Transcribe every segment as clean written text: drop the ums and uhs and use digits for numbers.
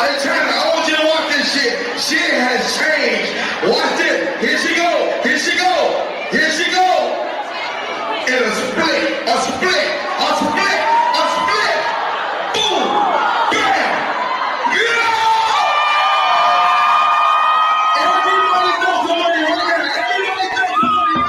I want you to watch this shit. Shit has changed. Watch this. Here she go. Here she go. Here she go. And a split. A split. A split. A split. Boom. Bam. Yeah. Everybody knows somebody right now. Everybody knows somebody.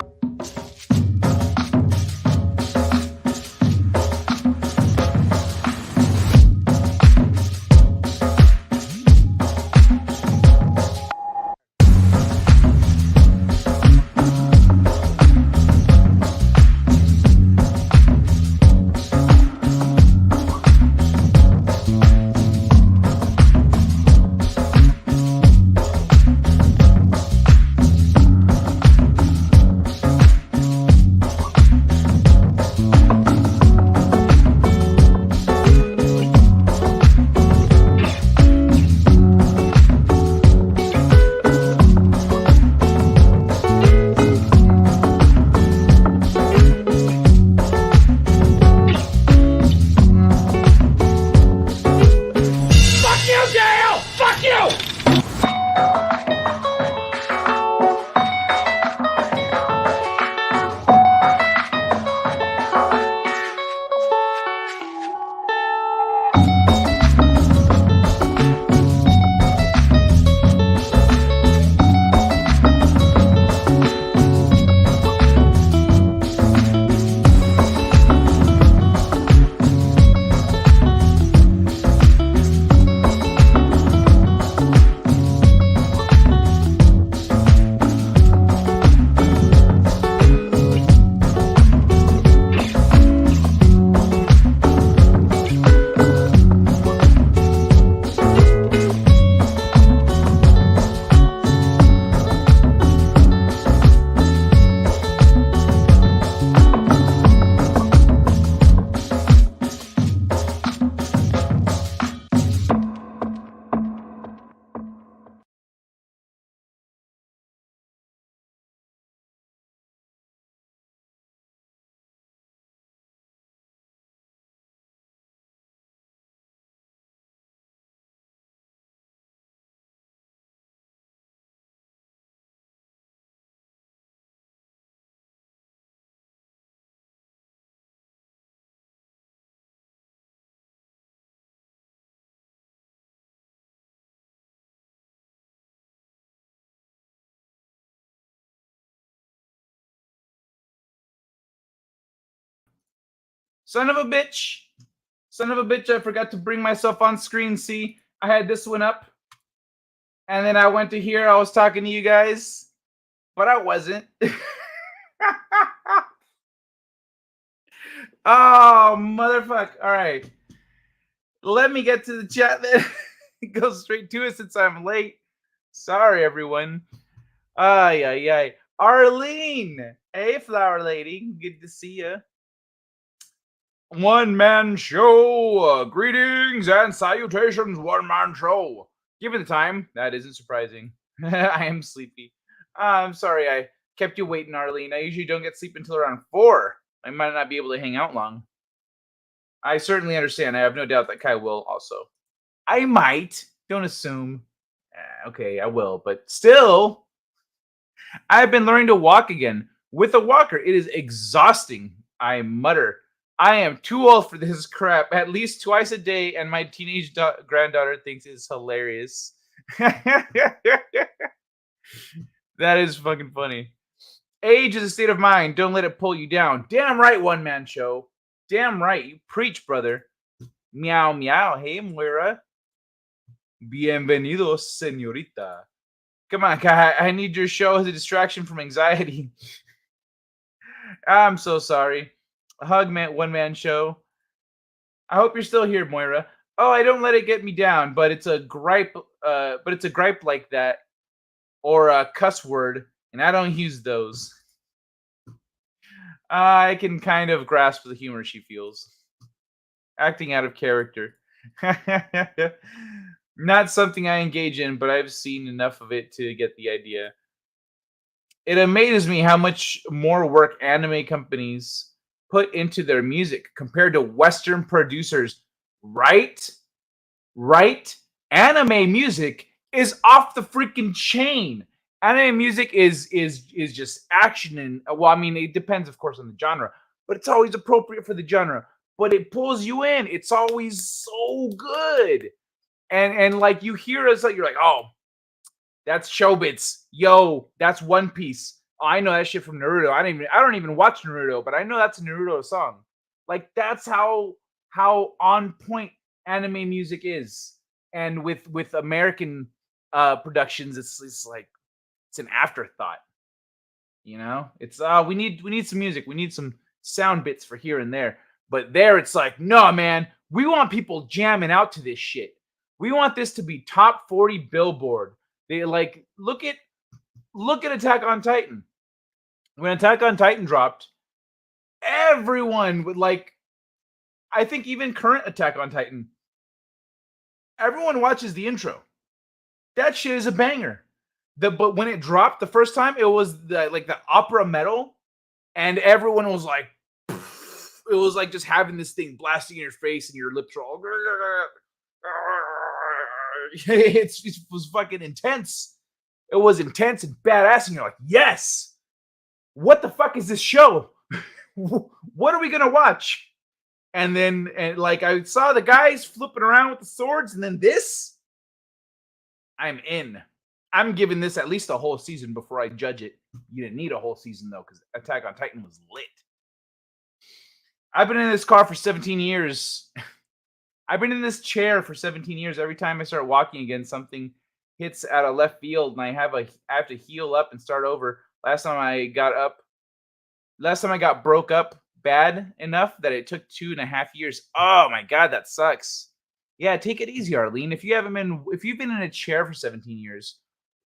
Son of a bitch. Son of a bitch, I forgot to bring myself on screen. See, I had this one up. And then I went to here. I was talking to you guys. But I wasn't. Oh, motherfucker. All right. Let me get to the chat then. Go straight to it since I'm late. Sorry, everyone. Ay, ay, ay. Arlene. Hey, flower lady. Good to see you. One man show. Greetings and salutations, one man show. Given the time, that isn't surprising. I am sleepy. I'm sorry I kept you waiting, Arlene. I usually don't get sleep until around 4. I might not be able to hang out long. I certainly understand. I have no doubt that Kai will also. I might. Don't assume. Okay, I will. But still, I've been learning to walk again. With a walker, it is exhausting. I mutter. I am too old for this crap. At least twice a day, and my teenage granddaughter thinks it's hilarious. That is fucking funny. Age is a state of mind. Don't let it pull you down. Damn right, one man show. Damn right. You preach, brother. Meow, meow. Hey, Moira. Bienvenidos, señorita. Come on, Kai. I need your show as a distraction from anxiety. I'm so sorry. Hug man, one man show. I hope you're still here, Moira. Oh, I don't let it get me down, but it's a gripe. But it's a gripe like that, or a cuss word, and I don't use those. I can kind of grasp the humor she feels. Acting out of character. Not something I engage in, but I've seen enough of it to get the idea. It amazes me how much more work anime companies put into their music compared to Western producers. Right? Anime music is off the freaking chain. Anime music is just action and well, I mean, it depends, of course, on the genre, but it's always appropriate for the genre. But it pulls you in. It's always so good. And like you hear us, like you're like, oh, that's Showbits. Yo, that's One Piece. Oh, I know that shit from Naruto. I don't even watch Naruto, but I know that's a Naruto song. Like that's how on point anime music is. And with American productions, it's like it's an afterthought. You know? It's we need some music. We need some sound bits for here and there. But there it's like, no, man, we want people jamming out to this shit. We want this to be top 40 Billboard. They like look at Attack on Titan. When Attack on Titan dropped, everyone would like I think even current Attack on Titan, everyone watches the intro. That shit is a banger. But when it dropped the first time, it was like the opera metal, and everyone was like, it was like just having this thing blasting in your face, and your lips are all. It was fucking intense. It was intense and badass, and you're like, yes. What the fuck is this show? What are we gonna watch? And then, like, I saw the guys flipping around with the swords, and then this. I'm in. I'm giving this at least a whole season before I judge it. You didn't need a whole season though, because Attack on Titan was lit. I've been in this car for 17 years. I've been in this chair for 17 years. Every time I start walking again, something hits at a left field, and I have to heal up and start over. Last time I got broke up bad enough that it took 2.5 years. Oh my god, that sucks. Yeah, take it easy, Arlene. If you've been in a chair for 17 years,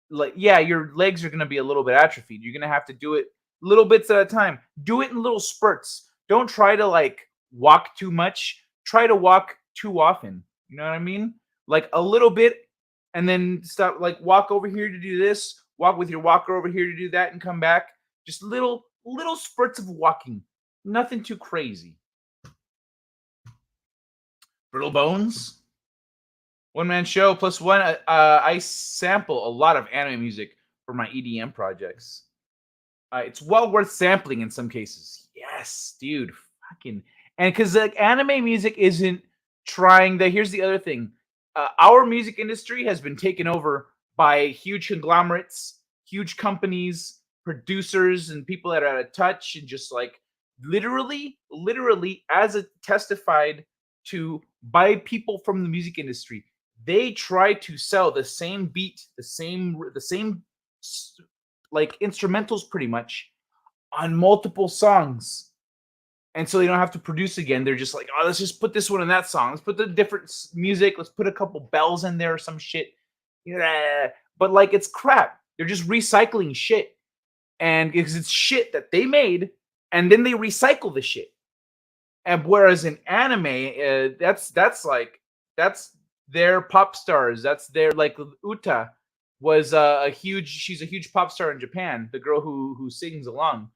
like yeah, your legs are gonna be a little bit atrophied. You're gonna have to do it little bits at a time. Do it in little spurts. Don't try to like walk too much. Try to walk too often. You know what I mean? Like a little bit, and then stop. Like walk over here to do this. Walk with your walker over here to do that, and come back. Just little spurts of walking. Nothing too crazy. Brittle Bones. One man show plus one. I sample a lot of anime music for my EDM projects. It's well worth sampling in some cases. Yes, dude. Fucking and because like anime music isn't trying. Here's the other thing. Our music industry has been taken over by huge conglomerates, huge companies, producers, and people that are out of touch and just like literally, as it testified to by people from the music industry. They try to sell the same beat, the same like instrumentals pretty much on multiple songs. And so they don't have to produce again. They're just like, oh, let's just put this one in that song. Let's put the different music. Let's put a couple bells in there or some shit. Yeah. But like it's crap. They're just recycling shit. And because it's shit that they made and then they recycle the shit. And whereas in anime, that's their pop stars. That's their like Uta was she's a huge pop star in Japan. The girl who sings along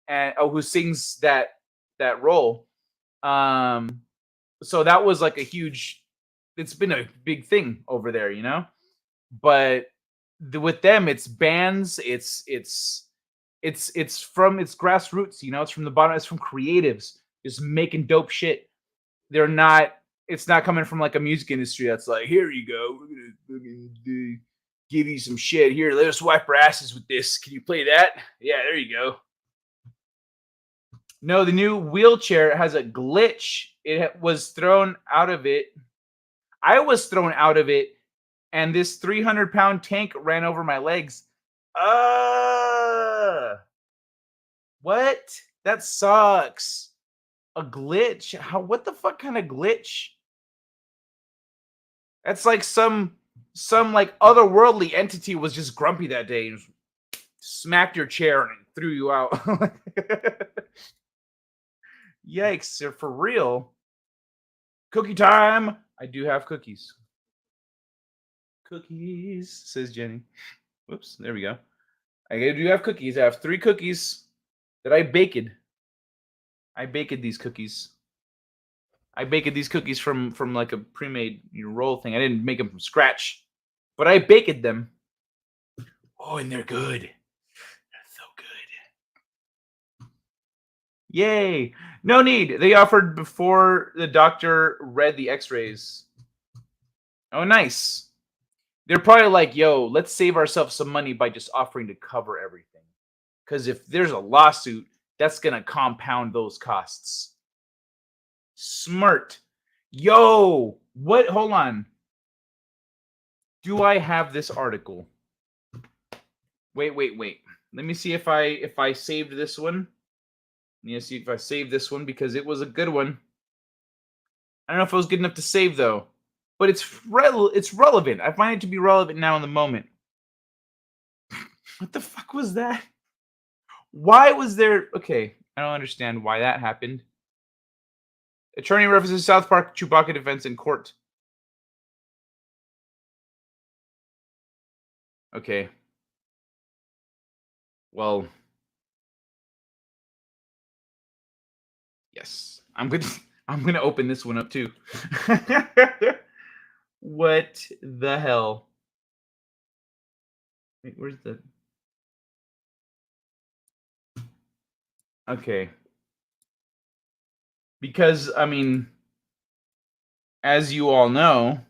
and who sings that role. So that was like a huge. It's been a big thing over there, you know. But with them, it's bands. It's from its grassroots. You know, it's from the bottom. It's from creatives just making dope shit. They're not. It's not coming from like a music industry that's like, here you go, we're gonna give you some shit. Here, let us wipe our asses with this. Can you play that? Yeah, there you go. No, the new wheelchair has a glitch. It was thrown out of it. I was thrown out of it, and this 300-pound tank ran over my legs. What? That sucks. A glitch? How? What the fuck kind of glitch? That's like some like otherworldly entity was just grumpy that day and smacked your chair and threw you out. Yikes! For real. Cookie time. I do have cookies. Cookies, says Jenny. Whoops. There we go. I do have cookies. I have 3 cookies that I baked. I baked these cookies. I baked these cookies from like a pre-made roll thing. I didn't make them from scratch, but I baked them. Oh, and they're good. They're so good. Yay! No need. They offered before the doctor read the X-rays. Oh, nice. They're probably like, "Yo, let's save ourselves some money by just offering to cover everything." Because if there's a lawsuit, that's gonna compound those costs. Smart. Yo, what? Hold on. Do I have this article? Wait. Let me see if I saved this one. Let me see if I saved this one because it was a good one. I don't know if it was good enough to save though, but it's relevant. I find it to be relevant now in the moment. What the fuck was that? Why was there? Okay, I don't understand why that happened. Attorney references South Park Chewbacca defense in court. Okay. Well, yes. I'm gonna open this one up too. What the hell? Wait, where's the? Okay. Because I mean, as you all know,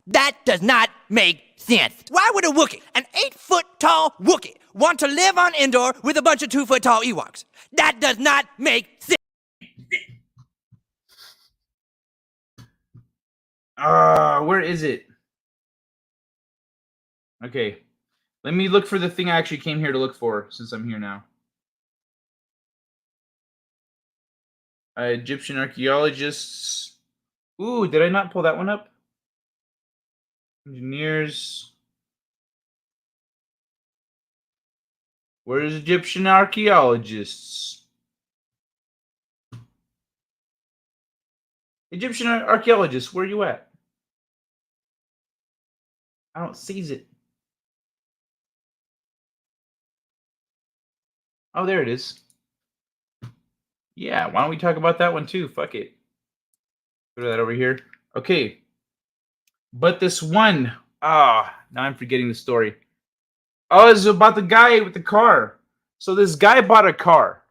That does not make sense. Why would a Wookiee, an 8-foot tall Wookiee, want to live on Endor with a bunch of 2-foot tall Ewoks? That does not make sense. Where is it? Okay. Let me look for the thing I actually came here to look for since I'm here now. Egyptian archaeologists. Ooh, did I not pull that one up? Engineers. Where's Egyptian archaeologists? Egyptian archaeologists, where you at? I don't seize it. Oh, there it is. Yeah, why don't we talk about that one too? Fuck it. Put that over here. Okay. But this one, now I'm forgetting the story. Oh, it's about the guy with the car. So this guy bought a car.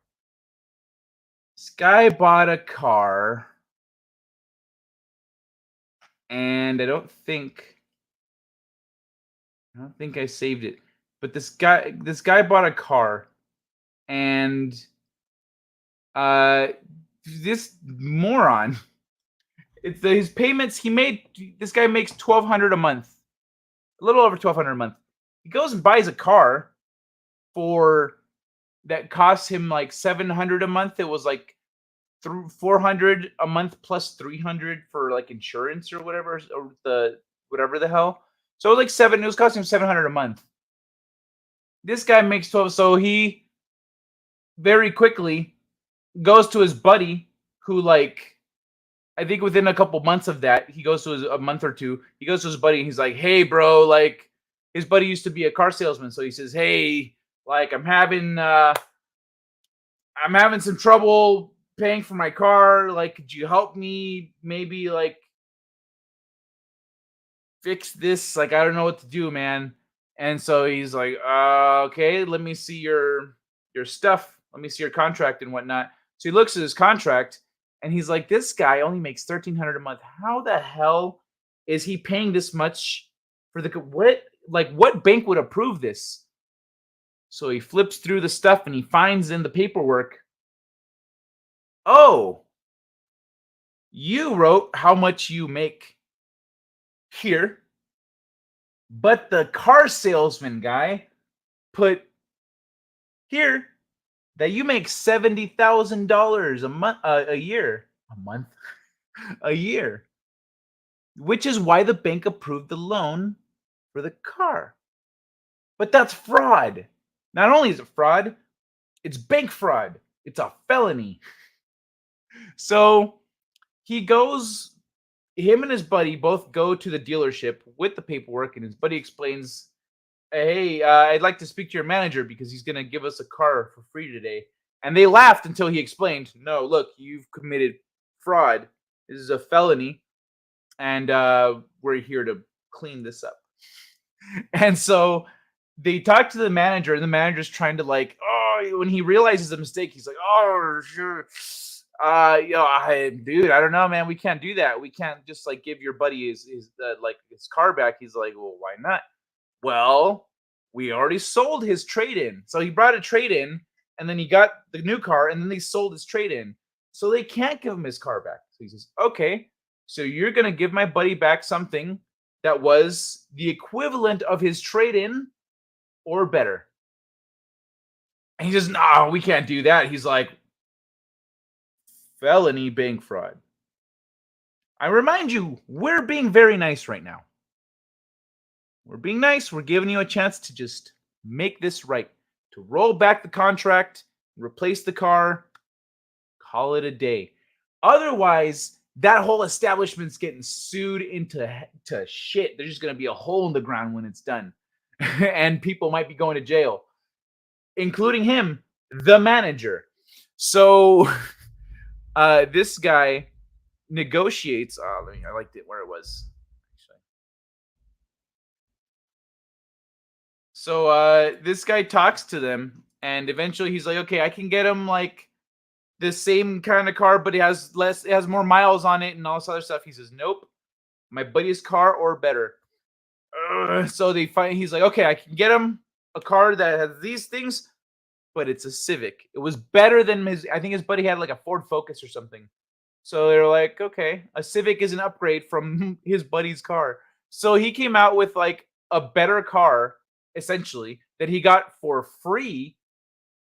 And I don't think I saved it. But this guy bought a car, and this moron, his payments he made. This guy makes $1,200 a month, a little over $1,200 a month. He goes and buys a car for that costs him like $700 a month. It was like $400 a month plus $300 for like insurance or whatever, or whatever the hell. So it was like it was costing him $700 a month. This guy makes 12, so he very quickly goes to his buddy, who, like, I think within a couple months of that, he goes to a month or two, he goes to his buddy and he's like, "Hey bro," like, his buddy used to be a car salesman, so he says, "Hey, like, I'm having some trouble paying for my car, like, could you help me maybe, like, fix this? Like, I don't know what to do, man." And so he's like, okay, let me see your stuff. Let me see your contract and whatnot. So he looks at his contract and he's like, this guy only makes $1,300 a month. How the hell is he paying this much for what bank would approve this? So he flips through the stuff and he finds in the paperwork, oh, you wrote how much you make here, but the car salesman guy put here that you make $70,000 a month, a year, a year, which is why the bank approved the loan for the car. But that's fraud. Not only is it fraud, it's bank fraud. It's a felony. So him and his buddy both go to the dealership with the paperwork, and his buddy explains, "Hey, I'd like to speak to your manager because he's going to give us a car for free today." And they laughed until he explained, "No, look, you've committed fraud. This is a felony, and we're here to clean this up. And so they talk to the manager, and the manager's trying to like, oh, when he realizes the mistake, he's like, oh, sure. Dude, I don't know, man. We can't do that. We can't just like give your buddy his car back. He's like, well, why not? Well, we already sold his trade-in. So he brought a trade-in, and then he got the new car, and then they sold his trade-in. So they can't give him his car back. So he says, okay, so you're gonna give my buddy back something that was the equivalent of his trade-in or better. And he says, no, we can't do that. He's like, felony bank fraud. I remind you, we're being very nice right now. We're being nice. We're giving you a chance to just make this right, to roll back the contract, replace the car, call it a day. Otherwise, that whole establishment's getting sued into shit. There's just going to be a hole in the ground when it's done. And people might be going to jail, including him, the manager. So this guy negotiates. I liked it where it was. So this guy talks to them, and eventually he's like, okay, I can get him like the same kind of car, but it has more miles on it and all this other stuff. He says, nope, my buddy's car or better. So he's like, okay, I can get him a car that has these things, but it's a Civic. It was better than I think his buddy had like a Ford Focus or something. So they're like, okay, a Civic is an upgrade from his buddy's car. So he came out with like a better car, essentially, that he got for free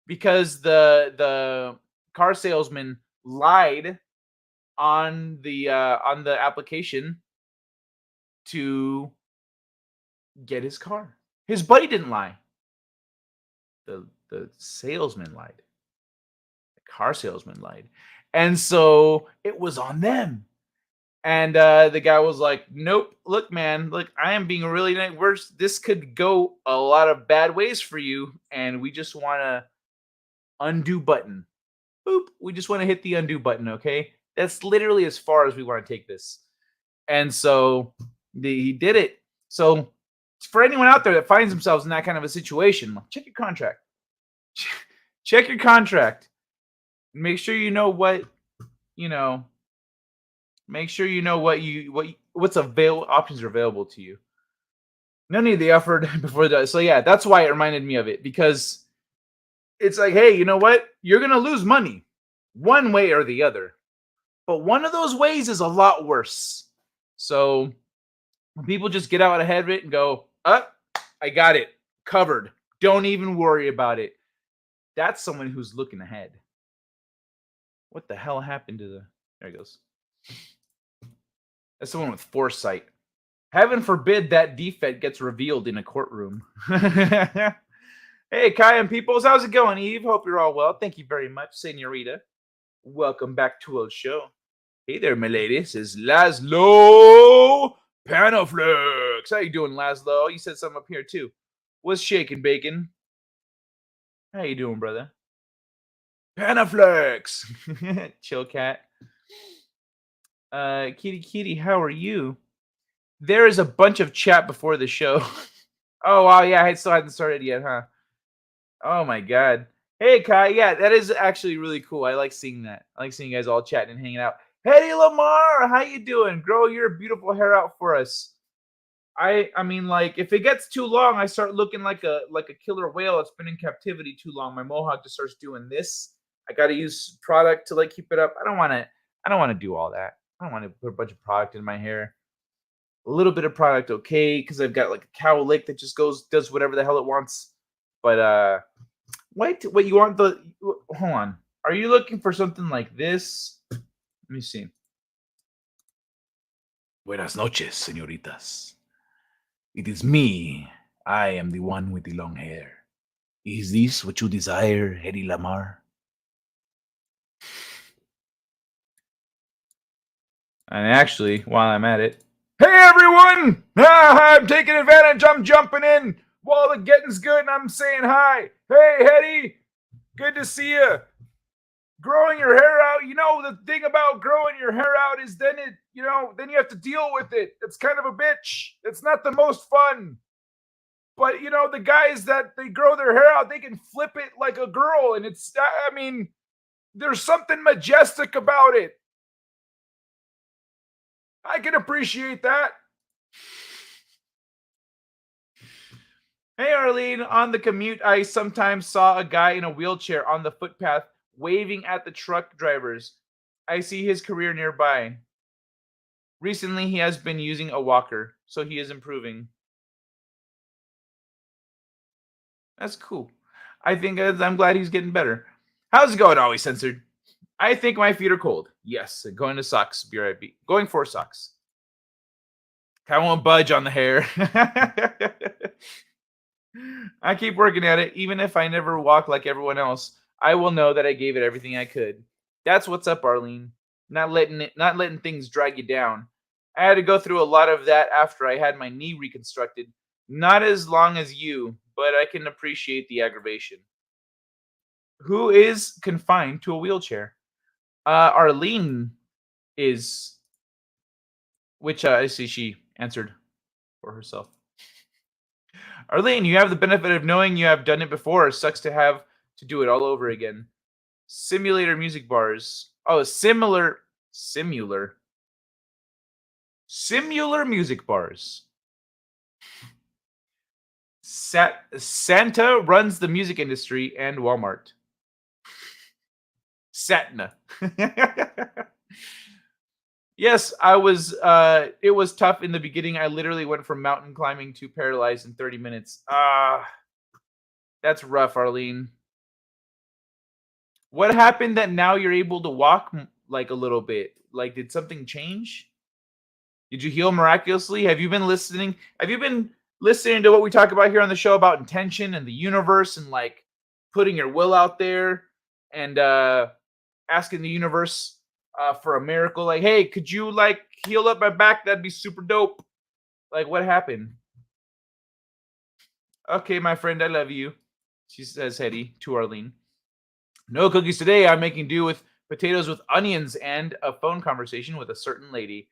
because the car salesman lied on the application to get his car. His buddy didn't lie. The salesman lied. The car salesman lied. And so it was on them. And the guy was like, nope, look, man, look, I am being really nice. This could go a lot of bad ways for you. And we just want to undo button. Boop. We just want to hit the undo button, okay? That's literally as far as we want to take this. And so he did it. So for anyone out there that finds themselves in that kind of a situation, check your contract. Check your contract. Make sure you know what, make sure you know what's options are available to you. No need the effort before that. So yeah, that's why it reminded me of it, because it's like, hey, you know what? You're going to lose money one way or the other. But one of those ways is a lot worse. So when people just get out ahead of it and go, I got it covered. Don't even worry about it. That's someone who's looking ahead. What the hell happened to there it goes. That's someone with foresight. Heaven forbid that defect gets revealed in a courtroom. Hey, Kai and peoples, how's it going, Eve? Hope you're all well. Thank you very much, Senorita. Welcome back to our show. Hey there, my lady. Says Laszlo Panoflux. How you doing, Laszlo? You said something up here, too. What's shaking, bacon? How you doing, brother? Panaflex. Chill cat. Kitty, how are you? There is a bunch of chat before the show. Oh, wow, yeah, I still hadn't started yet, huh? Oh, my God. Hey, Kai, yeah, that is actually really cool. I like seeing that. I like seeing you guys all chatting and hanging out. Hey, Lamar, how you doing? Grow your beautiful hair out for us. I mean, like, if it gets too long, I start looking like a killer whale that's been in captivity too long. My mohawk just starts doing this. I got to use product to, like, keep it up. I don't want to do all that. I don't want to put a bunch of product in my hair. A little bit of product, okay, because I've got, like, a cow lick that just does whatever the hell it wants. But, what you want hold on. Are you looking for something like this? Let me see. Buenas noches, señoritas. It is me. I am the one with the long hair. Is this what you desire, Hedy Lamar? And actually, while I'm at it, hey everyone! I'm taking advantage. I'm jumping in while the getting's good, and I'm saying hi. Hey, Hedy, good to see you. Growing your hair out you know, the thing about growing your hair out is then you have to deal with it. It's kind of a bitch. It's not the most fun. But, you know, the guys that they grow their hair out, they can flip it like a girl. And I mean, there's something majestic about it. I can appreciate that. Hey, Arlene, on the commute, I sometimes saw a guy in a wheelchair on the footpath waving at the truck drivers. I see his career nearby. Recently, he has been using a walker, so he is improving. That's cool. I'm glad he's getting better. How's it going, Always Censored? I think my feet are cold. Yes, going to socks. BRB. Going for socks. I won't budge on the hair. I keep working at it. Even if I never walk like everyone else, I will know that I gave it everything I could. That's what's up, Arlene. Not letting things drag you down. I had to go through a lot of that after I had my knee reconstructed. Not as long as you, but I can appreciate the aggravation. Who is confined to a wheelchair? Arlene is, which I see she answered for herself. Arlene, you have the benefit of knowing you have done it before. It sucks to have to do it all over again. Simulator music bars. Oh, similar music bars. Santa runs the music industry and Walmart. Satna. Yes, I was. It was tough in the beginning. I literally went from mountain climbing to paralyzed in 30 minutes. That's rough, Arlene. What happened that now you're able to walk like a little bit? Like, did something change? Did you heal miraculously? Have you been listening? Have you been listening to what we talk about here on the show about intention and the universe and like putting your will out there and asking the universe for a miracle? Like, hey, could you like heal up my back? That'd be super dope. Like, what happened? Okay, my friend, I love you. She says, Hetty to Arlene. No cookies today. I'm making do with potatoes with onions and a phone conversation with a certain lady.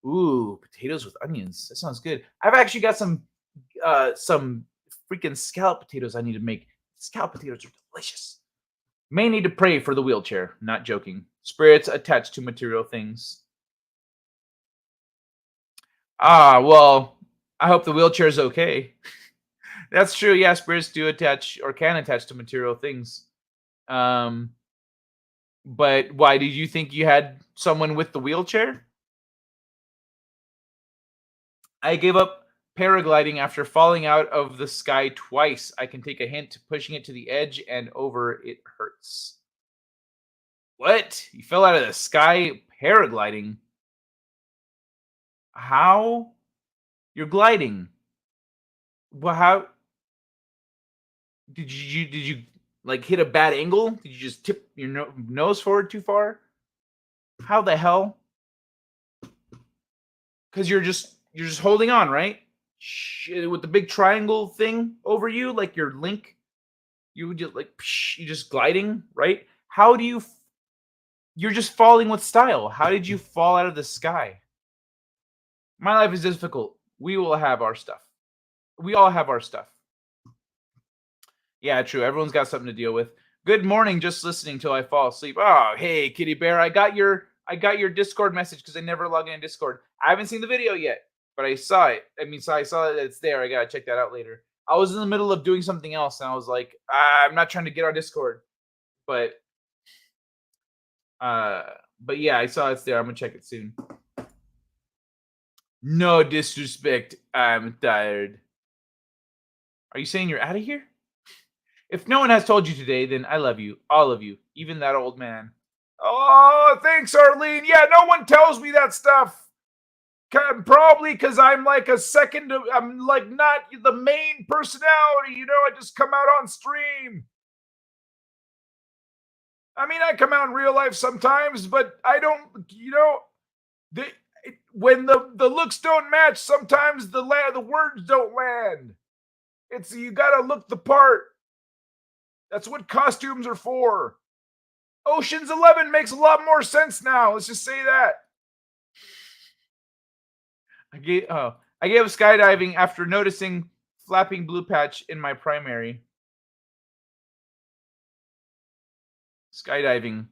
Ooh, potatoes with onions. That sounds good. I've actually got some freaking scallop potatoes I need to make. Scallop potatoes are delicious. May need to pray for the wheelchair. Not joking. Spirits attached to material things. Well, I hope the wheelchair's okay. That's true. Yeah, spirits do attach or can attach to material things. But why did you think you had someone with the wheelchair? I gave up paragliding after falling out of the sky twice. I can take a hint. Pushing it to the edge and over, it hurts. What? You fell out of the sky paragliding? How? You're gliding. Well, how? Did you like hit a bad angle? Did you just tip your nose forward too far? How the hell? Because you're just holding on, right? With the big triangle thing over you, like your Link. You just like you just gliding, right? How do you? You're just falling with style. How did you fall out of the sky? My life is difficult. We will have our stuff. We all have our stuff. Yeah, true. Everyone's got something to deal with. Good morning. Just listening till I fall asleep. Oh, hey, Kitty Bear. I got your Discord message because I never log in Discord. I haven't seen the video yet, but I saw it. I saw that it's there. I gotta check that out later. I was in the middle of doing something else, and I was like, I'm not trying to get on Discord, but yeah, I saw it's there. I'm gonna check it soon. No disrespect. I'm tired. Are you saying you're out of here? If no one has told you today, then I love you, all of you, even that old man. Oh, thanks, Arlene. Yeah, no one tells me that stuff. Probably because I'm like I'm like not the main personality, you know, I just come out on stream. I mean, I come out in real life sometimes, but I don't, you know, when the looks don't match, sometimes the words don't land. You gotta look the part. That's what costumes are for. Ocean's 11 makes a lot more sense now. Let's just say that. I gave up skydiving after noticing flapping blue patch in my primary. Skydiving.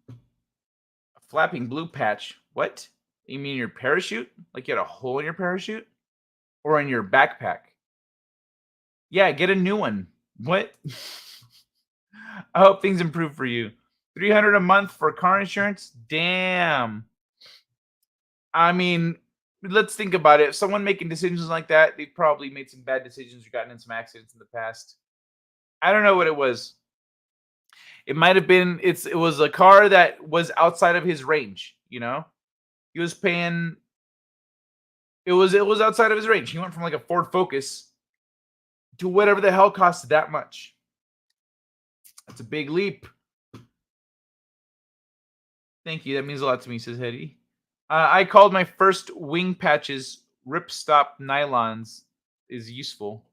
A flapping blue patch. What? You mean your parachute? Like you had a hole in your parachute? Or in your backpack? Yeah, get a new one. What? I hope things improve for you. $300 a month for car insurance? Damn. I mean, let's think about it. If someone making decisions like that, they've probably made some bad decisions or gotten in some accidents in the past. I don't know what it was. It might have been it was a car that was outside of his range, you know? He was paying it was outside of his range. He went from like a Ford Focus to whatever the hell costs that much. That's a big leap. Thank you. That means a lot to me, says Hetty. I called my first wing patches ripstop nylons is useful.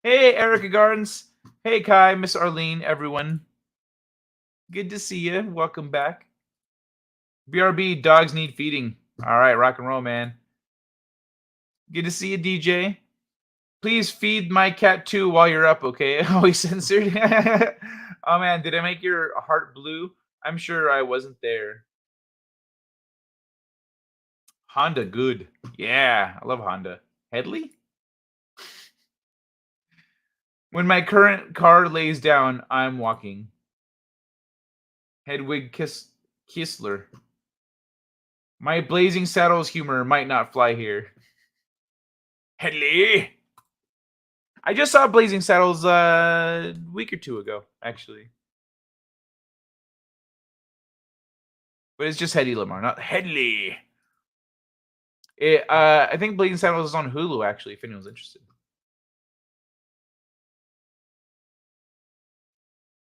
Hey, Erica Gardens. Hey, Kai, Miss Arlene, everyone. Good to see you. Welcome back. BRB, dogs need feeding. All right, rock and roll, man. Good to see you, DJ. Please feed my cat too while you're up, okay? Always censored. Oh, man, did I make your heart blue? I'm sure I wasn't there. Honda, good. Yeah, I love Honda. Headley? When my current car lays down, I'm walking. Hedwig Kistler. My Blazing Saddles humor might not fly here. Headley! I just saw Blazing Saddles a week or two ago, actually. But it's just Hedy Lamar, not Headley. I think Blazing Saddles is on Hulu, actually, if anyone's interested.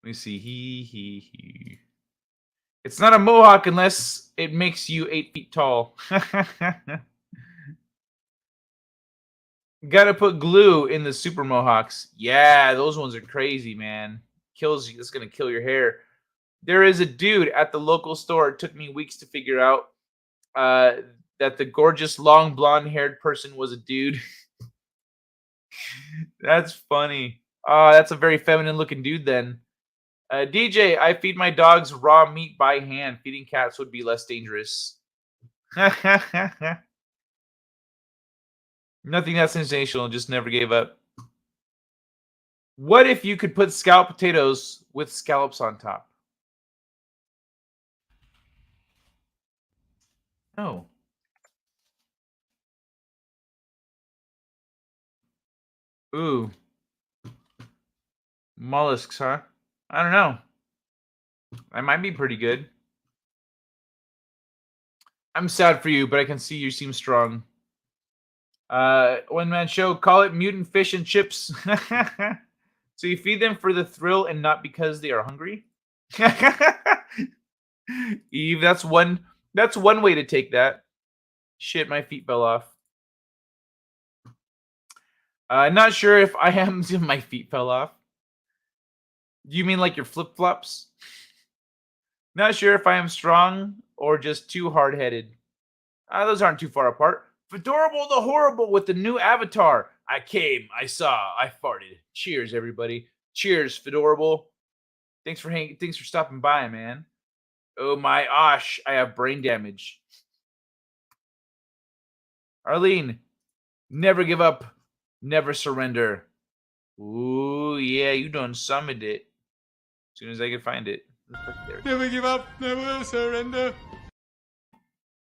Let me see. He. It's not a mohawk unless it makes you 8 feet tall. Gotta put glue in the super mohawks. Yeah, those ones are crazy, man. Kills you. It's gonna kill your hair. There is a dude at the local store. It took me weeks to figure out that the gorgeous long blonde-haired person was a dude. That's funny. That's a very feminine-looking dude then. DJ, I feed my dogs raw meat by hand. Feeding cats would be less dangerous. Nothing that sensational. Just never gave up. What if you could put scalloped potatoes with scallops on top? Oh. Ooh. Mollusks, huh? I don't know. That might be pretty good. I'm sad for you, but I can see you seem strong. One man show, call it mutant fish and chips. So you feed them for the thrill and not because they are hungry? Eve, that's one way to take that. Shit, my feet fell off. Not sure if I am my feet fell off. Do you mean like your flip-flops? Not sure if I am strong or just too hard-headed. Those aren't too far apart. Fedorable the Horrible with the new avatar. I came, I saw, I farted. Cheers, everybody. Cheers, Fedorable. Thanks for stopping by, man. Oh my gosh, I have brain damage. Arlene, never give up, never surrender. Ooh, yeah, you done summoned it. As soon as I can find it. Never give up, never surrender.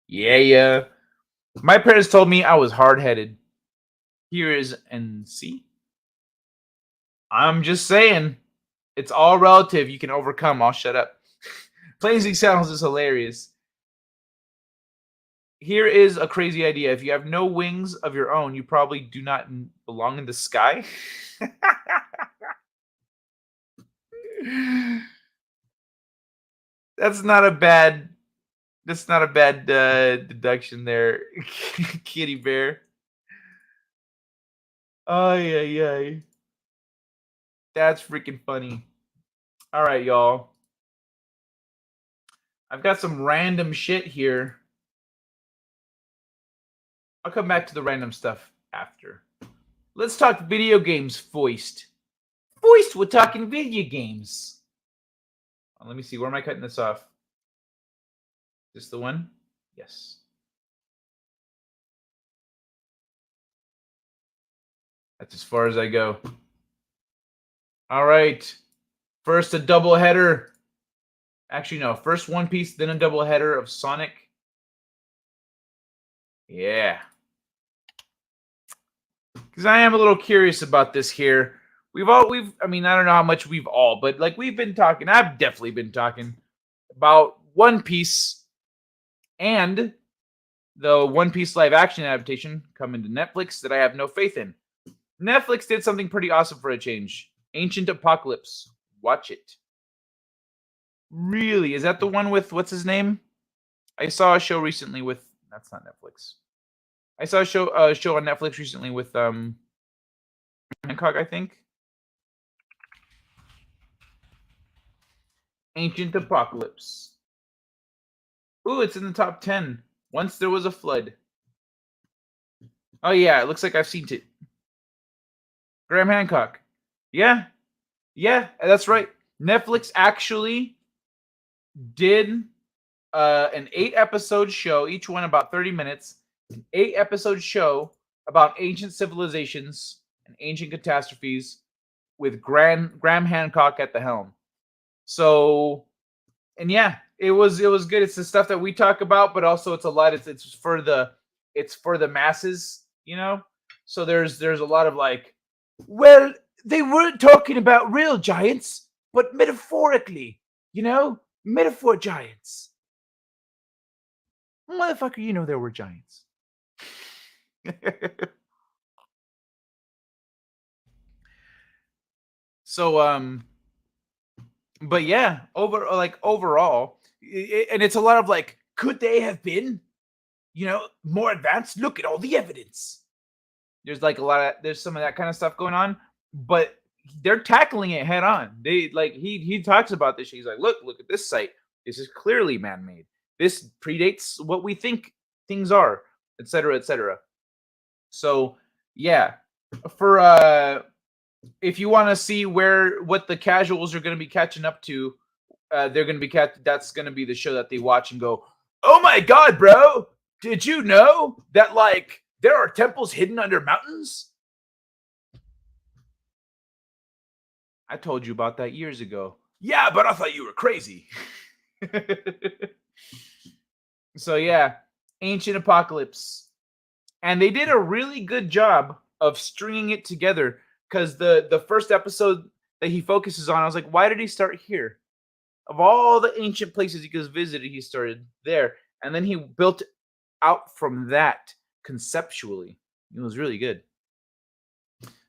Yeah. My parents told me I was hard-headed. Here is NC. I'm just saying. It's all relative. You can overcome. I'll shut up. Blazing Saddles is hilarious. Here is a crazy idea. If you have no wings of your own, you probably do not belong in the sky. That's not a bad deduction there, Kitty Bear. Ay. That's freaking funny. All right, y'all. I've got some random shit here. I'll come back to the random stuff after. Let's talk video games, Foist. Foist, we're talking video games. Let me see. Where am I cutting this off? Is this the one? Yes. That's as far as I go. All right. First, a double header. Actually, no. First One Piece, then a double header of Sonic. Yeah. Because I am a little curious about this here. I mean, I don't know how much but like we've been talking. I've definitely been talking about One Piece and the One Piece live action adaptation coming to Netflix that I have no faith in. Netflix did something pretty awesome for a change. Ancient Apocalypse. Watch it. Really? Is that the one with, what's his name? I saw a show recently with, that's not Netflix. I saw a show on Netflix recently with Hancock, I think. Ancient Apocalypse. Ooh, it's in the top 10. Once There Was a Flood. Oh yeah, it looks like I've seen it. Graham Hancock. Yeah. Yeah, that's right. Netflix actually did an 8-episode show, each one about 30 minutes, an 8-episode show about ancient civilizations and ancient catastrophes with Graham Hancock at the helm. So, and yeah, it was good. It's the stuff that we talk about, but also it's a lot. It's for the masses, you know. So there's a lot of like, well, they weren't talking about real giants, but metaphorically, you know, metaphor giants. Motherfucker, you know there were giants. So, but yeah, overall, and it's a lot of like, could they have been, you know, more advanced? Look at all the evidence. There's like there's some of that kind of stuff going on, but they're tackling it head on. They like he talks about this. He's like, look at this site. This is clearly man-made. This predates what we think things are, etc., etc. So yeah, for if you want to see what the casuals are going to be catching up to, they're going to be that's going to be the show that they watch and go, oh my god, bro, did you know that like there are temples hidden under mountains? I told you about that years ago. Yeah, but I thought you were crazy. So yeah, Ancient Apocalypse. And they did a really good job of stringing it together, because the first episode that he focuses on, I was like, why did he start here? Of all the ancient places he could visit, he started there. And then he built out from that conceptually. It was really good.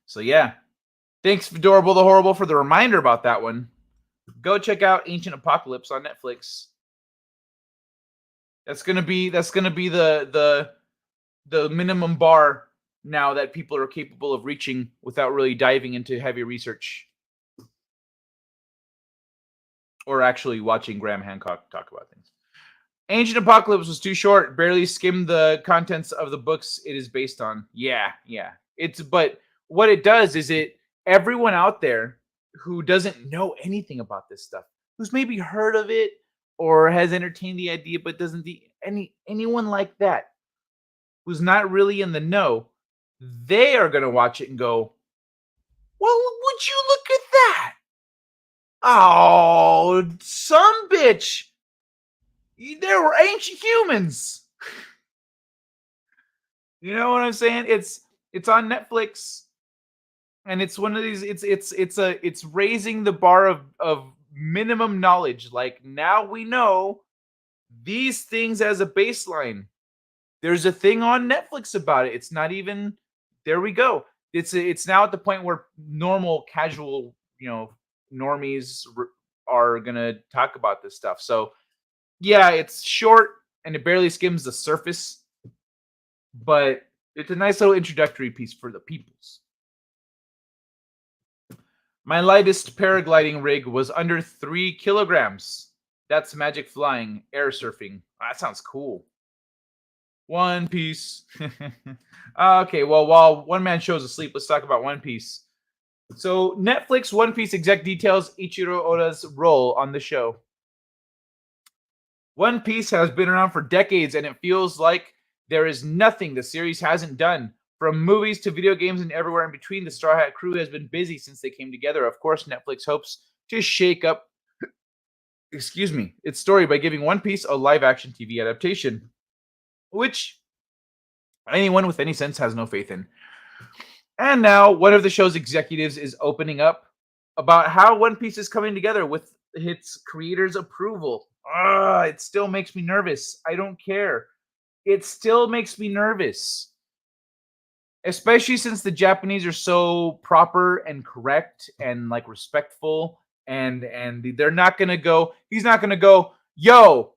So yeah. Thanks, Adorable the Horrible, for the reminder about that one. Go check out Ancient Apocalypse on Netflix. That's gonna be the minimum bar now that people are capable of reaching without really diving into heavy research or actually watching Graham Hancock talk about things. Ancient Apocalypse was too short, barely skimmed the contents of the books it is based on. Yeah. But what it does is everyone out there who doesn't know anything about this stuff, who's maybe heard of it or has entertained the idea, but doesn't anyone like that, who's not really in the know, they are going to watch it and go, well, would you look at that? Oh, some bitch. There were ancient humans. You know what I'm saying? It's on Netflix, and it's one of these. It's raising the bar of minimum knowledge. Like, now we know these things as a baseline. There's a thing on Netflix about it. It's not even. There we go. It's now at the point where normal, casual, normies are gonna talk about this stuff. So yeah, it's short and it barely skims the surface, but it's a nice little introductory piece for the peoples. My lightest paragliding rig was under 3 kilograms. That's magic flying, air surfing. That sounds cool. One Piece. Okay, well, while one man shows asleep, let's talk about One Piece. So, Netflix One Piece exec details Eiichiro Oda's role on the show. One Piece has been around for decades, and it feels like there is nothing the series hasn't done. From movies to video games and everywhere in between, the Straw Hat crew has been busy since they came together. Of course, Netflix hopes to shake up, its story by giving One Piece a live-action TV adaptation, which anyone with any sense has no faith in. And now, one of the show's executives is opening up about how One Piece is coming together with its creators' approval. It still makes me nervous. I don't care. It still makes me nervous. Especially since the Japanese are so proper and correct and like respectful, and they're not gonna go. He's not gonna go, yo,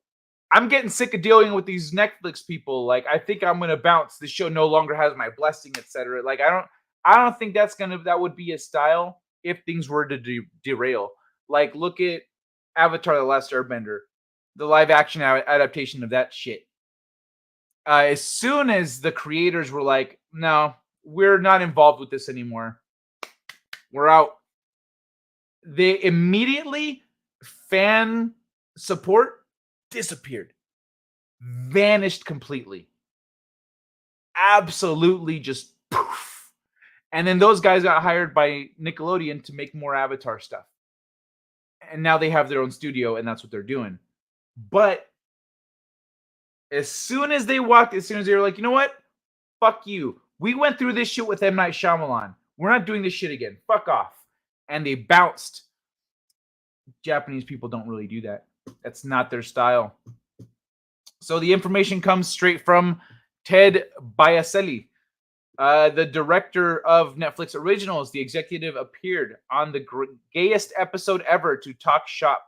I'm getting sick of dealing with these Netflix people. Like, I think I'm gonna bounce. The show no longer has my blessing, etc. Like, I don't think that would be a style if things were to derail. Like, look at Avatar: The Last Airbender, the live action adaptation of that shit. As soon as the creators were like, no, we're not involved with this anymore, we're out, they immediately, fan support disappeared, vanished completely, absolutely just poof. And then those guys got hired by Nickelodeon to make more Avatar stuff, and now they have their own studio, and that's what they're doing. But as soon as they were like, you know what, fuck you, we went through this shit with M. Night Shyamalan, we're not doing this shit again, fuck off, and they bounced. Japanese people don't really do that. That's not their style. So the information comes straight from Ted Biaselli, the director of Netflix Originals. The executive appeared on the gayest episode ever to talk shop.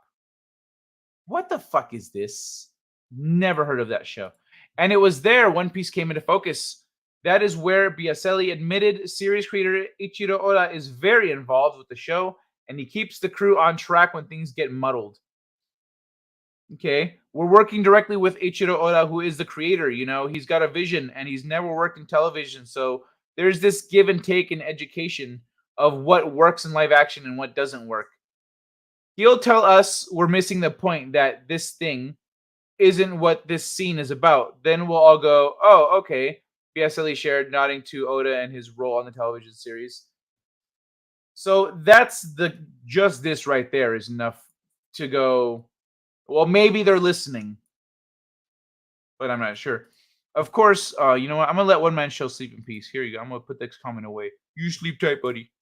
What the fuck is this? Never heard of that show. And it was there One Piece came into focus. That is where Biaselli admitted series creator Eiichiro Oda is very involved with the show, and he keeps the crew on track when things get muddled. Okay, we're working directly with Eiichiro Oda, who is the creator. You know, he's got a vision, and he's never worked in television, so there's this give and take in education of what works in live action and what doesn't work. He'll tell us we're missing the point, that this thing isn't what this scene is about. Then we'll all go, oh, okay. Biaselli shared, nodding to Oda and his role on the television series. So that's just this right there is enough to go, well, maybe they're listening, but I'm not sure. Of course, you know what? I'm going to let one man show sleep in peace. Here you go. I'm going to put this comment away. You sleep tight, buddy.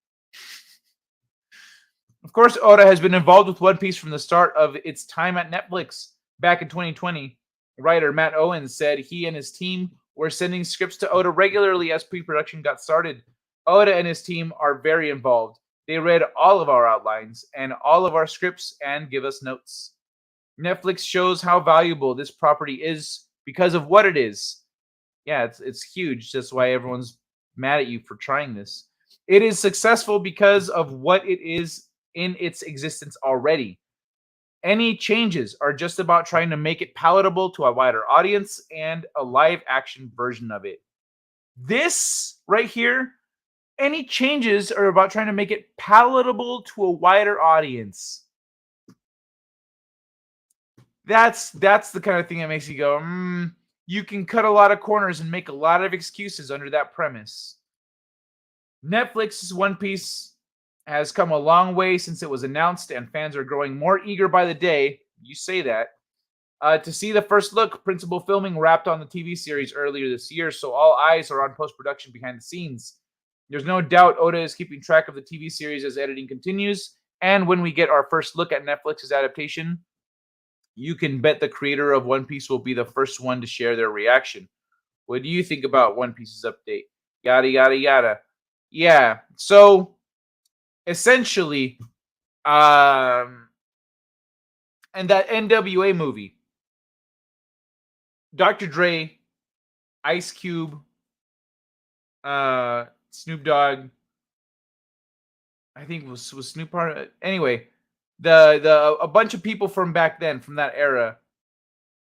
Of course, Oda has been involved with One Piece from the start of its time at Netflix. Back in 2020, writer Matt Owens said he and his team were sending scripts to Oda regularly as pre-production got started. Oda and his team are very involved. They read all of our outlines and all of our scripts and give us notes. Netflix shows how valuable this property is because of what it is. Yeah, it's huge. That's why everyone's mad at you for trying this. It is successful because of what it is in its existence already. Any changes are just about trying to make it palatable to a wider audience and a live action version of it. This right here, any changes are about trying to make it palatable to a wider audience. That's the kind of thing that makes you go, you can cut a lot of corners and make a lot of excuses under that premise. Netflix's One Piece has come a long way since it was announced, and fans are growing more eager by the day. You say that. To see the first look. Principal filming wrapped on the TV series earlier this year, so all eyes are on post-production behind the scenes. There's no doubt Oda is keeping track of the TV series as editing continues, and when we get our first look at Netflix's adaptation, you can bet the creator of One Piece will be the first one to share their reaction. What do you think about One Piece's update? Yada, yada, yada. Yeah, so essentially, and that NWA movie, Dr. Dre, Ice Cube, Snoop Dogg, I think was Snoop part of it. Anyway, a bunch of people from back then, from that era,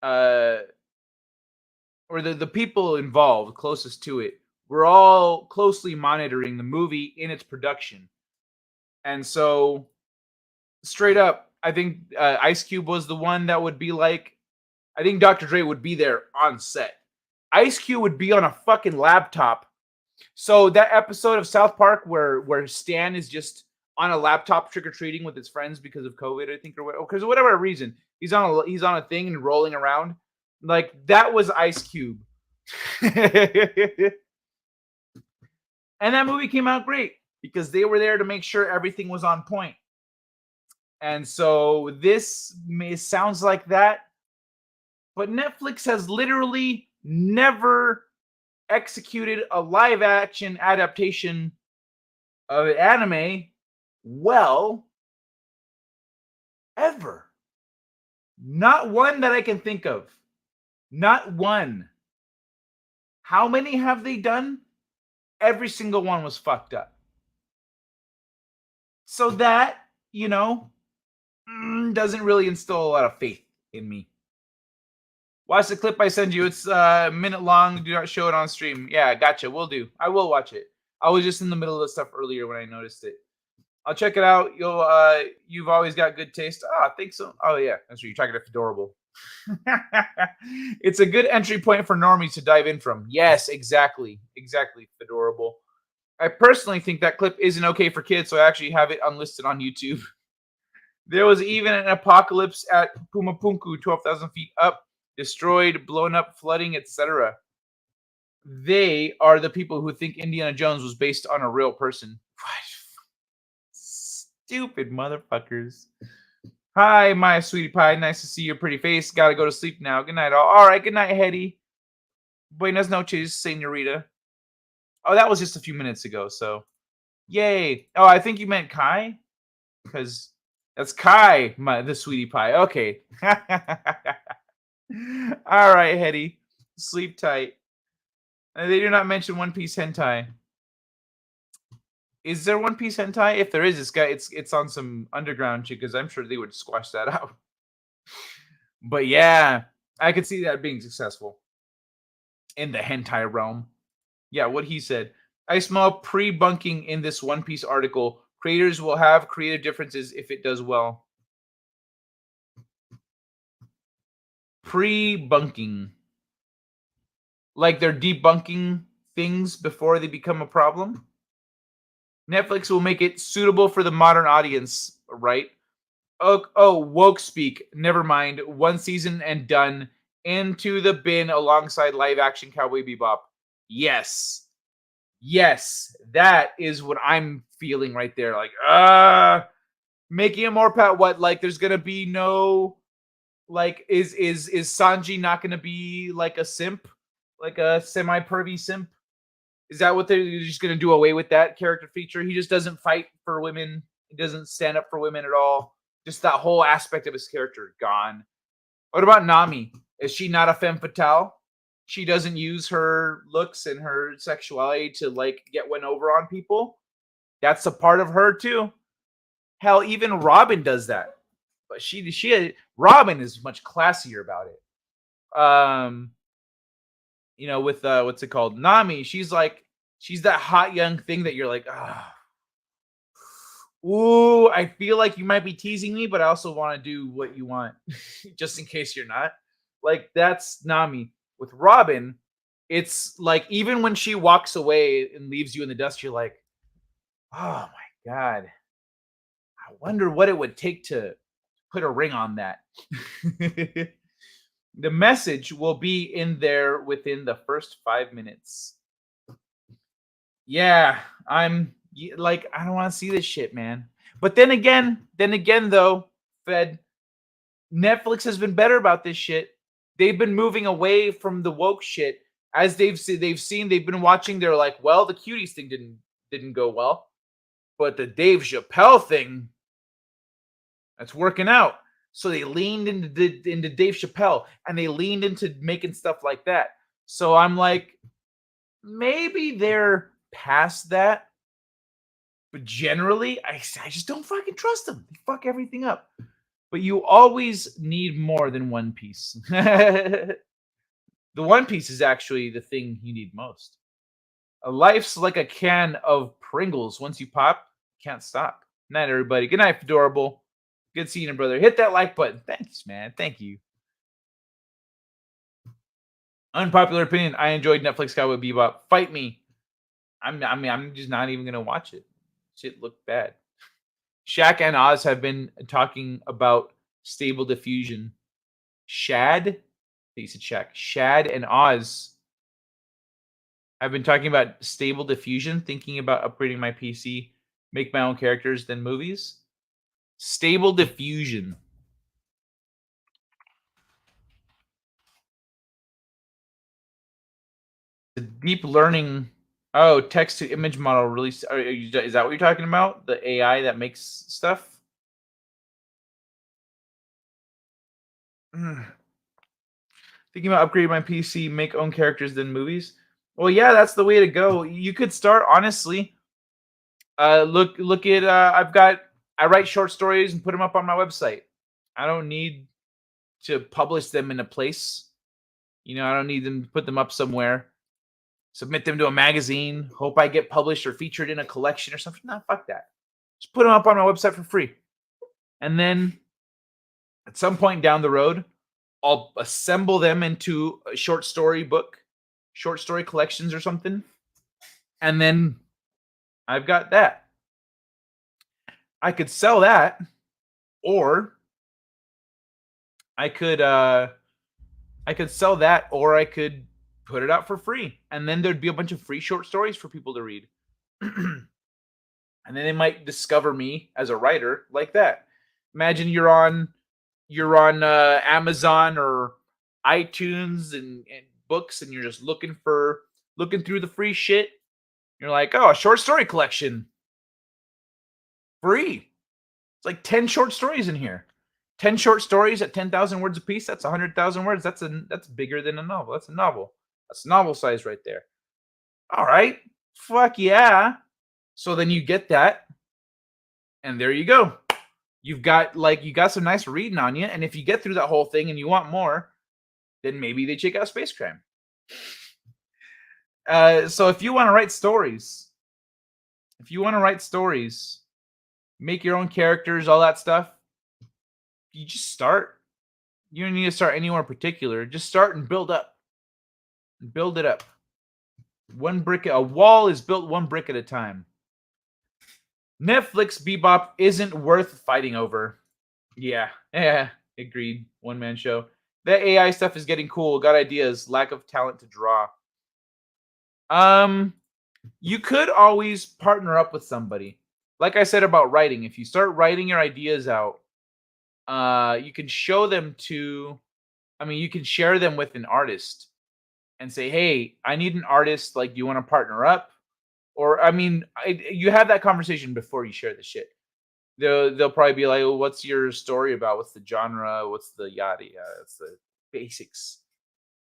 or the people involved closest to it, were all closely monitoring the movie in its production. And so, straight up, I think Ice Cube was the one that would be like, I think Dr. Dre would be there on set. Ice Cube would be on a fucking laptop. So that episode of South Park where Stan is just on a laptop trick or treating with his friends because of COVID, I think, or because whatever reason he's on a thing and rolling around, like that was Ice Cube. And that movie came out great because they were there to make sure everything was on point. And so this sounds like that, but Netflix has literally never executed a live action adaptation of an anime well ever. Not one that I can think of. Not one. How many have they done? Every single one was fucked up. So that, doesn't really instill a lot of faith in me. Watch the clip I send you. It's a minute long. Do not show it on stream. Yeah, gotcha. Will do. I will watch it. I was just in the middle of the stuff earlier when I noticed it. I'll check it out. You've always got good taste. Oh, I think so. Oh yeah, that's right. You're talking to Adorable. It's a good entry point for normies to dive in from. Yes, exactly. Exactly, Adorable. I personally think that clip isn't okay for kids, so I actually have it unlisted on YouTube. There was even an apocalypse at Pumapunku, 12,000 feet up, destroyed, blown up, flooding, etc. They are the people who think Indiana Jones was based on a real person. Stupid motherfuckers. Hi, my sweetie pie. Nice to see your pretty face. Gotta go to sleep now. Good night, all. All right, good night, Hetty. Buenas noches, senorita. Oh, that was just a few minutes ago, so. Yay. Oh, I think you meant Kai? Because that's Kai, the sweetie pie. Okay. All right, Hetty. Sleep tight. They do not mention One Piece hentai. Is there One Piece hentai? If there is, it's on some underground shit, because I'm sure they would squash that out. But yeah, I could see that being successful in the hentai realm. Yeah, what he said. I smell pre-bunking in this One Piece article. Creators will have creative differences if it does well. Pre-bunking. Like they're debunking things before they become a problem. Netflix will make it suitable for the modern audience, right? Oh, woke speak. Never mind. One season and done. Into the bin alongside live action Cowboy Bebop. Yes. Yes. That is what I'm feeling right there. Like, making it more what? Like, there's gonna be no, like, is Sanji not gonna be like a simp? Like a semi-pervy simp? Is that what they're just going to do away with that character feature? He just doesn't fight for women. He doesn't stand up for women at all. Just that whole aspect of his character gone. What about Nami? Is she not a femme fatale? She doesn't use her looks and her sexuality to like get one over on people. That's a part of her too. Hell, even Robin does that. But Robin is much classier about it. With what's it called? Nami, she's that hot young thing that you're like, ooh, I feel like you might be teasing me, but I also want to do what you want, just in case you're not. Like, that's Nami. With Robin, it's like, even when she walks away and leaves you in the dust, you're like, oh my God. I wonder what it would take to put a ring on that. The message will be in there within the first 5 minutes. Yeah, I'm like, I don't want to see this shit, man. But then again, though, Fed, Netflix has been better about this shit. They've been moving away from the woke shit as they've been watching. They're like, well, the cuties thing didn't go well, but the Dave Chappelle thing, that's working out. So they leaned into Dave Chappelle, and they leaned into making stuff like that. So I'm like, maybe they're past that. But generally, I just don't fucking trust them. They fuck everything up. But you always need more than one piece. The one piece is actually the thing you need most. A life's like a can of Pringles. Once you pop, can't stop. Night, everybody. Good night, Adorable. Good seeing you, brother. Hit that like button. Thanks, man. Thank you. Unpopular opinion. I enjoyed Netflix Cowboy Bebop. Fight me. I'm just not even gonna watch it. Shit looked bad. Shaq and Oz have been talking about stable diffusion. They said Shaq. Shad and Oz have been talking about stable diffusion, thinking about upgrading my PC, make my own characters, then movies. Stable diffusion. The deep learning. Oh, text to image model release. Is that what you're talking about? The AI that makes stuff? Thinking about upgrading my PC, make own characters, then movies. Well, yeah, that's the way to go. You could start honestly. Look at I write short stories and put them up on my website. I don't need to publish them in a place. You know, I don't need them to put them up somewhere. Submit them to a magazine. Hope I get published or featured in a collection or something. Nah, fuck that. Just put them up on my website for free. And then at some point down the road, I'll assemble them into a short story book, short story collections or something. And then I've got that. I could sell that, or I could sell that, or I could put it out for free. And then there'd be a bunch of free short stories for people to read. And then they might discover me as a writer like that. Imagine you're on Amazon or iTunes and books, and you're just looking through the free shit. You're like, oh, a short story collection, free. It's like 10 short stories in here. 10 short stories at 10,000 words a piece. That's 100,000 words. That's bigger than a novel. That's a novel. That's novel size right there. All right, fuck yeah. So then you get that, and there you go. You got some nice reading on you, and if you get through that whole thing and you want more, then maybe they check out Space Crime. So if you want to write stories, make your own characters, all that stuff, you just start. You don't need to start anywhere particular. Just start and build up. Build it up. A wall is built one brick at a time. Netflix Bebop isn't worth fighting over. Yeah, agreed. One man show. That AI stuff is getting cool. Got ideas. Lack of talent to draw. You could always partner up with somebody. Like I said about writing, if you start writing your ideas out, you can show them to. You can share them with an artist and say, "Hey, I need an artist. Like, do you want to partner up?" Or, you have that conversation before you share the shit. They'll probably be like, well, "What's your story about? What's the genre? What's the yada yada? That's the basics."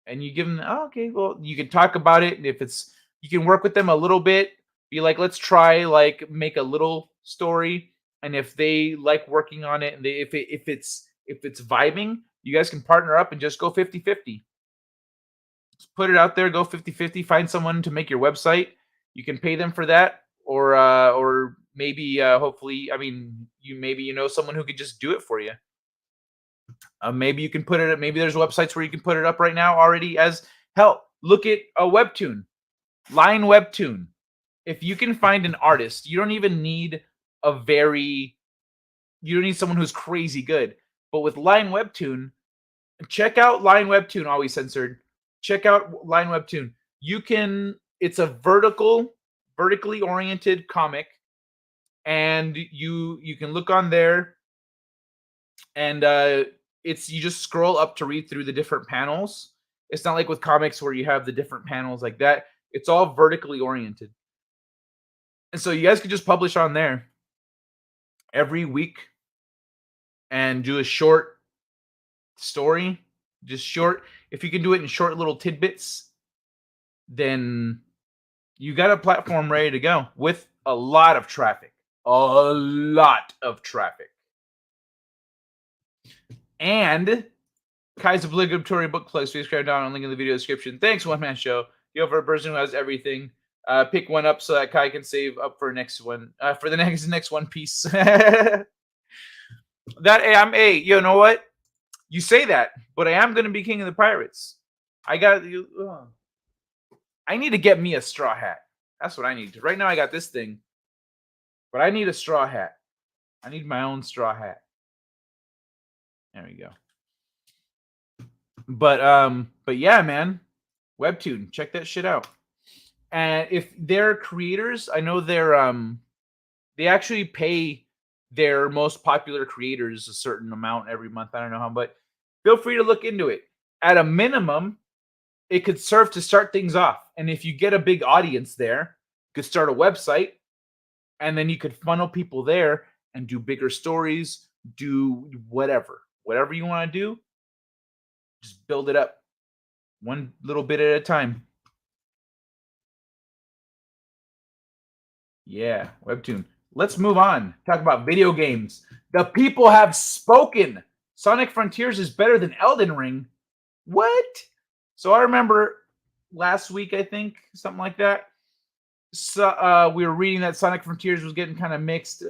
And you give them, "Oh, okay, well, you can talk about it, and you can work with them a little bit. Be like, let's try make a little story, and if they like working on it, and if it's vibing, you guys can partner up and just go 50-50. Just put it out there, go 50-50. Find someone to make your website. You can pay them for that, or maybe hopefully, you know someone who could just do it for you. Maybe you can put it. Maybe there's websites where you can put it up right now already as hell. Look at a webtoon, Line Webtoon. If you can find an artist, you don't even need someone who's crazy good. But with Line Webtoon, check out Line Webtoon. Always censored. Check out Line Webtoon. It's a vertically oriented comic, and you can look on there, and you just scroll up to read through the different panels. It's not like with comics where you have the different panels like that. It's all vertically oriented. And so you guys could just publish on there every week and do a short story. Just short. If you can do it in short little tidbits, then you got a platform ready to go with a lot of traffic. A lot of traffic. And Kai's obligatory book plug. Subscribe down on link in the video description. Thanks, One Man Show. You have a person who has everything. Pick one up so that Kai can save up for next one. For the next One Piece. You know what? You say that, but I am going to be king of the pirates. I need to get me a straw hat. That's what I need. Right now I got this thing, but I need a straw hat. I need my own straw hat. There we go. But yeah, man. Webtoon, check that shit out. And if they're creators, I know they actually pay their most popular creators a certain amount every month. I don't know how, but feel free to look into it. At a minimum, it could serve to start things off. And if you get a big audience there, you could start a website, and then you could funnel people there and do bigger stories, do whatever you want to do. Just build it up one little bit at a time. Yeah, Webtoon. Let's move on. Talk about video games. The people have spoken. Sonic Frontiers is better than Elden Ring. What? So I remember last week, I think, something like that. So we were reading that Sonic Frontiers was getting kind of mixed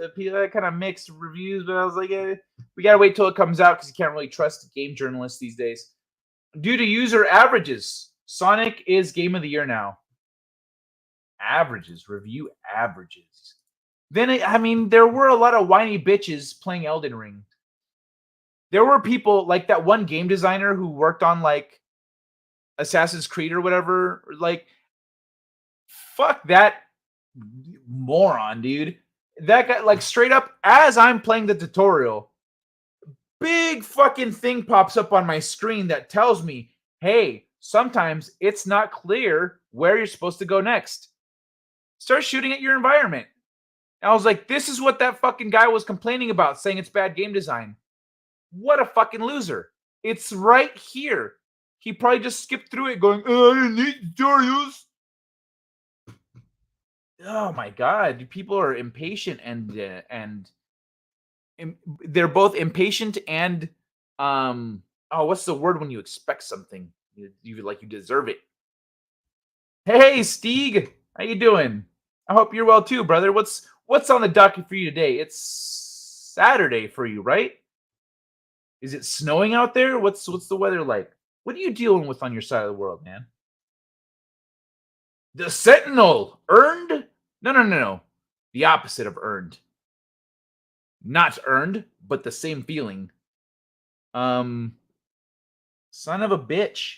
reviews, but I was like, we gotta wait till it comes out because you can't really trust game journalists these days. Due to user averages, Sonic is game of the year now. Review averages. Then, there were a lot of whiny bitches playing Elden Ring. There were people like that one game designer who worked on like Assassin's Creed or whatever. Like, fuck that moron, dude. That guy, like, straight up, as I'm playing the tutorial, big fucking thing pops up on my screen that tells me, hey, sometimes it's not clear where you're supposed to go next. Start shooting at your environment. And I was like, this is what that fucking guy was complaining about, saying it's bad game design. What a fucking loser. It's right here. He probably just skipped through it going, I didn't need tutorials. Oh my God. People are impatient and they're both impatient and, what's the word when you expect something? You like you deserve it. Hey, Steeg. How you doing? I hope you're well too, brother. What's on the docket for you today? It's Saturday for you, right? Is it snowing out there? What's the weather like? What are you dealing with on your side of the world, man? The Sentinel earned? No. The opposite of earned. Not earned, but the same feeling. Son of a bitch.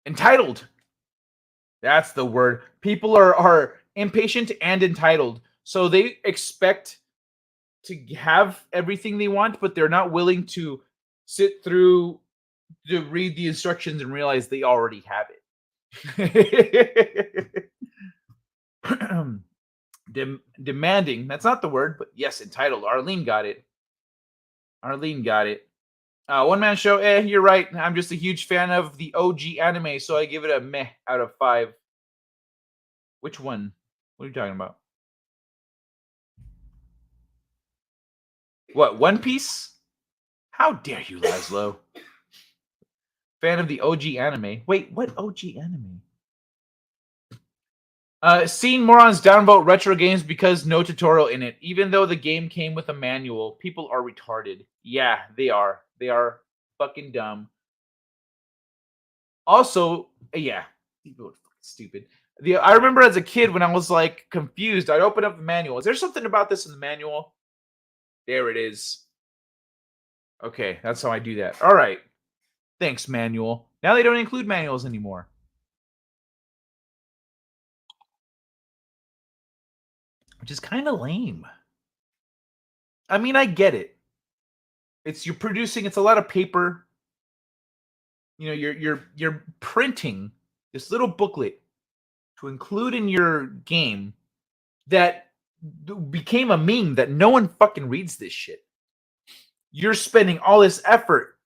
Entitled. That's the word. People are impatient and entitled. So they expect to have everything they want, but they're not willing to sit through to read the instructions and realize they already have it. Demanding. That's not the word, but yes, entitled. Arlene got it. One Man Show. You're right. I'm just a huge fan of the OG anime, so I give it a meh out of 5. Which one? What are you talking about? What, One Piece? How dare you, Laszlo? Fan of the OG anime. Wait, what OG anime? Seeing morons downvote retro games because no tutorial in it. Even though the game came with a manual, people are retarded. Yeah, they are. They are fucking dumb. Also, yeah, people are fucking stupid. I remember as a kid when I was like confused, I'd open up the manual. Is there something about this in the manual? There it is. Okay, that's how I do that. All right. Thanks, manual. Now they don't include manuals anymore. Which is kind of lame. I mean, I get it. You're producing, it's a lot of paper. You know, you're printing this little booklet to include in your game that became a meme that no one fucking reads this shit. You're spending all this effort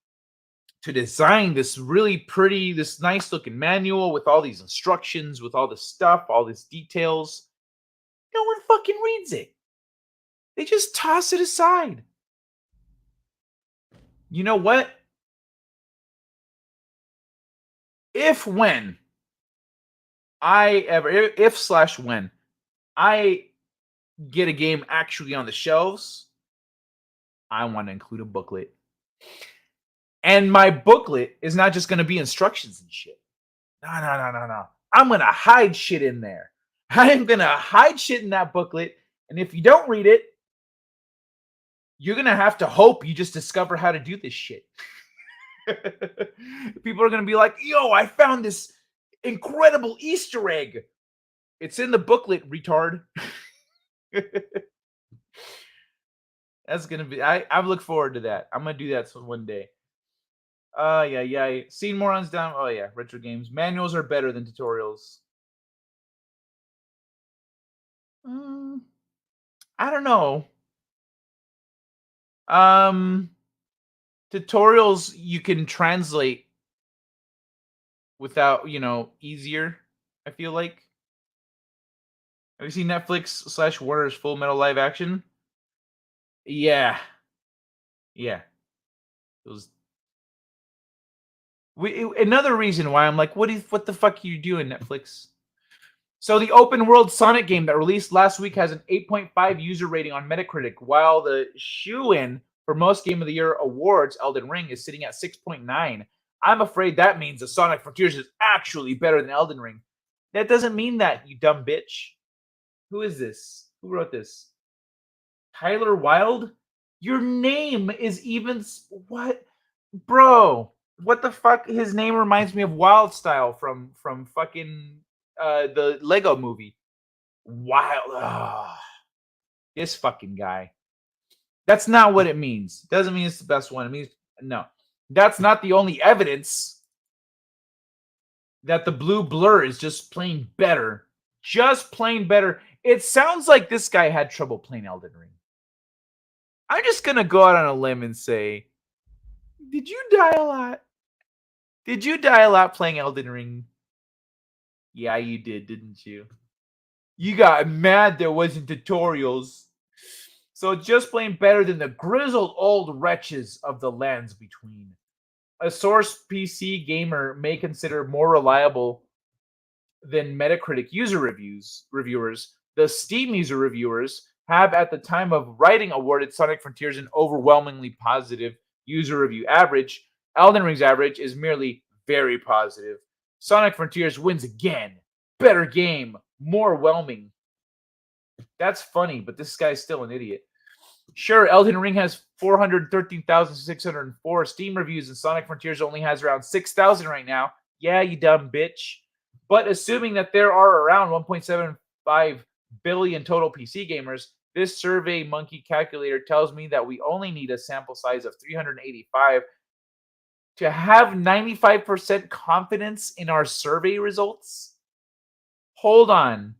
to design this really pretty, this nice looking manual with all these instructions, with all this stuff, all these details. No one fucking reads it. They just toss it aside. You know what? When I get a game actually on the shelves, I want to include a booklet. And my booklet is not just going to be instructions and shit. No. I'm going to hide shit in there. I am going to hide shit in that booklet. And if you don't read it, you're going to have to hope you just discover how to do this shit. People are going to be like, yo, I found this incredible Easter egg. It's in the booklet, retard. That's going to be, I look forward to that. I'm going to do that one day. Yeah. Seen morons down. Oh, yeah. Retro games. Manuals are better than tutorials. I don't know. Tutorials you can translate without, easier, I feel like. Have you seen Netflix / Warner's Full Metal live action? Yeah. It was another reason why I'm like, what the fuck are you doing, Netflix? So the open world Sonic game that released last week has an 8.5 user rating on Metacritic, while the shoe-in for most Game of the Year awards, Elden Ring, is sitting at 6.9. I'm afraid that means that Sonic Frontiers is actually better than Elden Ring. That doesn't mean that, you dumb bitch. Who is this? Who wrote this? Tyler Wilde? Your name is even... What? Bro, what the fuck? His name reminds me of Wild Style from fucking the Lego movie. Wild. This fucking guy. That's not what it means. Doesn't mean it's the best one. It means no. That's not the only evidence that the blue blur is just plain better. Just plain better. It sounds like this guy had trouble playing Elden Ring. I'm just gonna go out on a limb and say, did you die a lot? Did you die a lot playing Elden Ring? Yeah, you did, didn't you? You got mad there wasn't tutorials. So just plain better than the grizzled old wretches of the lands between. A source PC gamer may consider more reliable than Metacritic reviewers. The Steam user reviewers have, at the time of writing, awarded Sonic Frontiers an overwhelmingly positive user review average. Elden Ring's average is merely very positive. Sonic Frontiers wins again. Better game. More whelming. That's funny, but this guy's still an idiot. Sure, Elden Ring has 413,604 Steam reviews, and Sonic Frontiers only has around 6,000 right now. Yeah, you dumb bitch. But assuming that there are around 1.75 billion total PC gamers, this Survey Monkey calculator tells me that we only need a sample size of 385 to have 95% confidence in our survey results. Hold on.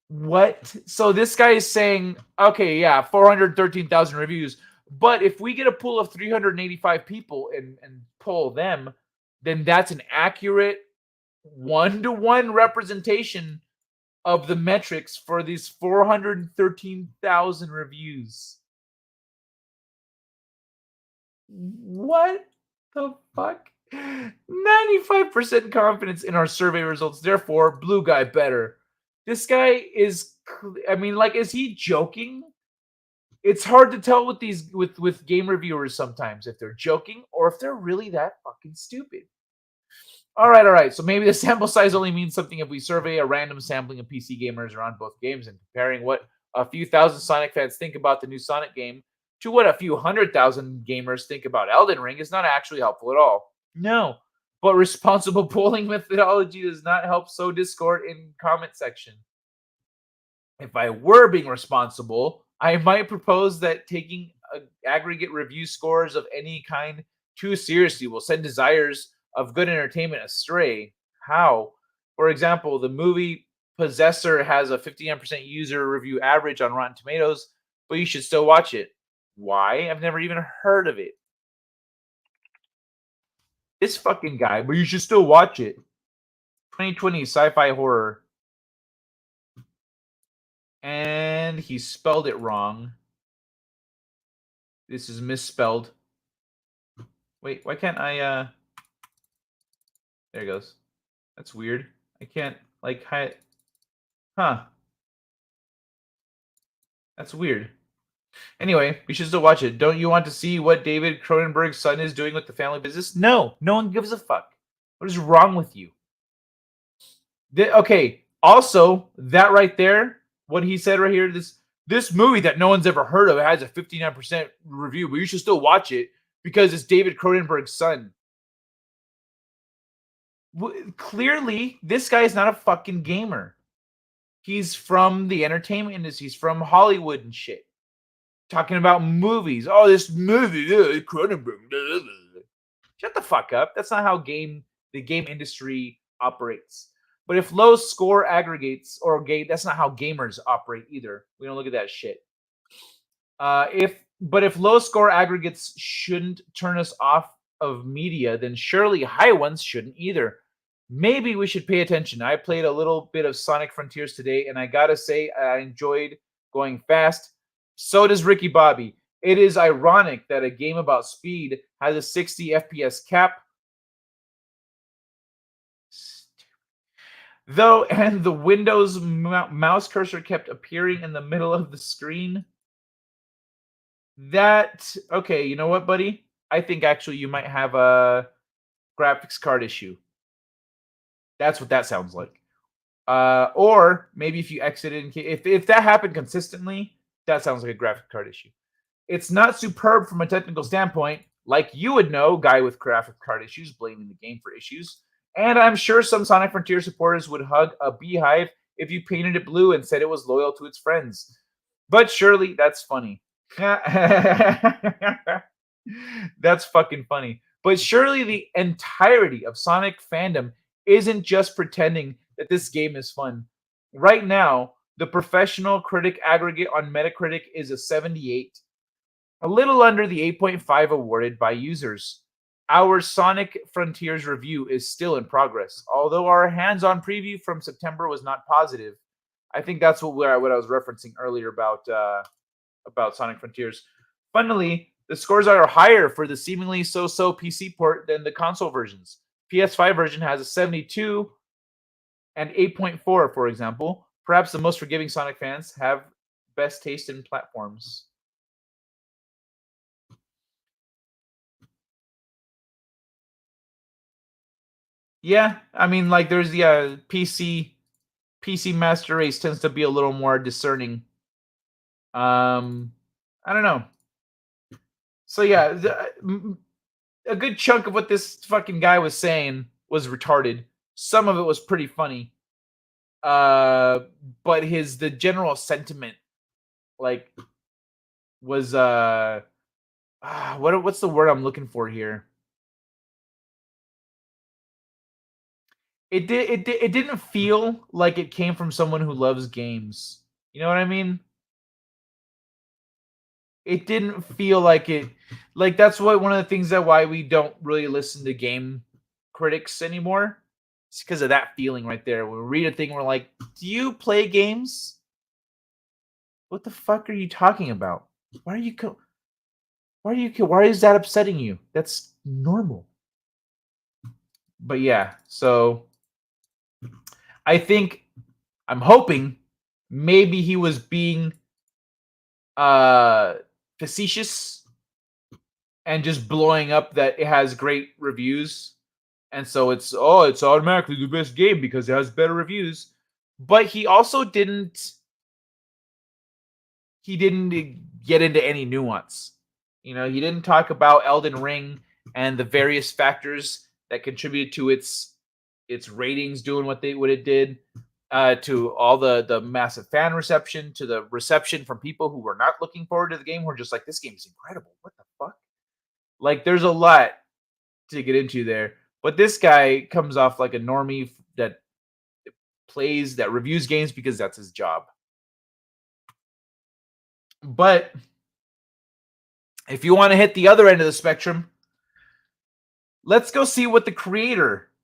What? So this guy is saying, okay, yeah, 413,000 reviews. But if we get a pool of 385 people and poll them, then that's an accurate 1-to-1 representation of the metrics for these 413,000 reviews. What the fuck? 95% confidence in our survey results. Therefore, blue guy better. This guy is, is he joking? It's hard to tell with these with game reviewers sometimes if they're joking or if they're really that fucking stupid. All right. So maybe the sample size only means something if we survey a random sampling of PC gamers around both games and comparing what a few thousand Sonic fans think about the new Sonic game to what a few 100,000 gamers think about Elden Ring is not actually helpful at all. No, but responsible polling methodology does not help sow discord in comment section. If I were being responsible, I might propose that taking aggregate review scores of any kind too seriously will send desires of good entertainment astray. How? For example, the movie Possessor has a 59% user review average on Rotten Tomatoes, but you should still watch it. Why? I've never even heard of it. This fucking guy, but you should still watch it. 2020 sci-fi horror. And he spelled it wrong. This is misspelled. Wait, why can't I, there it goes. That's weird. I can't, like, hide. Huh. That's weird. Anyway, you should still watch it. Don't you want to see what David Cronenberg's son is doing with the family business? No, no one gives a fuck. What is wrong with you? Okay, also, that right there, what he said right here, this movie that no one's ever heard of has a 59% review, but you should still watch it because it's David Cronenberg's son. Clearly, this guy is not a fucking gamer. He's from the entertainment industry. He's from Hollywood and shit. Talking about movies. Oh, this movie, Cronenberg. Shut the fuck up. That's not how the game industry operates. But if low score aggregates that's not how gamers operate either. We don't look at that shit. If low score aggregates shouldn't turn us off of media, then surely high ones shouldn't either. Maybe we should pay attention. I played a little bit of Sonic Frontiers today, and I gotta say I enjoyed going fast. So does Ricky Bobby. It is ironic that a game about speed has a 60 FPS cap. Though, and the Windows mouse cursor kept appearing in the middle of the screen. Okay, you know what, buddy? I think actually you might have a graphics card issue. That's what that sounds like. Or maybe if you exited, if that happened consistently, that sounds like a graphic card issue. It's not superb from a technical standpoint, like you would know, guy with graphic card issues blaming the game for issues. And I'm sure some Sonic Frontier supporters would hug a beehive if you painted it blue and said it was loyal to its friends. But surely that's funny. That's fucking funny. But surely the entirety of Sonic fandom isn't just pretending that this game is fun. Right now, the professional critic aggregate on Metacritic is a 78, a little under the 8.5 awarded by users. Our Sonic Frontiers review is still in progress, although our hands-on preview from September was not positive. I think that's what I was referencing earlier about Sonic Frontiers. Funnily, the scores are higher for the seemingly so-so PC port than the console versions. PS5 version has a 72 and 8.4, for example. Perhaps the most forgiving Sonic fans have best taste in platforms. Yeah, I mean, like, there's the PC Master Race tends to be a little more discerning. I don't know. So yeah, a good chunk of what this fucking guy was saying was retarded. Some of it was pretty funny. But the general sentiment, like, was what's the word I'm looking for here? It didn't feel like it came from someone who loves games. You know what I mean? It didn't feel like it. Like, that's one of the things that why we don't really listen to game critics anymore. It's because of that feeling right there. When we read a thing, we're like, "Do you play games? What the fuck are you talking about? Why is that upsetting you? That's normal." But yeah, so I'm hoping maybe he was being facetious and just blowing up that it has great reviews, and so it's automatically the best game because it has better reviews. But he also didn't get into any nuance. You know, he didn't talk about Elden Ring and the various factors that contributed to its ratings doing what it did, to all the massive fan reception, to the reception from people who were not looking forward to the game, who are just like, this game is incredible. What the fuck? Like, there's a lot to get into there. But this guy comes off like a normie that reviews games because that's his job. But if you want to hit the other end of the spectrum, Let's go see what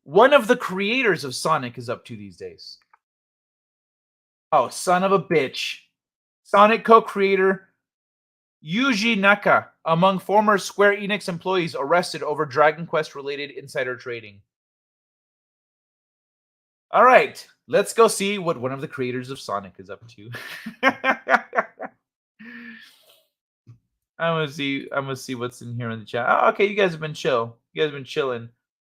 one of the creators of Sonic is up to these days. Oh, son of a bitch. Sonic co-creator Yuji Naka among former Square Enix employees arrested over Dragon Quest related insider trading. All right, let's go see what one of the creators of Sonic is up to. I'm gonna see what's in here in the chat. Oh, okay, you guys have been chill. You guys have been chilling.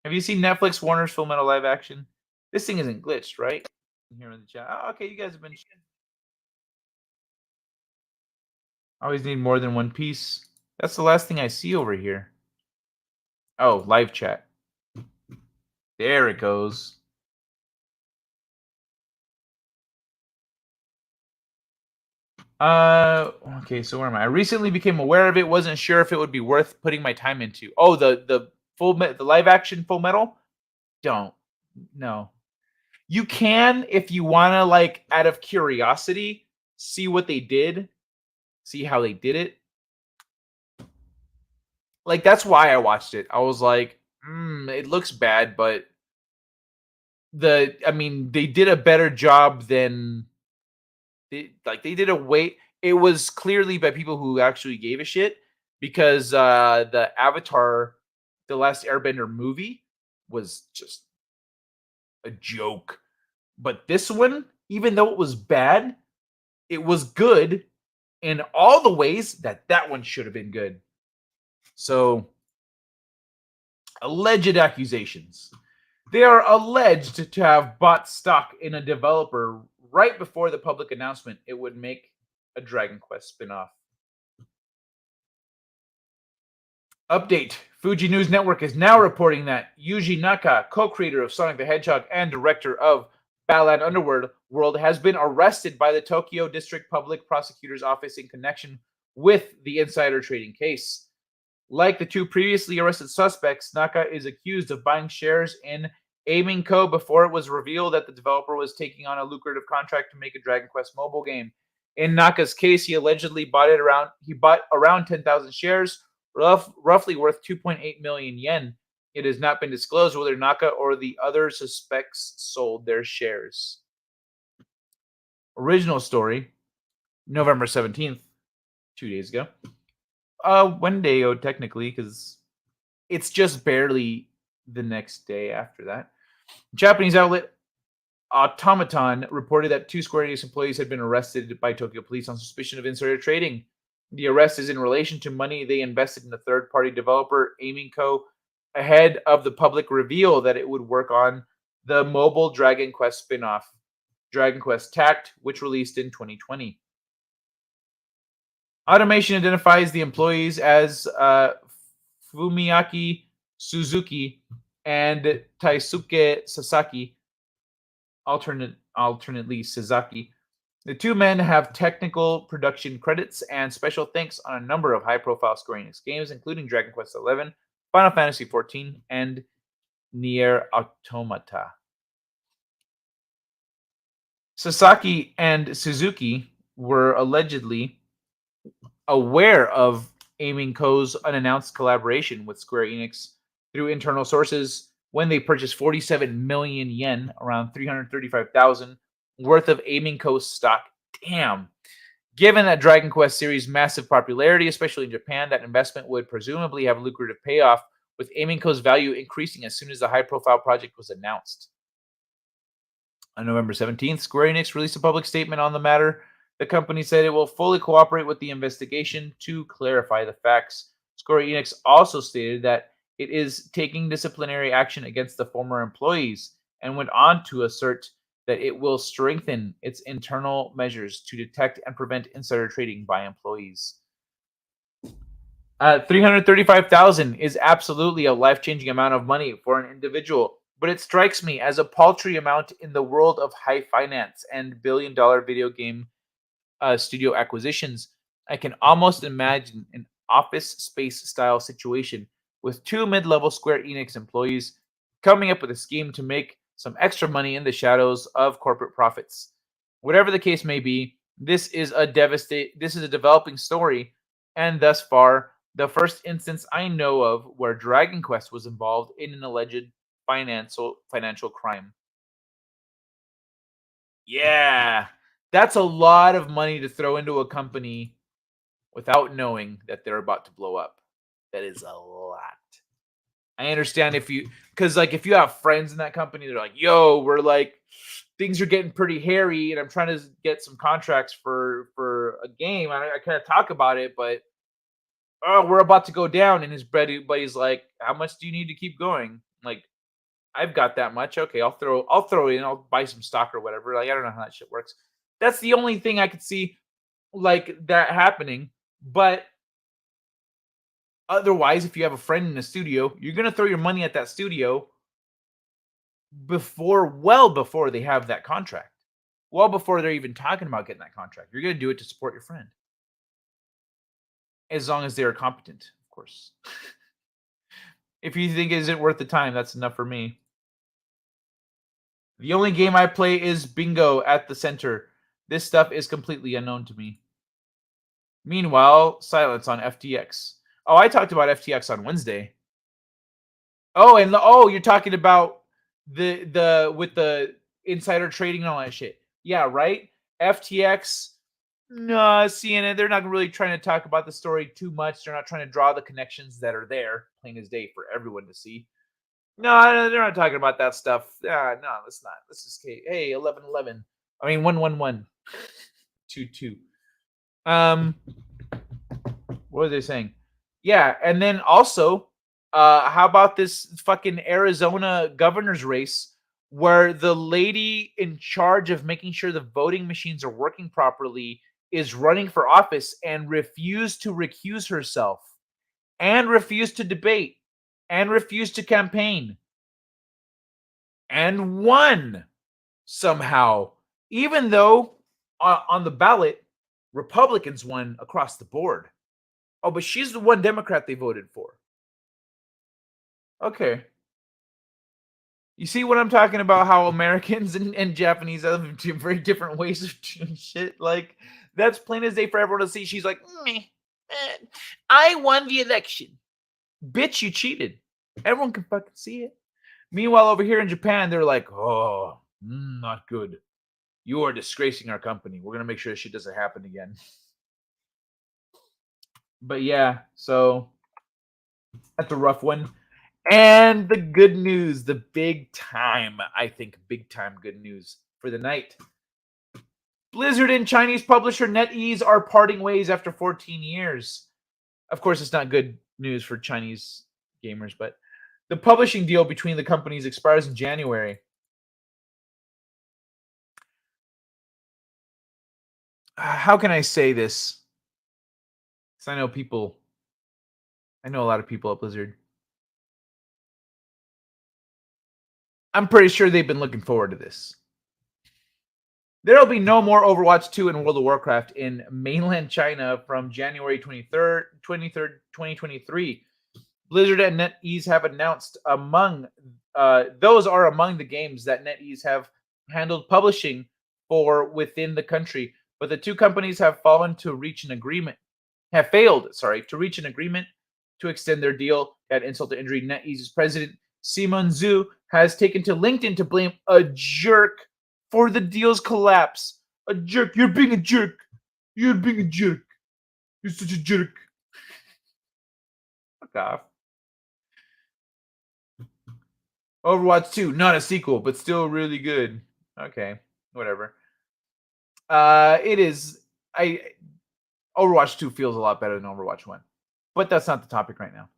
Have you seen Netflix Warner's Full Metal live action? This thing isn't glitched, right? In here in the chat. Oh, okay, you guys have been chilling. Always need more than one piece. That's the last thing I see over here. Oh, live chat. There it goes. Okay, so where am I? I recently became aware of it. Wasn't sure if it would be worth putting my time into. Oh, the live action Full Metal? Don't. No. You can, if you want to, like, out of curiosity, see what they did, see how they did it. Like, that's why I watched it. I was like, it looks bad, but they did a better job than they did a way. It was clearly by people who actually gave a shit, because the Avatar, The Last Airbender movie was just a joke. But this one, even though it was bad, it was good in all the ways that one should have been good. So, alleged accusations. They are alleged to have bought stock in a developer right before the public announcement it would make a Dragon Quest spinoff. Update. Fuji News Network is now reporting that Yuji Naka, co-creator of Sonic the Hedgehog and director of Balan Underworld, has been arrested by the Tokyo District Public Prosecutor's Office in connection with the insider trading case. Like the two previously arrested suspects, Naka is accused of buying shares in Aiming Co. before it was revealed that the developer was taking on a lucrative contract to make a Dragon Quest mobile game. In Naka's case, he allegedly bought around 10,000 shares, roughly worth 2.8 million yen. It has not been disclosed whether Naka or the other suspects sold their shares. Original story, November 17th, 2 days ago. One day, technically, because it's just barely the next day after that. Japanese outlet Automaton reported that 2 Square Enix employees had been arrested by Tokyo police on suspicion of insider trading. The arrest is in relation to money they invested in a third-party developer, Aiming Co., ahead of the public reveal that it would work on the mobile Dragon Quest spin-off, Dragon Quest Tact, which released in 2020. Automation identifies the employees as Fumiaki Suzuki and Taisuke Sasaki, alternately Sasaki. The two men have technical production credits and special thanks on a number of high-profile Square Enix games, including Dragon Quest XI, Final Fantasy XIV, and Nier Automata. Sasaki and Suzuki were allegedly aware of Aiming Co.'s unannounced collaboration with Square Enix through internal sources when they purchased 47 million yen, around 335,000, worth of Aiming Co. stock. Damn. Given that Dragon Quest series' massive popularity, especially in Japan, that investment would presumably have a lucrative payoff, with Aiming Co.'s value increasing as soon as the high-profile project was announced. On November 17th, Square Enix released a public statement on the matter. The company said it will fully cooperate with the investigation to clarify the facts. Square Enix also stated that it is taking disciplinary action against the former employees, and went on to assert that it will strengthen its internal measures to detect and prevent insider trading by employees. 335,000 is absolutely a life-changing amount of money for an individual, but it strikes me as a paltry amount in the world of high finance and billion-dollar video game studio acquisitions. I can almost imagine an Office Space-style situation with 2 mid-level Square Enix employees coming up with a scheme to make some extra money in the shadows of corporate profits. Whatever the case may be, this is a developing story, and thus far, the first instance I know of where Dragon Quest was involved in an alleged financial crime. Yeah, that's a lot of money to throw into a company without knowing that they're about to blow up. That is a lot. I understand if you, because like if you have friends in that company, they're like, "Yo, we're like, things are getting pretty hairy, and I'm trying to get some contracts for a game." I kind of talk about it, but oh, we're about to go down, and his buddy's like, "How much do you need to keep going?" Like, I've got that much. Okay, I'll throw it in. I'll buy some stock or whatever. Like, I don't know how that shit works. That's the only thing I could see like that happening. But otherwise, if you have a friend in a studio, you're gonna throw your money at that studio well before they have that contract. Well before they're even talking about getting that contract. You're gonna do it to support your friend. As long as they're competent, of course. If you think it isn't worth the time, that's enough for me. The only game I play is Bingo at the center. This stuff is completely unknown to me. Meanwhile, silence on FTX. Oh, I talked about FTX on Wednesday. Oh, and you're talking about the with the insider trading and all that shit. Yeah, right? FTX. No, seeing it, they're not really trying to talk about the story too much. They're not trying to draw the connections that are there, plain as day, for everyone to see. No, they're not talking about that stuff. No, let's not. Let's just hey, 11-11. I mean 1-1-1. 2-2. What was they saying? Yeah, and then also, how about this fucking Arizona governor's race where the lady in charge of making sure the voting machines are working properly is running for office and refused to recuse herself and refused to debate and refused to campaign and won somehow, even though on the ballot, Republicans won across the board. Oh, but she's the one Democrat they voted for. Okay. You see what I'm talking about? How Americans and Japanese have very different ways of doing shit. Like, that's plain as day for everyone to see. She's like, I won the election. Bitch, you cheated. Everyone can fucking see it. Meanwhile, over here in Japan, they're like, oh, not good. You are disgracing our company. We're going to make sure this shit doesn't happen again. But yeah, so that's a rough one. And the good news, the big time good news for the night. Blizzard and Chinese publisher NetEase are parting ways after 14 years. Of course, it's not good news for Chinese gamers, but the publishing deal between the companies expires in January. How can I say this? Because I know a lot of people at Blizzard. I'm pretty sure they've been looking forward to this. There'll be no more Overwatch 2 and World of Warcraft in mainland China from January 23rd, 2023. Blizzard and NetEase have announced those are among the games that NetEase have handled publishing for within the country. But the two companies have failed to reach an agreement to extend their deal. At insult to injury, NetEase's president Simon Zhu has taken to LinkedIn to blame a jerk for the deal's collapse. A jerk. You're being a jerk. You're being a jerk. You're such a jerk. Fuck off. Overwatch 2, not a sequel, but still really good. Okay, whatever. Overwatch 2 feels a lot better than Overwatch 1. But that's not the topic right now.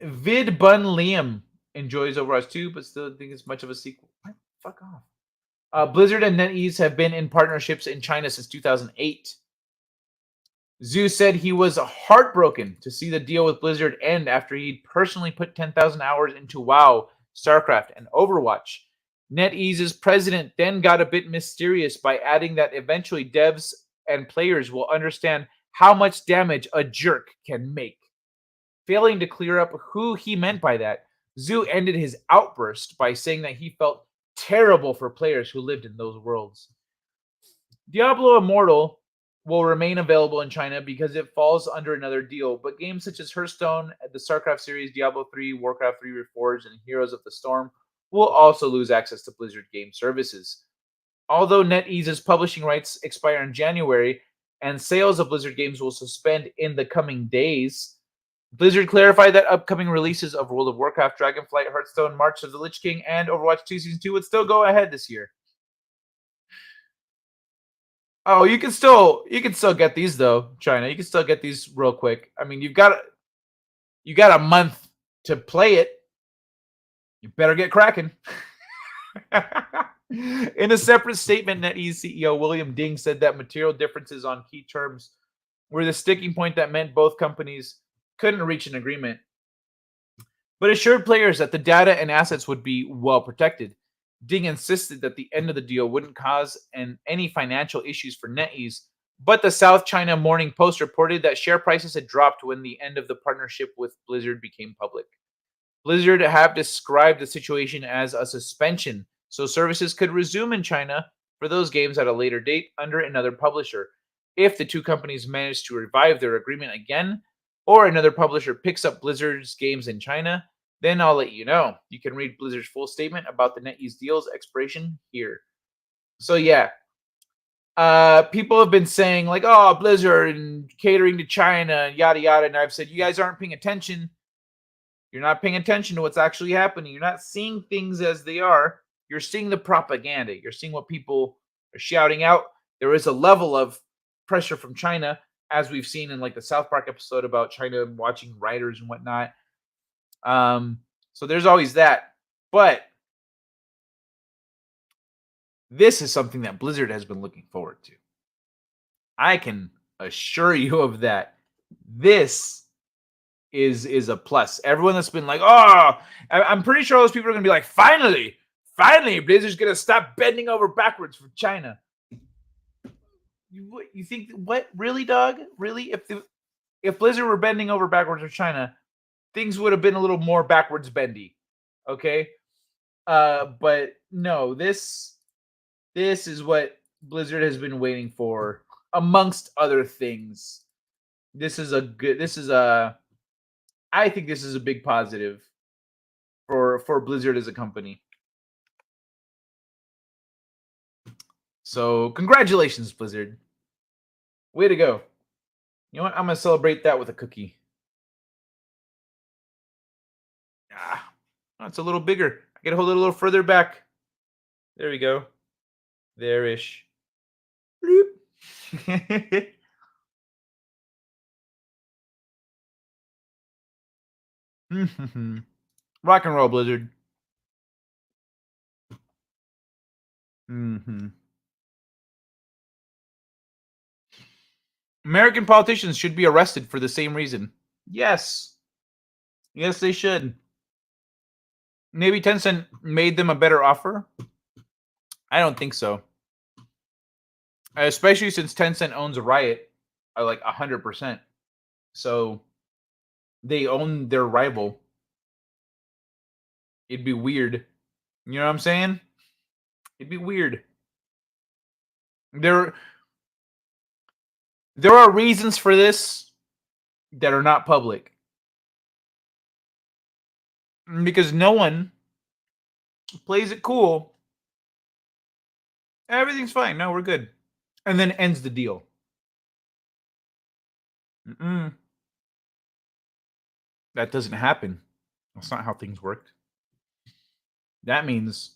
Vid Bun Liam enjoys Overwatch 2, but still think it's much of a sequel. What? Fuck off. Blizzard and NetEase have been in partnerships in China since 2008. Zhu said he was heartbroken to see the deal with Blizzard end after he'd personally put 10,000 hours into WoW, StarCraft, and Overwatch. NetEase's president then got a bit mysterious by adding that eventually devs and players will understand how much damage a jerk can make. Failing to clear up who he meant by that, Zhu ended his outburst by saying that he felt terrible for players who lived in those worlds. Diablo Immortal will remain available in China because it falls under another deal. But games such as Hearthstone, the StarCraft series, Diablo 3, Warcraft 3 Reforged, and Heroes of the Storm will also lose access to Blizzard game services. Although NetEase's publishing rights expire in January and sales of Blizzard games will suspend in the coming days, Blizzard clarified that upcoming releases of World of Warcraft, Dragonflight, Hearthstone, March of the Lich King, and Overwatch 2 Season 2 would still go ahead this year. Oh, you can still get these though, China. You can still get these real quick. I mean, you got a month to play it. You better get cracking. In a separate statement, NetEase CEO William Ding said that material differences on key terms were the sticking point that meant both companies couldn't reach an agreement, but assured players that the data and assets would be well protected. Ding insisted that the end of the deal wouldn't cause any financial issues for NetEase, but the South China Morning Post reported that share prices had dropped when the end of the partnership with Blizzard became public. Blizzard have described the situation as a suspension, so services could resume in China for those games at a later date under another publisher. If the two companies manage to revive their agreement again, or another publisher picks up Blizzard's games in China, then I'll let you know. You can read Blizzard's full statement about the NetEase deal's expiration here. So yeah, people have been saying like, "Oh, Blizzard and catering to China and yada yada," and I've said, "You guys aren't paying attention. You're not paying attention to what's actually happening. You're not seeing things as they are. You're seeing the propaganda. You're seeing what people are shouting out. There is a level of pressure from China, as we've seen in like the South Park episode about China watching writers and whatnot. So there's always that. But this is something that Blizzard has been looking forward to. I can assure you of that. This is a plus. Everyone that's been like, oh, I'm pretty sure those people are gonna be like, finally, Blizzard's gonna stop bending over backwards for China. You think what? Really, dog? Really? If Blizzard were bending over backwards for China, things would have been a little more backwards bendy. Okay. But no, this is what Blizzard has been waiting for, amongst other things. I think this is a big positive for Blizzard as a company. So congratulations, Blizzard. Way to go. You know what? I'm gonna celebrate that with a cookie. Ah, it's a little bigger. I gotta hold it a little further back. There we go. There-ish. Bloop. Rock and roll, Blizzard. American politicians should be arrested for the same reason. Yes. Yes, they should. Maybe Tencent made them a better offer. I don't think so. Especially since Tencent owns Riot, like 100%. So they own their rival. It'd be weird. You know what I'm saying? It'd be weird. There are reasons for this that are not public. Because no one plays it cool. Everything's fine. No, we're good. And then ends the deal. That doesn't happen. That's not how things worked. That means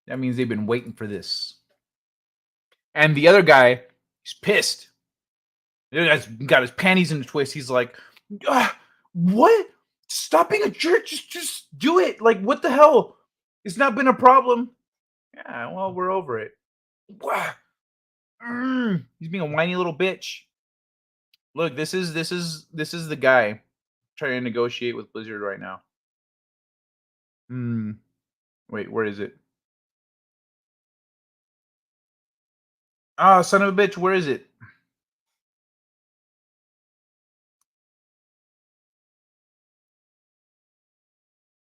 they've been waiting for this. And the other guy, he's pissed. He's got his panties in a twist. He's like, what? Stop being a jerk. Just do it. Like, what the hell? It's not been a problem. Yeah, well, we're over it. He's being a whiny little bitch. Look, this is the guy trying to negotiate with Blizzard right now. Wait, where is it? Ah, son of a bitch, where is it?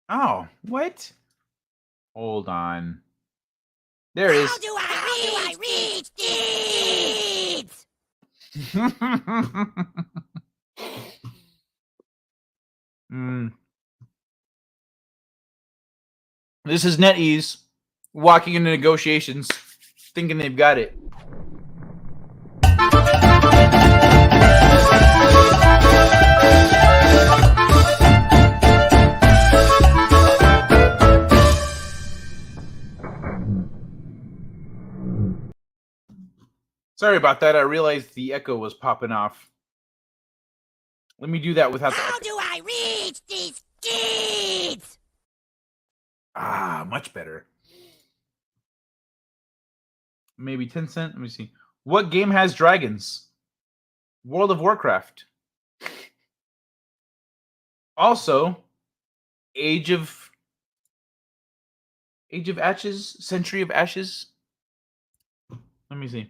Oh, what? Hold on. There it is. How do I reach these? This is NetEase walking into negotiations, thinking they've got it. Sorry about that. I realized the echo was popping off. Let me do that without the echo. How do I reach these kids? Ah, much better. Maybe Tencent. Let me see. What game has dragons? World of Warcraft. Also, Age of Ashes? Century of Ashes? Let me see.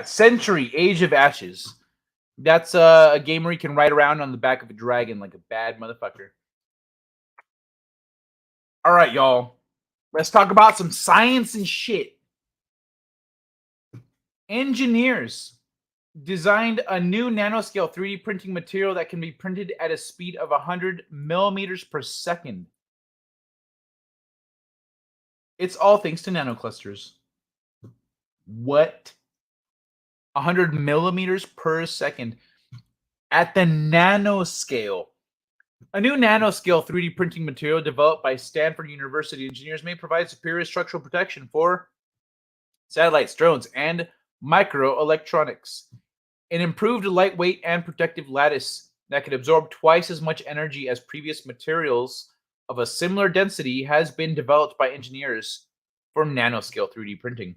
Century, Age of Ashes. That's a game where you can ride around on the back of a dragon like a bad motherfucker. All right, y'all. Let's talk about some science and shit. Engineers designed a new nanoscale 3D printing material that can be printed at a speed of 100 millimeters per second. It's all thanks to nanoclusters. What? 100 millimeters per second at the nanoscale. A new nanoscale 3D printing material developed by Stanford University engineers may provide superior structural protection for satellites, drones, and microelectronics. An improved lightweight and protective lattice that can absorb twice as much energy as previous materials of a similar density has been developed by engineers for nanoscale 3D printing.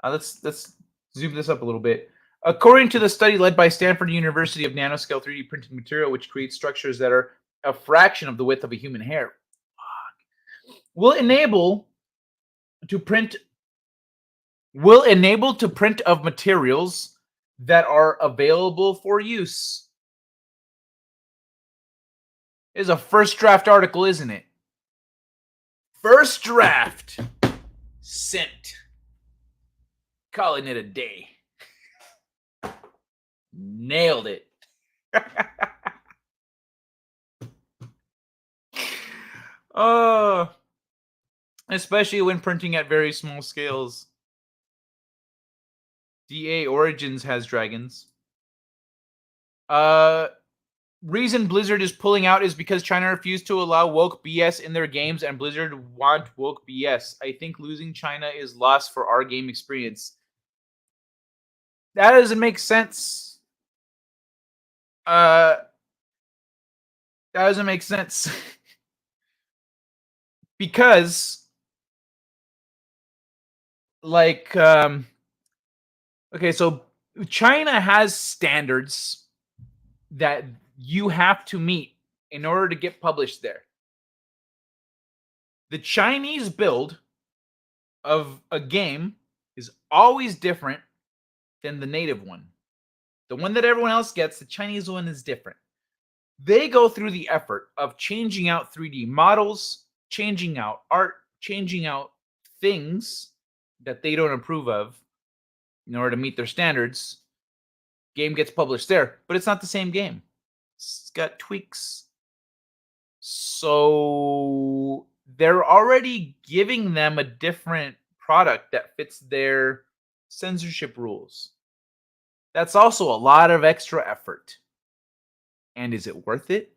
Let's zoom this up a little bit. According to the study led by Stanford University of nanoscale 3D printing material, which creates structures that are a fraction of the width of a human hair, will enable to print of materials that are available for use. It's a first draft article, isn't it? First draft. Sent. Calling it a day. Nailed it. Especially when printing at very small scales. DA Origins has dragons. Reason Blizzard is pulling out is because China refused to allow woke BS in their games and Blizzard want woke BS. I think losing China is loss for our game experience. That doesn't make sense. That doesn't make sense. Because, like, okay, so China has standards that you have to meet in order to get published there. The Chinese build of a game is always different than the native one. The one that everyone else gets, the Chinese one is different. They go through the effort of changing out 3D models, changing out art, changing out things that they don't approve of in order to meet their standards. Game gets published there, but it's not the same game. It's got tweaks. So they're already giving them a different product that fits their censorship rules. That's also a lot of extra effort. And is it worth it?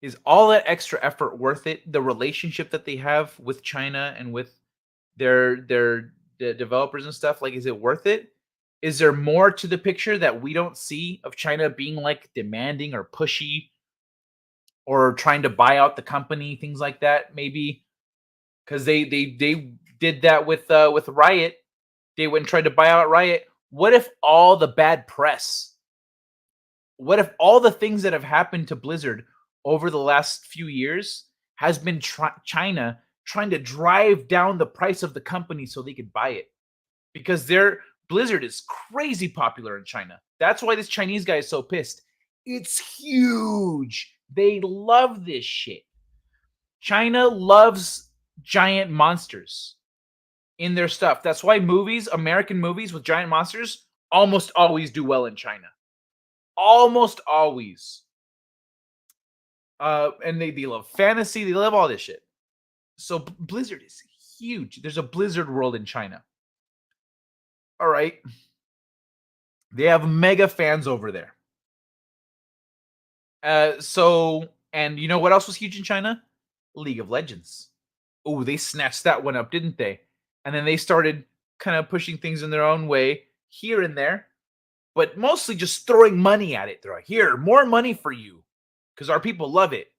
Is all that extra effort worth it? The relationship that they have with China and with their developers and stuff, like, is it worth it? Is there more to the picture that we don't see of China being like demanding or pushy or trying to buy out the company, things like that? Maybe because they did that with Riot. They went and tried to buy out Riot. What if all the bad press? What if all the things that have happened to Blizzard over the last few years has been China trying to drive down the price of the company so they could buy it? Because Blizzard is crazy popular in China. That's why this Chinese guy is so pissed. It's huge. They love this shit. China loves giant monsters in their stuff. That's why American movies with giant monsters, almost always do well in China. Almost always. And they love fantasy. They love all this shit. So Blizzard is huge. There's a Blizzard world in China. All right. They have mega fans over there. And you know what else was huge in China? League of Legends. Oh, they snatched that one up, didn't they? And then they started kind of pushing things in their own way here and there, but mostly just throwing money at it. They're like, here, more money for you, because our people love it.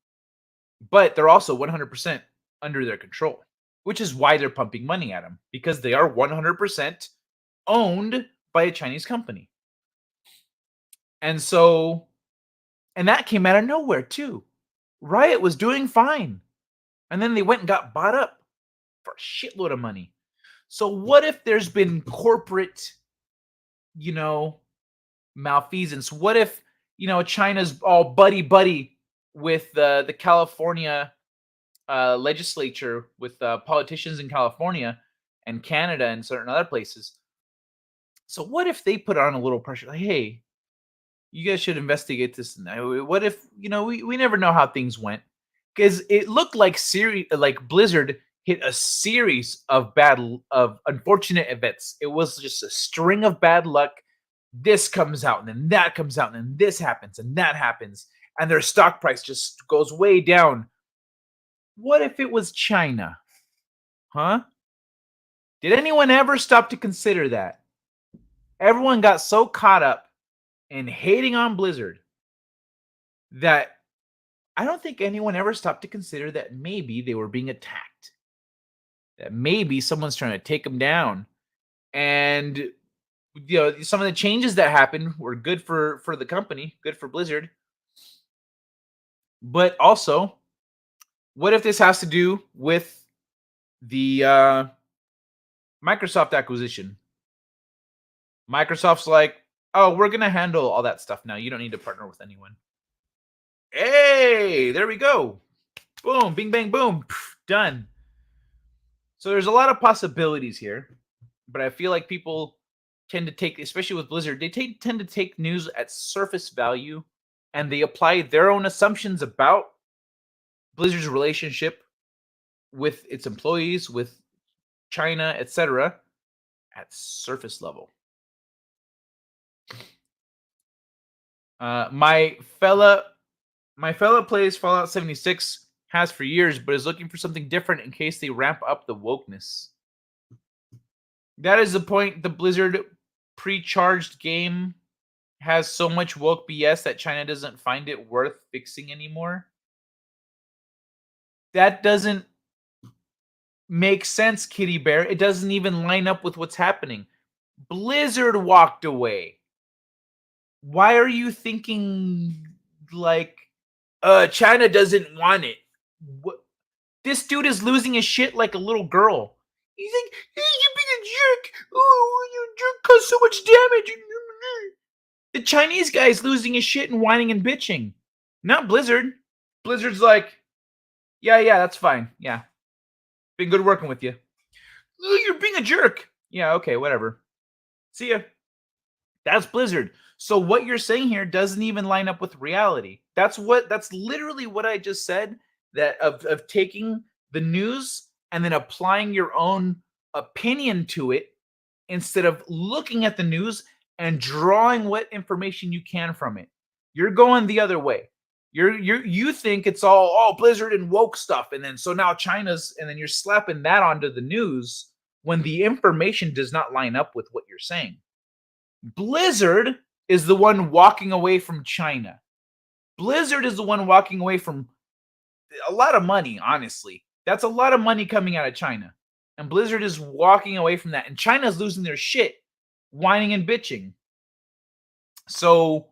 But they're also 100% under their control, which is why they're pumping money at them, because they are 100% owned by a Chinese company. And that came out of nowhere too. Riot was doing fine. And then they went and got bought up for a shitload of money. So what if there's been corporate, malfeasance? What if, China's all buddy with the California legislature, with politicians in California and Canada and certain other places? So what if they put on a little pressure? Like, hey, you guys should investigate this. What if, we never know how things went. Because it looked like Blizzard hit a series of unfortunate events. It was just a string of bad luck. This comes out, and then that comes out, and then this happens, and that happens, and their stock price just goes way down. What if it was China? Huh? Did anyone ever stop to consider that? Everyone got so caught up in hating on Blizzard that I don't think anyone ever stopped to consider that maybe they were being attacked. That maybe someone's trying to take them down. And some of the changes that happened were good for the company, good for Blizzard. But also, what if this has to do with the Microsoft acquisition? Microsoft's like, oh, we're going to handle all that stuff now. You don't need to partner with anyone. Hey, there we go. Boom, bing, bang, boom. Done. So there's a lot of possibilities here, but I feel like people tend to take, especially with Blizzard, they tend to take news at surface value, and they apply their own assumptions about Blizzard's relationship with its employees, with China, etc., at surface level. My fella plays Fallout 76, has for years, but is looking for something different in case they ramp up the wokeness. That is the point. The Blizzard pre-charged game has so much woke BS that China doesn't find it worth fixing anymore. That doesn't make sense, Kitty Bear. It doesn't even line up with what's happening. Blizzard walked away. Why are you thinking like China doesn't want it? What? This dude is losing his shit like a little girl. He's like, hey, you're being a jerk. Oh, your jerk caused so much damage. The Chinese guy is losing his shit and whining and bitching. Not Blizzard. Blizzard's like, yeah, that's fine. Yeah. Been good working with you. Oh, you're being a jerk. Yeah, okay, whatever. See ya. That's Blizzard. So what you're saying here doesn't even line up with reality. That's literally what I just said, that of taking the news and then applying your own opinion to it instead of looking at the news and drawing what information you can from it. You're going the other way. You think it's all Blizzard and woke stuff, and then so now China's, and then you're slapping that onto the news when the information does not line up with what you're saying. Blizzard is the one walking away from China. Blizzard is the one walking away from a lot of money, honestly. That's a lot of money coming out of China. And Blizzard is walking away from that. And China's losing their shit, whining and bitching. So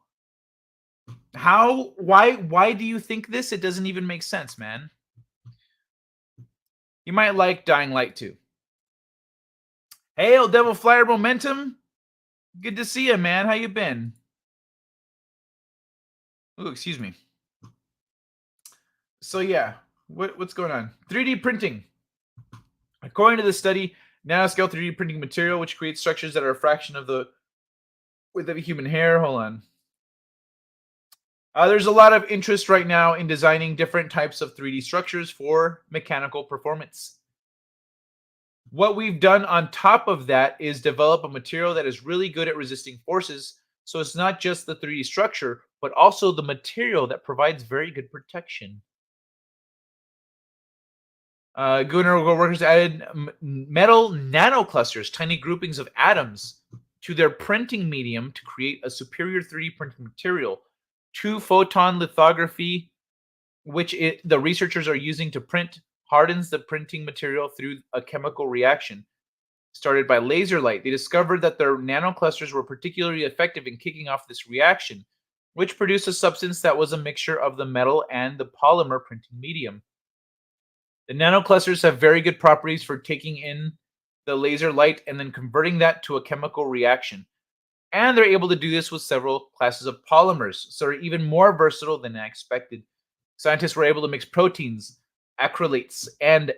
why do you think this? It doesn't even make sense, man. You might like Dying Light too. Hey, old Devil Flyer Momentum. Good to see you, man. How you been? Oh, excuse me. So yeah, what's going on? 3D printing. According to the study, nanoscale 3D printing material, which creates structures that are a fraction of the width of a human hair. Hold on. There's a lot of interest right now in designing different types of 3D structures for mechanical performance. What we've done on top of that is develop a material that is really good at resisting forces. So it's not just the 3D structure, but also the material that provides very good protection. Gunnar workers added metal nanoclusters, tiny groupings of atoms, to their printing medium to create a superior 3D printing material. 2-photon lithography, which the researchers are using to print, hardens the printing material through a chemical reaction started by laser light. They discovered that their nanoclusters were particularly effective in kicking off this reaction, which produced a substance that was a mixture of the metal and the polymer printing medium. The nanoclusters have very good properties for taking in the laser light and then converting that to a chemical reaction. And they're able to do this with several classes of polymers, so they're even more versatile than I expected. Scientists were able to mix proteins, acrylates, and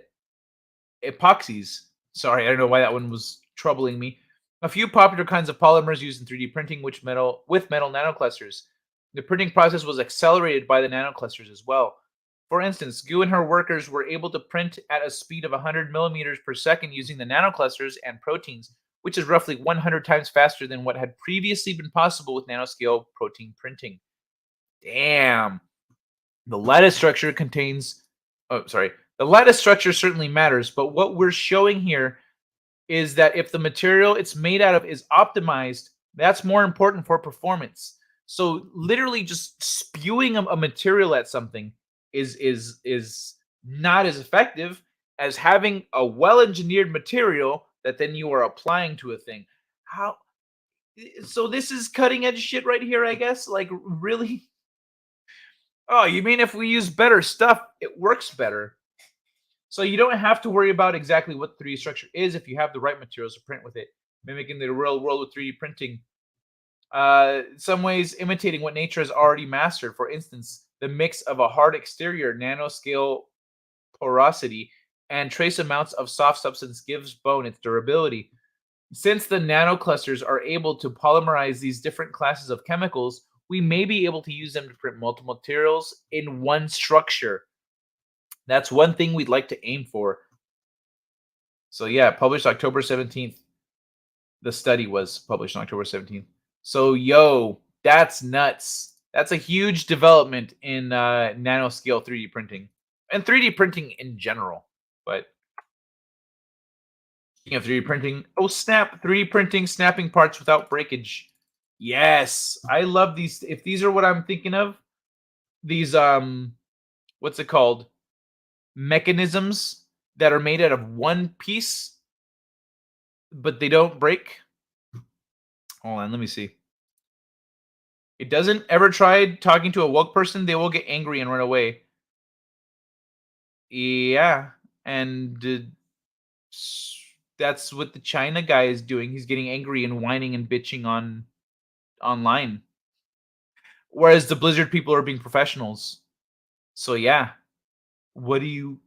epoxies. Sorry, I don't know why that one was troubling me. A few popular kinds of polymers used in 3D printing with metal nanoclusters. The printing process was accelerated by the nanoclusters as well. For instance, Gu and her workers were able to print at a speed of 100 millimeters per second using the nanoclusters and proteins, which is roughly 100 times faster than what had previously been possible with nanoscale protein printing. Damn. The lattice structure the lattice structure certainly matters, but what we're showing here is that if the material it's made out of is optimized, that's more important for performance. So literally just spewing a material at something is not as effective as having a well-engineered material that then you are applying to a thing. So this is cutting edge shit right here, I guess? Like, really? Oh, you mean if we use better stuff, it works better? So you don't have to worry about exactly what 3D structure is if you have the right materials to print with it, mimicking the real world with 3D printing. Some ways imitating what nature has already mastered. For instance, the mix of a hard exterior, nanoscale porosity, and trace amounts of soft substance gives bone its durability. Since the nanoclusters are able to polymerize these different classes of chemicals, we may be able to use them to print multiple materials in one structure. That's one thing we'd like to aim for. So yeah, published October 17th. The study was published on October 17th. So yo, that's nuts. That's a huge development in nanoscale 3D printing and 3D printing in general. But speaking of 3D printing, oh snap, 3D printing, snapping parts without breakage. Yes, I love these. If these are what I'm thinking of, these what's it called? Mechanisms that are made out of one piece, but they don't break. Hold on, let me see. It doesn't ever try talking to a woke person, they will get angry and run away. Yeah, and that's what the China guy is doing. He's getting angry and whining and bitching online. Whereas the Blizzard people are being professionals. So yeah. What are you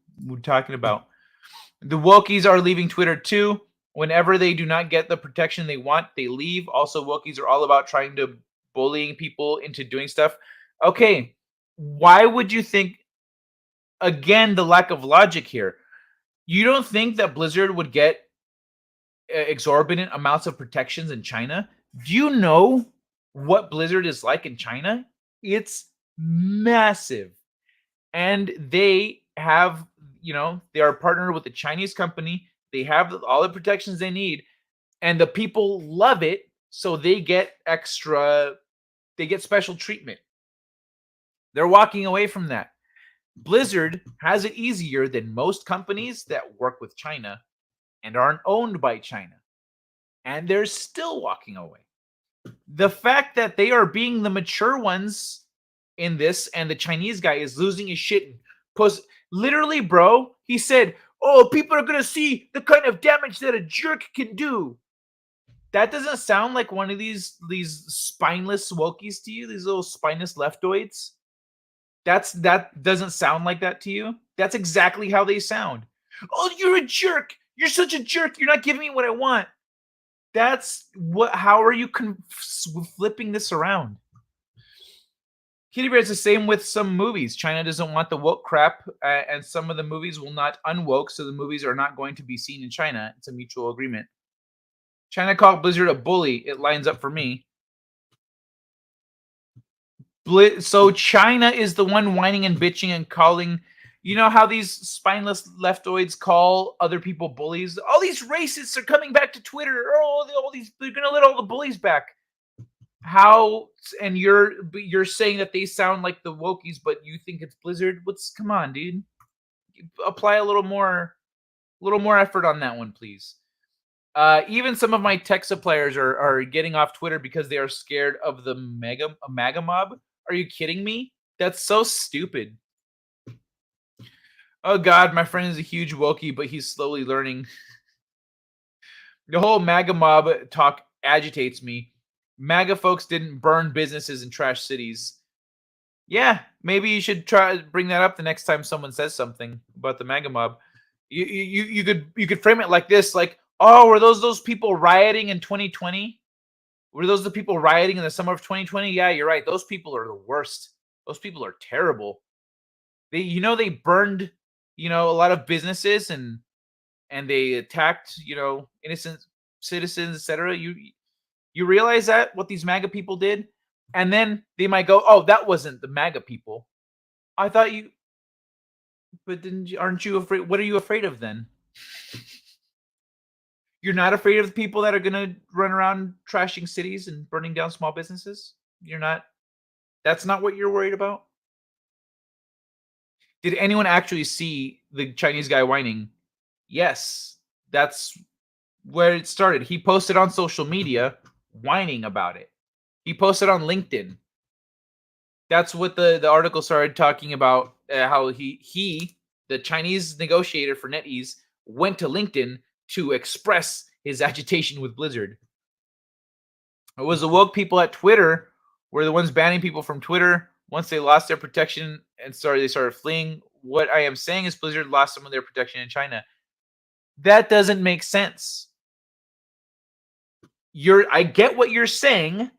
talking about? The Wokies are leaving Twitter too. Whenever they do not get the protection they want, they leave. Also, Wokies are all about trying to bullying people into doing stuff. Okay, why would you think, again, the lack of logic here? You don't think that Blizzard would get exorbitant amounts of protections in China? Do you know what Blizzard is like in China? It's massive. And they have, they are partnered with a Chinese company. They have all the protections they need. And the people love it. So they get special treatment. They're walking away from that. Blizzard has it easier than most companies that work with China and aren't owned by China. And they're still walking away. The fact that they are being the mature ones in this and the Chinese guy is losing his shit. Literally, bro, he said, oh, people are going to see the kind of damage that a jerk can do. That doesn't sound like one of these spineless Wokies to you, these little spineless leftoids? That doesn't sound like that to you? That's exactly how they sound. Oh, you're a jerk. You're such a jerk. You're not giving me what I want. That's what. How are you flipping this around? Kitty Bear, it's the same with some movies. China doesn't want the woke crap, and some of the movies will not unwoke, so the movies are not going to be seen in China. It's a mutual agreement. China called Blizzard a bully. It lines up for me. So China is the one whining and bitching and calling. You know how these spineless leftoids call other people bullies? All these racists are coming back to Twitter. Oh, they're gonna let all the bullies back. How? And you're saying that they sound like the Wokies, but you think it's Blizzard? Come on, dude. Apply a little more effort on that one, please. Even some of my tech suppliers are getting off Twitter because they are scared of the MAGA mob. Are you kidding me? That's so stupid. Oh God, my friend is a huge Wokey, but he's slowly learning. The whole MAGA mob talk agitates me. MAGA folks didn't burn businesses and trash cities. Yeah, maybe you should try to bring that up the next time someone says something about the MAGA mob. You could frame it like this, like, oh, were those people rioting in 2020? Were those the people rioting in the summer of 2020? Yeah, you're right. Those people are the worst. Those people are terrible. They burned, a lot of businesses and they attacked, innocent citizens, etc. You realize that what these MAGA people did? And then they might go, "Oh, that wasn't the MAGA people." I thought you But aren't you afraid? What are you afraid of then? You're not afraid of the people that are going to run around trashing cities and burning down small businesses? You're not. That's not what you're worried about? Did anyone actually see the Chinese guy whining? Yes. That's where it started. He posted on social media whining about it. He posted on LinkedIn. That's what the article started talking about, how he, the Chinese negotiator for NetEase, went to LinkedIn to express his agitation with Blizzard. It was the woke people at Twitter were the ones banning people from Twitter once they lost their protection and they started fleeing. What I am saying is Blizzard lost some of their protection in China. That doesn't make sense. I get what you're saying.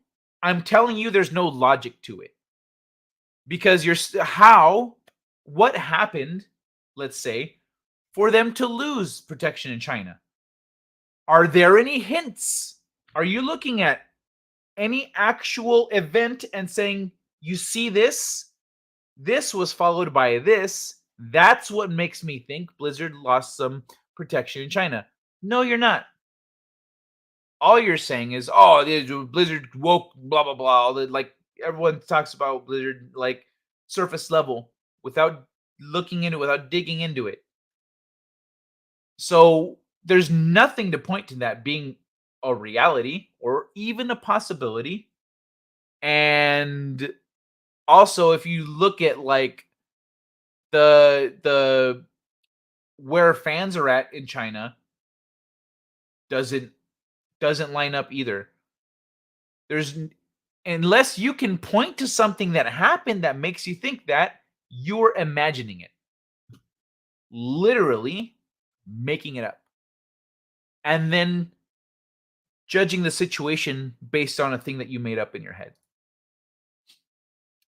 I'm telling you there's no logic to it. Because what happened, let's say, for them to lose protection in China? Are there any hints? Are you looking at any actual event and saying, you see this? This was followed by this. That's what makes me think Blizzard lost some protection in China. No, you're not. All you're saying is, oh, Blizzard woke, blah, blah, blah. Like, everyone talks about Blizzard, like, surface level without looking into it, without digging into it. So there's nothing to point to that being a reality or even a possibility. And also, if you look at like the where fans are at in China, doesn't line up either. Unless you can point to something that happened that makes you think that, you're imagining it. Literally making it up. And then judging the situation based on a thing that you made up in your head.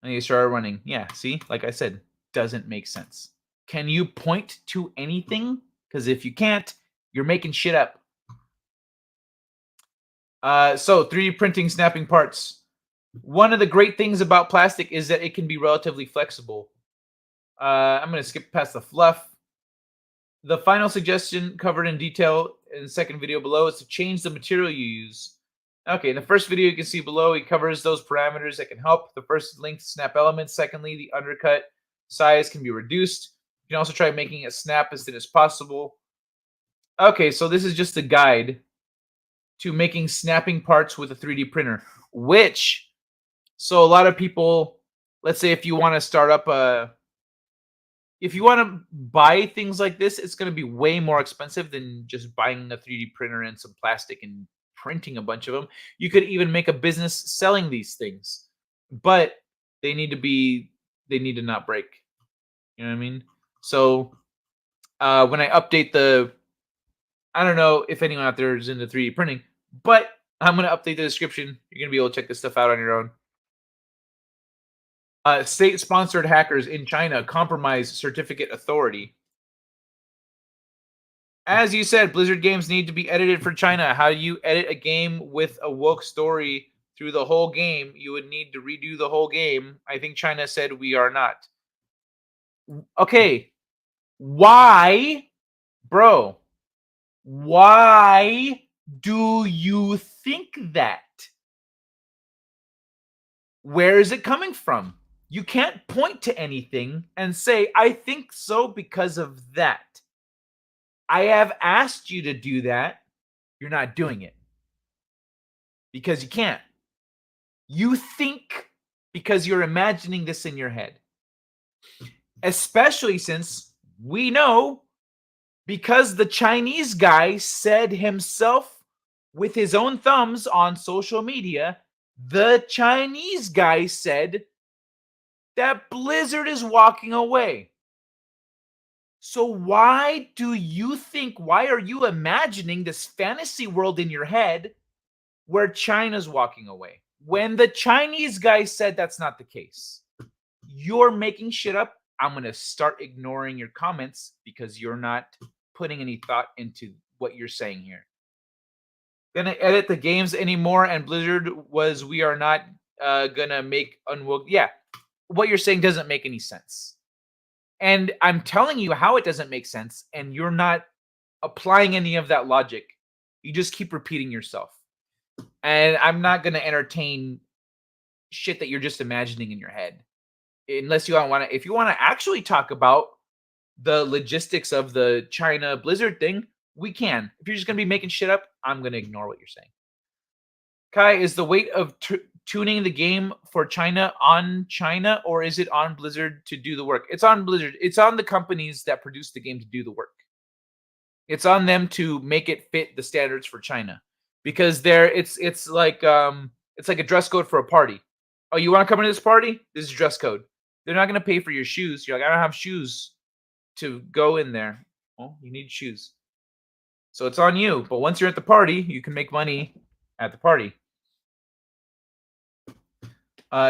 And you started running. Yeah, see? Like I said, doesn't make sense. Can you point to anything? Because if you can't, you're making shit up. So 3D printing snapping parts. One of the great things about plastic is that it can be relatively flexible. I'm going to skip past the fluff. The final suggestion covered in detail in the second video below is to change the material you use. Okay, in the first video you can see below, he covers those parameters that can help. The first, length snap elements. Secondly, the undercut size can be reduced. You can also try making it snap as thin as possible. Okay, so this is just a guide to making snapping parts with a 3D printer, so a lot of people, let's say if you want to start up if you want to buy things like this, it's going to be way more expensive than just buying a 3D printer and some plastic and printing a bunch of them. You could even make a business selling these things, but they need to not break. You know what I mean? So when I update I don't know if anyone out there is into 3D printing, but I'm going to update the description. You're going to be able to check this stuff out on your own. State-sponsored hackers in China compromise certificate authority. As you said, Blizzard games need to be edited for China. How do you edit a game with a woke story through the whole game? You would need to redo the whole game. I think China said we are not. Okay. Why, bro? Why do you think that? Where is it coming from? You can't point to anything and say, I think so because of that. I have asked you to do that. You're not doing it. Because you can't. You think because you're imagining this in your head. Especially since we know, because the Chinese guy said himself with his own thumbs on social media, the Chinese guy said that Blizzard is walking away. So why are you imagining this fantasy world in your head where China's walking away? When the Chinese guy said that's not the case. You're making shit up. I'm going to start ignoring your comments because you're not putting any thought into what you're saying here. Gonna edit the games anymore, and Blizzard was, we are not gonna make unwoke. Yeah, what you're saying doesn't make any sense. And I'm telling you how it doesn't make sense, and you're not applying any of that logic. You just keep repeating yourself. And I'm not gonna entertain shit that you're just imagining in your head. Unless you want to, if you want to actually talk about the logistics of the China Blizzard thing, we can. If you're just going to be making shit up, I'm going to ignore what you're saying. Kai, is the weight of tuning the game for China on China, or is it on Blizzard to do the work? It's on Blizzard. It's on the companies that produce the game to do the work. It's on them to make it fit the standards for China, because it's like a dress code for a party. Oh, you want to come into this party? This is dress code. They're not going to pay for your shoes. You're like, I don't have shoes to go in there. Well, you need shoes. So it's on you. But once you're at the party, you can make money at the party.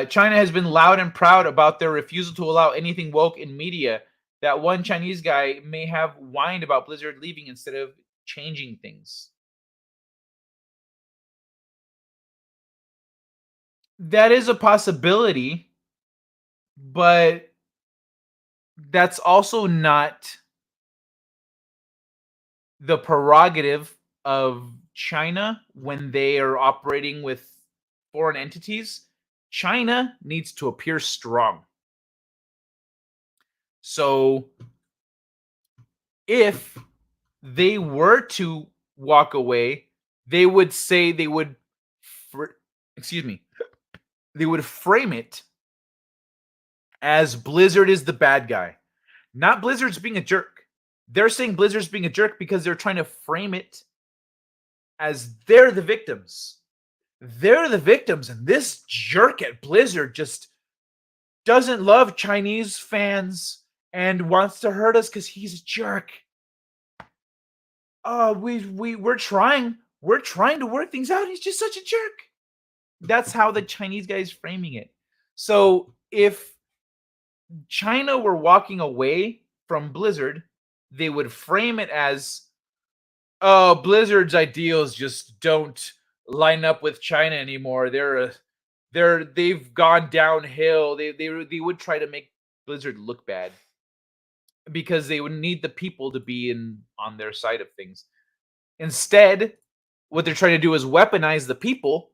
China has been loud and proud about their refusal to allow anything woke in media. That one Chinese guy may have whined about Blizzard leaving instead of changing things. That is a possibility, but that's also not the prerogative of China when they are operating with foreign entities. China needs to appear strong. So if they were to walk away, they would say they would frame it as Blizzard is the bad guy. Not Blizzard's being a jerk. They're saying Blizzard's being a jerk because they're trying to frame it as they're the victims. They're the victims, and this jerk at Blizzard just doesn't love Chinese fans and wants to hurt us because he's a jerk. We're trying to work things out. He's just such a jerk. That's how the Chinese guy is framing it. So if China were walking away from Blizzard, they would frame it as, oh, Blizzard's ideals just don't line up with China anymore. They've gone downhill. They would try to make Blizzard look bad because they would need the people to be on their side of things. Instead, what they're trying to do is weaponize the people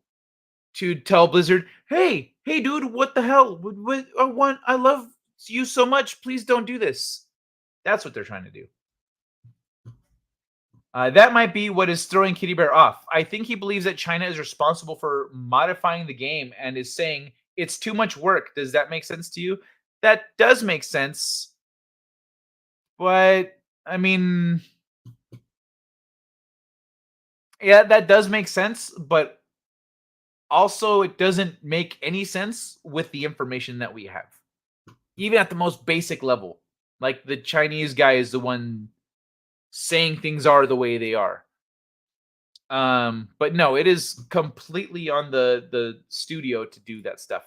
to tell Blizzard, hey, dude, what the hell? I love you so much. Please don't do this. That's what they're trying to do. That might be what is throwing Kitty Bear off. I think he believes that China is responsible for modifying the game and is saying it's too much work. Does that make sense to you? That does make sense. But, I mean, Yeah, that does make sense, but also it doesn't make any sense with the information that we have. Even at the most basic level. Like the Chinese guy is the one saying things are the way they are. But no, it is completely on the studio to do that stuff.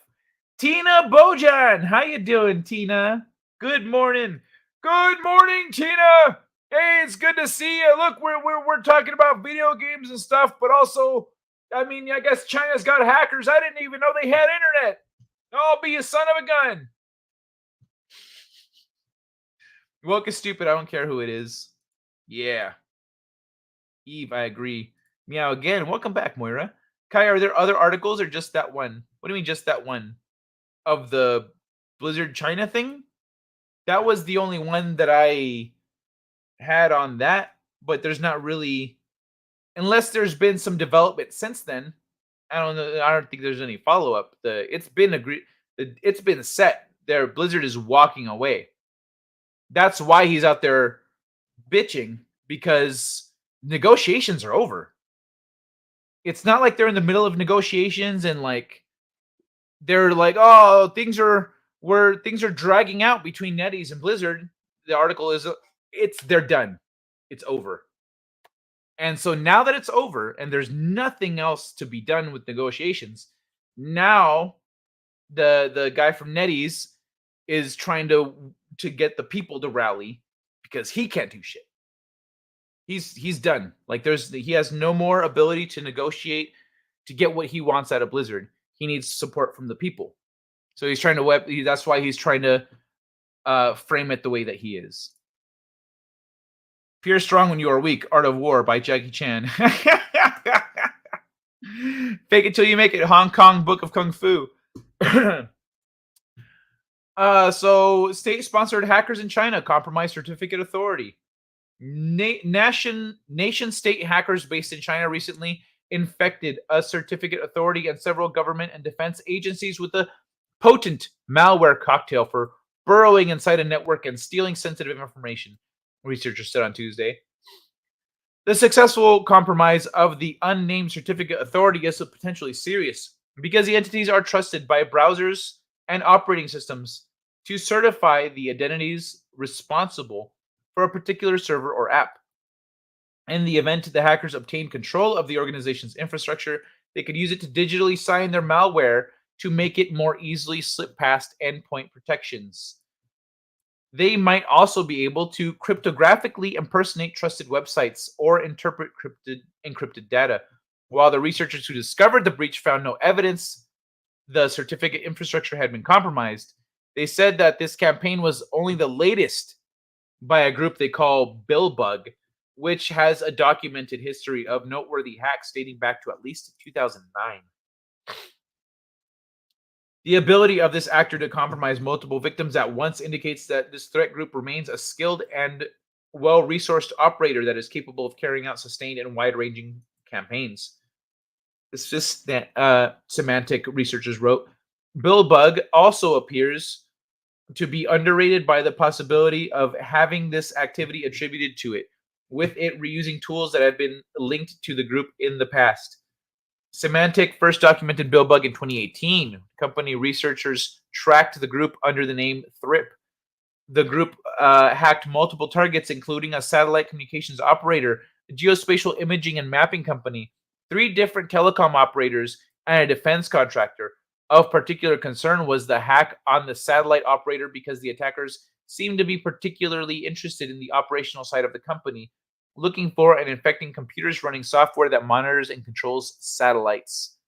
Tina Bojan, how you doing, Tina? Good morning. Good morning, Tina. Hey, it's good to see you. Look, we're talking about video games and stuff, but also, I mean, I guess China's got hackers. I didn't even know they had internet. Oh, be a son of a gun. Woke is stupid. I don't care who it is. Yeah. Eve, I agree. Meow again. Welcome back, Moira. Kai, are there other articles or just that one? What do you mean just that one? Of the Blizzard China thing? That was the only one that I had on that, but there's not really, unless there's been some development since then. I don't know. I don't think there's any follow up. It's been agreed. It's been set. Their Blizzard is walking away. That's why he's out there bitching, because negotiations are over. It's not like they're in the middle of negotiations and like they're like, oh, things are dragging out between NetEase and Blizzard. The article is they're done. It's over. And so now that it's over and there's nothing else to be done with negotiations, now the guy from NetEase is trying to get the people to rally because he can't do shit. He's done. Like he has no more ability to negotiate to get what he wants out of Blizzard. He needs support from the people. So he's trying to that's why he's trying to frame it the way that he is. Fear strong when you are weak. Art of War by Jackie Chan. Fake it till you make it. Hong Kong Book of Kung Fu. So state-sponsored hackers in China compromise certificate authority. Nation-state hackers based in China recently infected a certificate authority and several government and defense agencies with a potent malware cocktail for burrowing inside a network and stealing sensitive information, researchers said on Tuesday. The successful compromise of the unnamed certificate authority is potentially serious because the entities are trusted by browsers and operating systems to certify the identities responsible for a particular server or app. In the event the hackers obtain control of the organization's infrastructure, they could use it to digitally sign their malware to make it more easily slip past endpoint protections. They might also be able to cryptographically impersonate trusted websites or interpret encrypted data. While the researchers who discovered the breach found no evidence the certificate infrastructure had been compromised, they said that this campaign was only the latest by a group they call Billbug, which has a documented history of noteworthy hacks dating back to at least 2009. The ability of this actor to compromise multiple victims at once indicates that this threat group remains a skilled and well-resourced operator that is capable of carrying out sustained and wide-ranging campaigns. It's just that semantic researchers wrote. Billbug also appears to be underrated by the possibility of having this activity attributed to it, with it reusing tools that have been linked to the group in the past. Symantec first documented Billbug in 2018. Company researchers tracked the group under the name Thrip. The group hacked multiple targets, including a satellite communications operator, a geospatial imaging and mapping company, 3 different telecom operators, and a defense contractor. Of particular concern was the hack on the satellite operator because the attackers seemed to be particularly interested in the operational side of the company, looking for and infecting computers running software that monitors and controls satellites.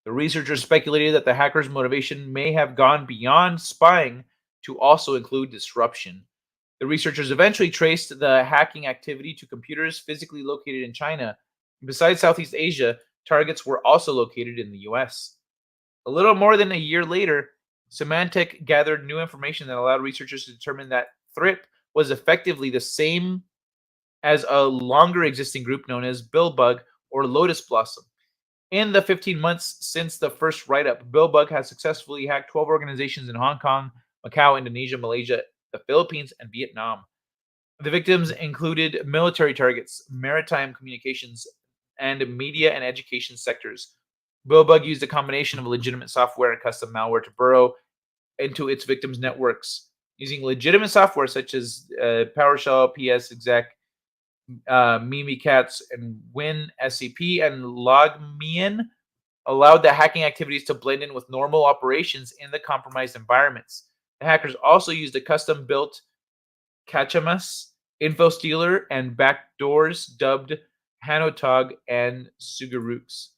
The researchers speculated that the hackers' motivation may have gone beyond spying to also include disruption. The researchers eventually traced the hacking activity to computers physically located in China. Besides Southeast Asia, targets were also located in the US. A little more than a year later, Symantec gathered new information that allowed researchers to determine that Thrip was effectively the same as a longer existing group known as Billbug or Lotus Blossom. In the 15 months since the first write-up, Billbug has successfully hacked 12 organizations in Hong Kong, Macau, Indonesia, Malaysia, the Philippines, and Vietnam. The victims included military targets, maritime communications, and media and education sectors. Billbug used a combination of legitimate software and custom malware to burrow into its victims' networks. Using legitimate software such as PowerShell, PS Exec, Mimikatz, and WinSCP, and LogMeIn allowed the hacking activities to blend in with normal operations in the compromised environments. The hackers also used a custom-built Kachamas, InfoStealer, and backdoors dubbed Hanotog and Sugaruks.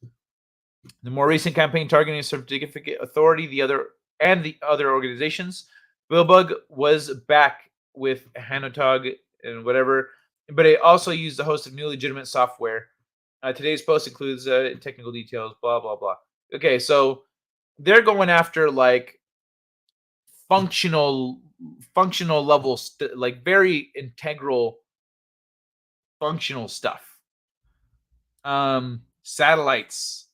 The more recent campaign targeting Certificate Authority, the other organizations, Billbug was back with Hanotog and whatever, but it also used a host of new legitimate software. Today's post includes technical details, blah, blah, blah. Okay, so they're going after like functional level, like very integral functional stuff. Satellites,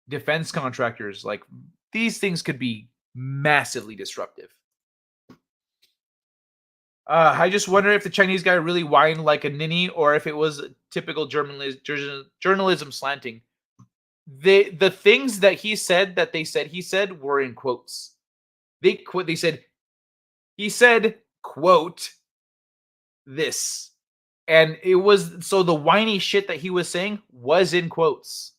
defense contractors, like these things could be massively disruptive. I just wonder if the Chinese guy really whined like a ninny, or if it was typical journalism slanting. The things that he said that they said he said were in quotes. They said he said quote this, and it was so the whiny shit that he was saying was in quotes.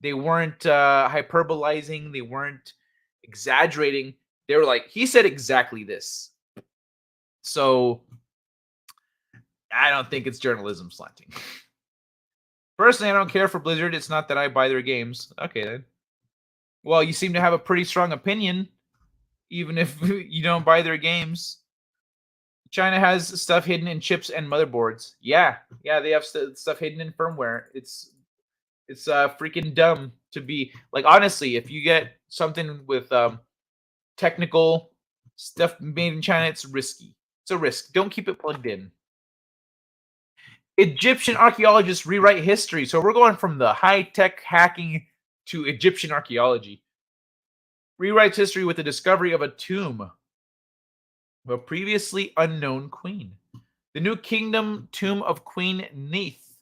They weren't hyperbolizing. They weren't exaggerating. They were like, he said exactly this. So I don't think it's journalism slanting. Personally, I don't care for Blizzard. It's not that I buy their games. Okay, then. Well, you seem to have a pretty strong opinion, even if you don't buy their games. China has stuff hidden in chips and motherboards. Yeah, they have stuff hidden in firmware. It's freaking dumb to be like. Honestly, if you get something with technical stuff made in China, it's risky. It's a risk. Don't keep it plugged in. Egyptian archaeologists rewrite history. So we're going from the high-tech hacking to Egyptian archaeology. Rewrites history with the discovery of a tomb of a previously unknown queen. The New Kingdom tomb of Queen Neith,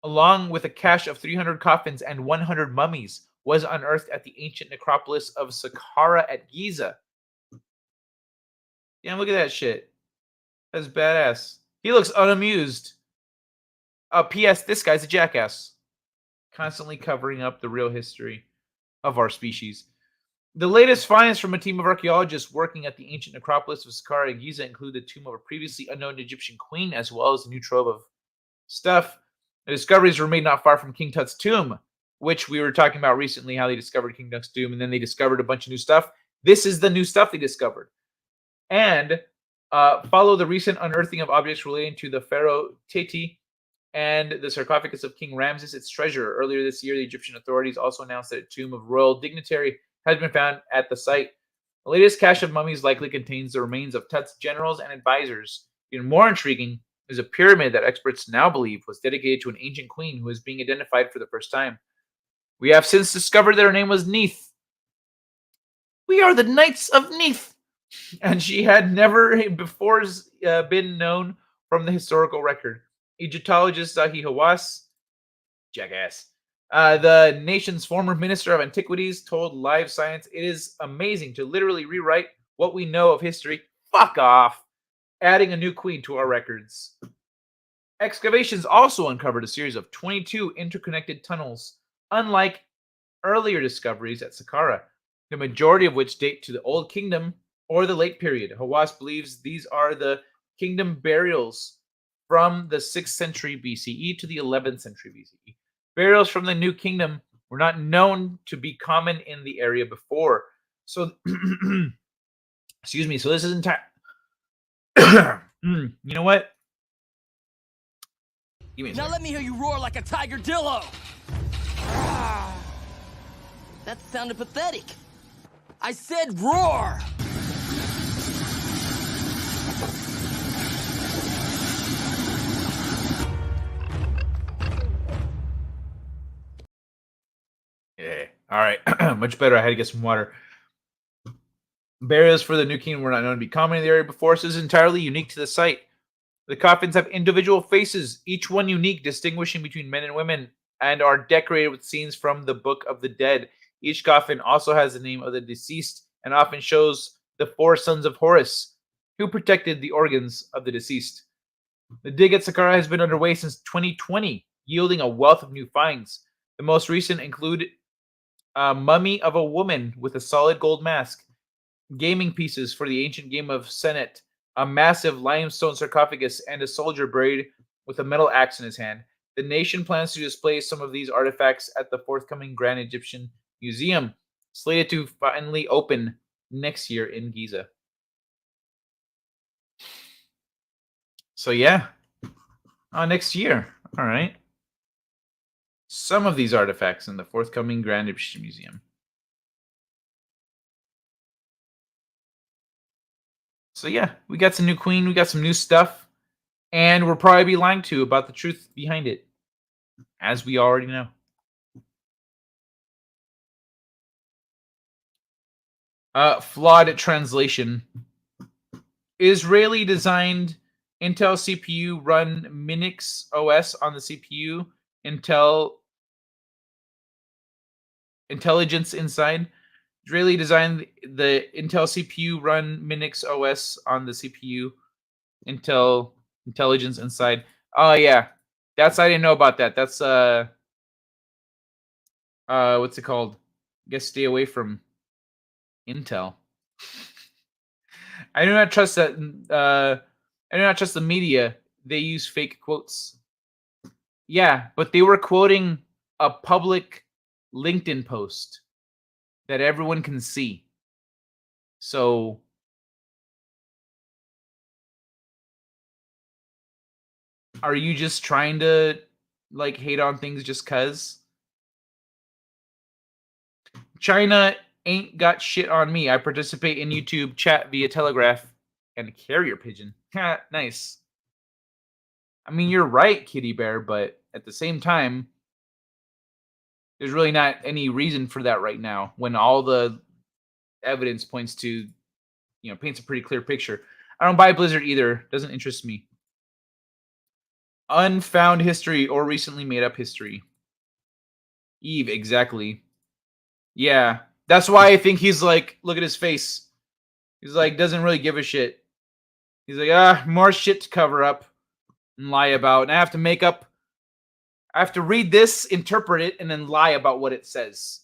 along with a cache of 300 coffins and 100 mummies, was unearthed at the ancient necropolis of Saqqara at Giza. Damn, look at that shit. That's badass. He looks unamused. P.S. This guy's a jackass. Constantly covering up the real history of our species. The latest finds from a team of archaeologists working at the ancient necropolis of Saqqara at Giza include the tomb of a previously unknown Egyptian queen, as well as a new trove of stuff. The discoveries were made not far from King Tut's tomb, which we were talking about recently, how they discovered King Tut's tomb, and then they discovered a bunch of new stuff. This is the new stuff they discovered. And follow the recent unearthing of objects relating to the pharaoh Teti and the sarcophagus of King Ramses, its treasure. Earlier this year, the Egyptian authorities also announced that a tomb of royal dignitary has been found at the site. The latest cache of mummies likely contains the remains of Tut's generals and advisors. Even more intriguing is a pyramid that experts now believe was dedicated to an ancient queen who is being identified for the first time. We have since discovered that her name was Neith. We are the Knights of Neith. And she had never before been known from the historical record. Egyptologist Zahi Hawass, jackass, the nation's former minister of antiquities, told Live Science, "It is amazing to literally rewrite what we know of history. Fuck off. Adding a new queen to our records." Excavations also uncovered a series of 22 interconnected tunnels, unlike earlier discoveries at Saqqara, the majority of which date to the Old Kingdom or the late period. Hawass believes these are the kingdom burials from the 6th century BCE to the 11th century BCE. Burials from the New Kingdom were not known to be common in the area before. So, excuse me. So this is entire. You know what? Now let me hear you roar like a tiger dillo. That sounded pathetic. I said roar. Yeah. All right. Much better. I had to get some water. Burials for the New Kingdom were not known to be common in the area before, so this is entirely unique to the site. The coffins have individual faces, each one unique, distinguishing between men and women, and are decorated with scenes from the Book of the Dead. Each coffin also has the name of the deceased and often shows the 4 sons of Horus, who protected the organs of the deceased. The dig at Saqqara has been underway since 2020, yielding a wealth of new finds. The most recent include a mummy of a woman with a solid gold mask, gaming pieces for the ancient game of Senet, a massive limestone sarcophagus, and a soldier buried with a metal axe in his hand. The nation plans to display some of these artifacts at the forthcoming Grand Egyptian Museum, slated to finally open next year in Giza. So yeah, next year. All right. Some of these artifacts in the forthcoming Grand Egyptian Museum. So yeah, we got some new queen, we got some new stuff, and we'll probably be lying to you about the truth behind it, as we already know. Flawed translation. Israeli designed Intel CPU run Minix OS on the CPU. Intelligence inside. Israeli designed the Intel CPU run Minix OS on the CPU. Intelligence inside. Oh yeah, I didn't know about that. That's what's it called? I guess stay away from Intel. I do not trust that. I do not trust the media. They use fake quotes. Yeah, but they were quoting a public LinkedIn post that everyone can see. So are you just trying to like hate on things just cuz? China ain't got shit on me. I participate in YouTube chat via Telegraph and carrier pigeon. Nice. I mean, you're right, Kitty Bear, but at the same time, there's really not any reason for that right now when all the evidence points to, paints a pretty clear picture. I don't buy Blizzard either. Doesn't interest me. Unfound history or recently made up history. Eve, exactly. Yeah. That's why I think he's like, look at his face. He's like, doesn't really give a shit. He's like, more shit to cover up and lie about. And I have to read this, interpret it, and then lie about what it says.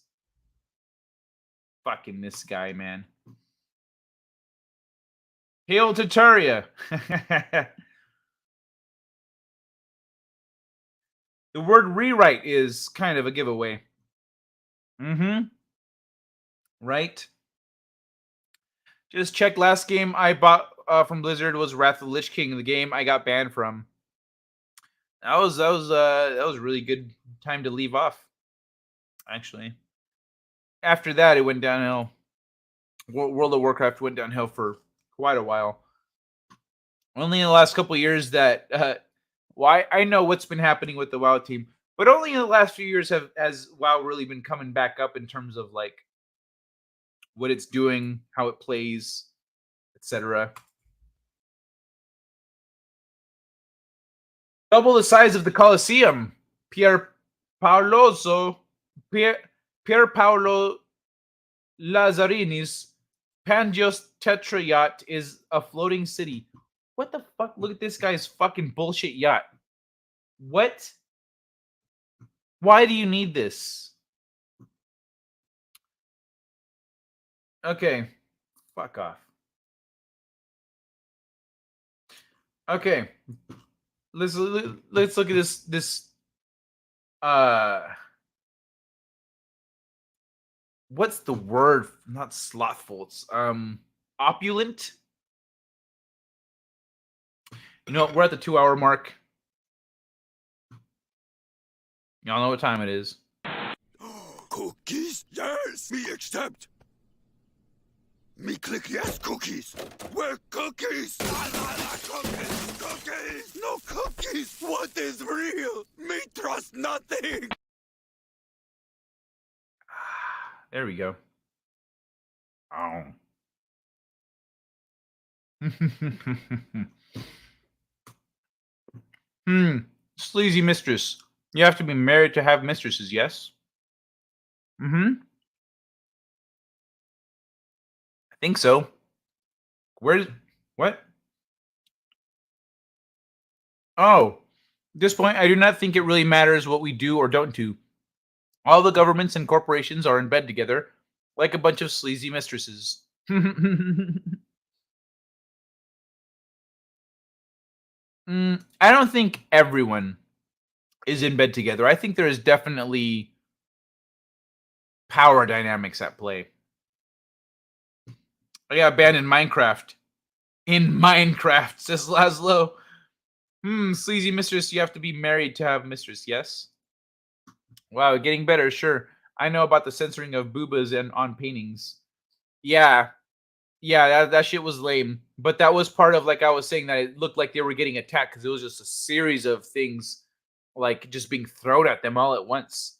Fucking this guy, man. Hail to Turia. The word rewrite is kind of a giveaway. Mm-hmm. Right? Just check last game I bought from Blizzard was Wrath of the Lich King, the game I got banned from. That was a really good time to leave off. Actually, after that, it went downhill. World of Warcraft went downhill for quite a while. Only in the last couple of years that why I know what's been happening with the WoW team, but only in the last few years has WoW really been coming back up in terms of like what it's doing, how it plays, etc. Double the size of the Colosseum. Pier Paolo Lazzarini's Pangios Tetra yacht is a floating city. What the fuck? Look at this guy's fucking bullshit yacht. What? Why do you need this? Okay. Fuck off. Okay. Let's look at this what's the word? Not slothful. It's opulent. You know, we're at the 2-hour mark. Y'all know what time it is. Cookies? Yes, me accept. Me click yes, cookies. Where cookies? Cookies, cookies. No cookies. What is real? Me trust nothing. There we go. Oh. Sleazy mistress. You have to be married to have mistresses, yes? I think so. Where's... What? Oh. At this point, I do not think it really matters what we do or don't do. All the governments and corporations are in bed together, like a bunch of sleazy mistresses. I don't think everyone is in bed together. I think there is definitely power dynamics at play. I got banned in Minecraft. In Minecraft, says Laszlo. Sleazy mistress, you have to be married to have mistress, yes? Wow, getting better, sure. I know about the censoring of boobas and on paintings. Yeah, that shit was lame. But that was part of, like I was saying, that it looked like they were getting attacked because it was just a series of things, like, just being thrown at them all at once.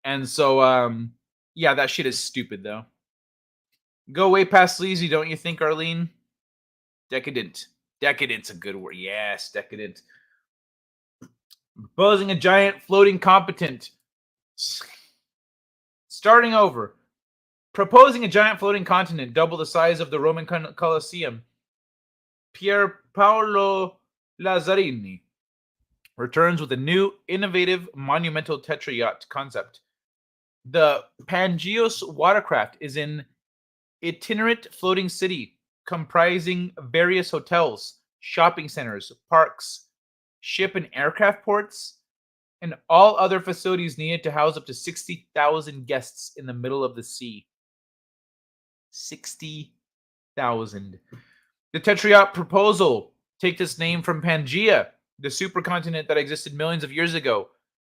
And so, yeah, that shit is stupid, though. Go way past sleazy, don't you think, Arlene? Decadent. Decadent's a good word. Yes, decadent. Proposing a giant floating competent. Starting over. Proposing a giant floating continent double the size of the Roman Colosseum. Pier Paolo Lazzarini returns with a new, innovative, monumental tetra yacht concept. The Pangeos watercraft is an itinerant floating city comprising various hotels, shopping centers, parks, ship and aircraft ports, and all other facilities needed to house up to 60,000 guests in the middle of the sea. 60,000. The Tetrayot proposal takes its name from Pangaea, the supercontinent that existed millions of years ago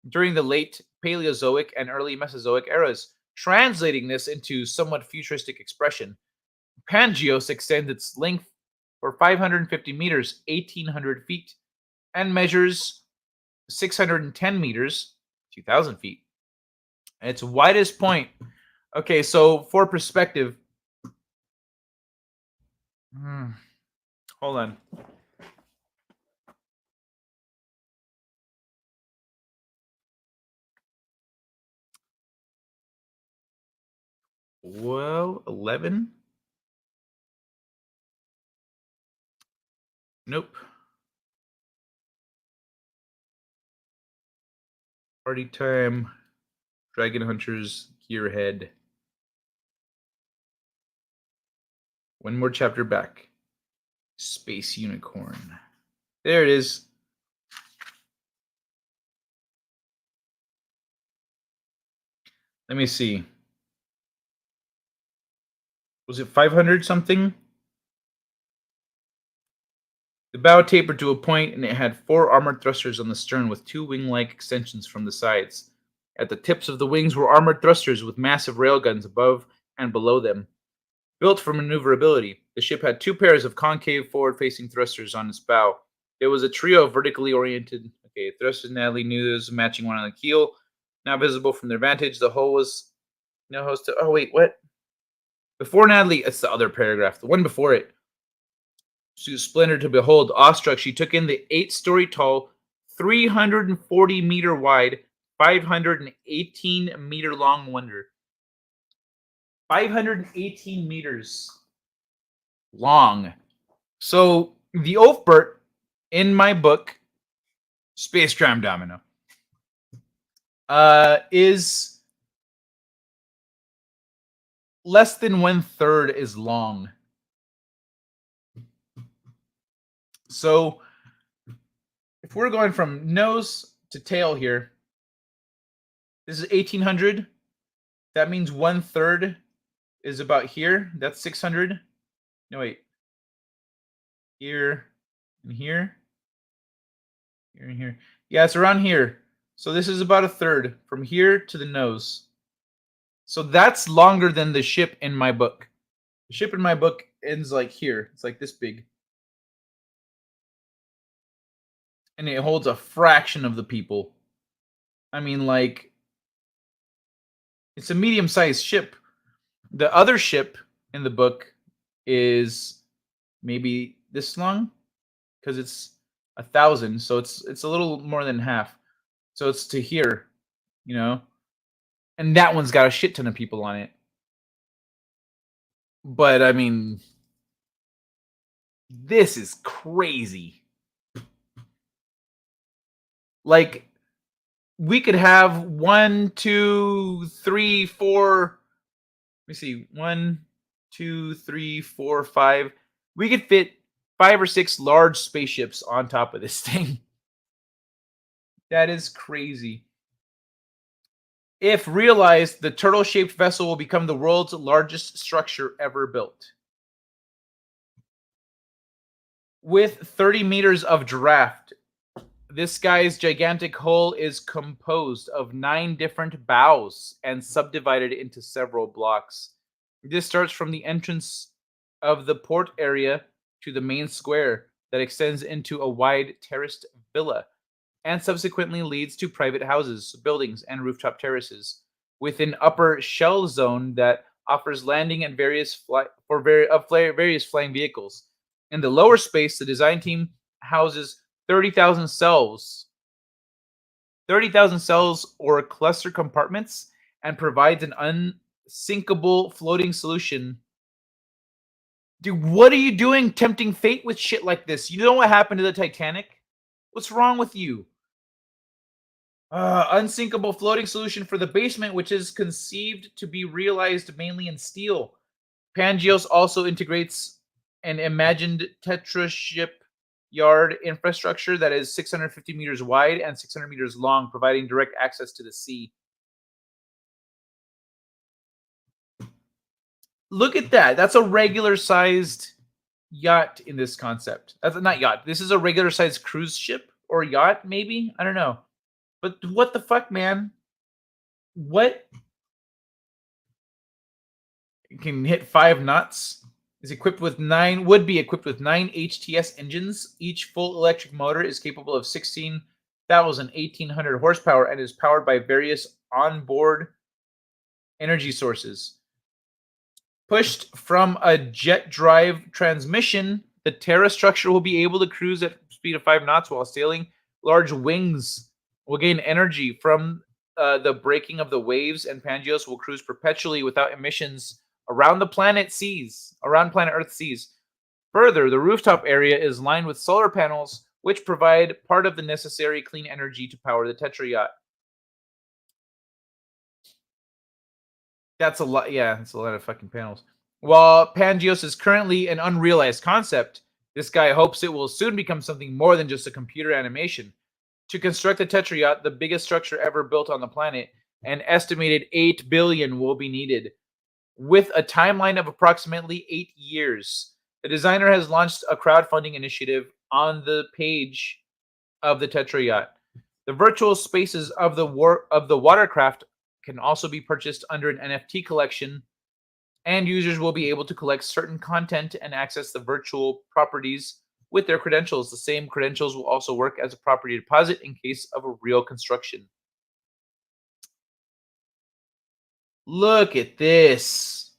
during the late Paleozoic and early Mesozoic eras. Translating this into somewhat futuristic expression, Pangeos extends its length for 550 meters, 1,800 feet, and measures 610 meters, 2,000 feet. At its widest point. Okay, so for perspective, hold on. Well, 11? Nope. Party time. Dragon Hunters, Gearhead. One more chapter back. Space Unicorn. There it is. Let me see. Was it 500 something? The bow tapered to a point, and it had 4 armored thrusters on the stern with 2 wing-like extensions from the sides. At the tips of the wings were armored thrusters with massive railguns above and below them. Built for maneuverability, the ship had 2 pairs of concave forward-facing thrusters on its bow. There was a trio of vertically oriented thrusters. Natalie knew there was a matching one on the keel. Now visible from their vantage, the hull was no host. Oh wait, what? Before Natalie, it's the other paragraph. The one before it. She was splendored to behold. Awestruck, she took in the 8-story tall, 340 meter wide, 518 meter long wonder. 518 meters long. So the Oathbert in my book, Space Crime Domino, is less than 1/3 as long. So if we're going from nose to tail here, this is 1,800. That means 1/3 is about here. That's 600. No, wait. Here and here. Here and here. Yeah, it's around here. So this is about 1/3 from here to the nose. So that's longer than the ship in my book. The ship in my book ends like here. It's like this big. And it holds a fraction of the people. I mean, like, it's a medium-sized ship. The other ship in the book is maybe this long, because it's 1,000. So it's a little more than half. So it's to here, you know, and that one's got a shit ton of people on it. But I mean, this is crazy. Like, we could have 1, 2, 3, 4. Let me see. 1, 2, 3, 4, 5. We could fit 5 or 6 large spaceships on top of this thing. That is crazy. If realized, the turtle-shaped vessel will become the world's largest structure ever built. With 30 meters of draft, this guy's gigantic hull is composed of 9 different bows and subdivided into several blocks. This starts from the entrance of the port area to the main square that extends into a wide terraced villa and subsequently leads to private houses, buildings, and rooftop terraces, with an upper shell zone that offers landing and various flying vehicles. In the lower space, the design team houses 30,000 cells. 30,000 cells or cluster compartments, and provides an unsinkable floating solution. Dude, what are you doing tempting fate with shit like this? You know what happened to the Titanic? What's wrong with you? Unsinkable floating solution for the basement, which is conceived to be realized mainly in steel. Pangeos also integrates an imagined Tetra ship yard infrastructure that is 650 meters wide and 600 meters long, providing direct access to the sea. Look at that. That's a regular sized yacht in this concept. That's not yacht. This is a regular sized cruise ship or yacht, maybe. I don't know. But what the fuck, man? What? It can hit 5 knots. Is equipped with 9. Would be equipped with 9 HTS engines. Each full electric motor is capable of 1800 horsepower and is powered by various onboard energy sources. Pushed from a jet drive transmission, the Terra structure will be able to cruise at a speed of 5 knots while sailing. Large wings will gain energy from the breaking of the waves, and Pangeos will cruise perpetually without emissions around planet Earth seas. Further, the rooftop area is lined with solar panels, which provide part of the necessary clean energy to power the Tetra yacht. That's a lot. Yeah, that's a lot of fucking panels. While Pangeos is currently an unrealized concept, this guy hopes it will soon become something more than just a computer animation. To construct the Tetra yacht, the biggest structure ever built on the planet, an estimated 8 billion will be needed. With a timeline of approximately 8 years, the designer has launched a crowdfunding initiative on the page of the Tetra yacht. The virtual spaces of the watercraft can also be purchased under an NFT collection, and users will be able to collect certain content and access the virtual properties with their credentials. The same credentials will also work as a property deposit in case of a real construction. Look at this.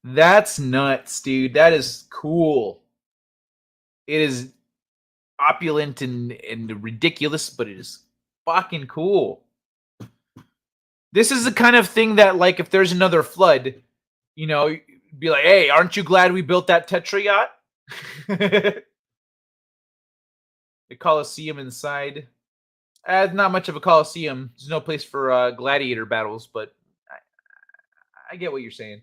That's nuts, dude. That is cool. It is opulent and ridiculous, but it is fucking cool. This is the kind of thing that, like, if there's another flood, you know, be like, hey, aren't you glad we built that Tetra yacht? The Colosseum inside. Not much of a Colosseum. There's no place for gladiator battles, but I get what you're saying.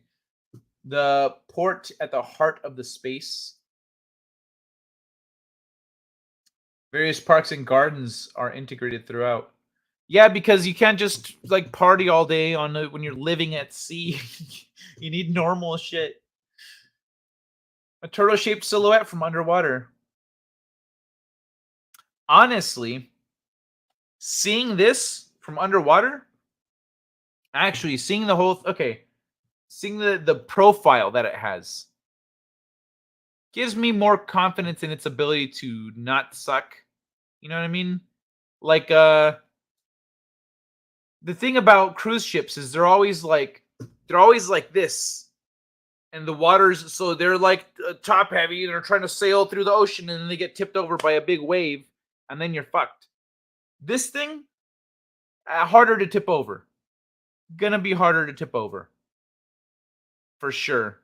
The port at the heart of the space. Various parks and gardens are integrated throughout. Yeah, because you can't just like party all day when you're living at sea. You need normal shit. A turtle-shaped silhouette from underwater. Honestly, seeing this from underwater, actually seeing the whole seeing the profile that it has gives me more confidence in its ability to not suck. You know what I mean? Like the thing about cruise ships is they're always like this. And the waters, so they're like top heavy, and they're trying to sail through the ocean, and then they get tipped over by a big wave, and then you're fucked. This thing, harder to tip over. Gonna be harder to tip over. For sure.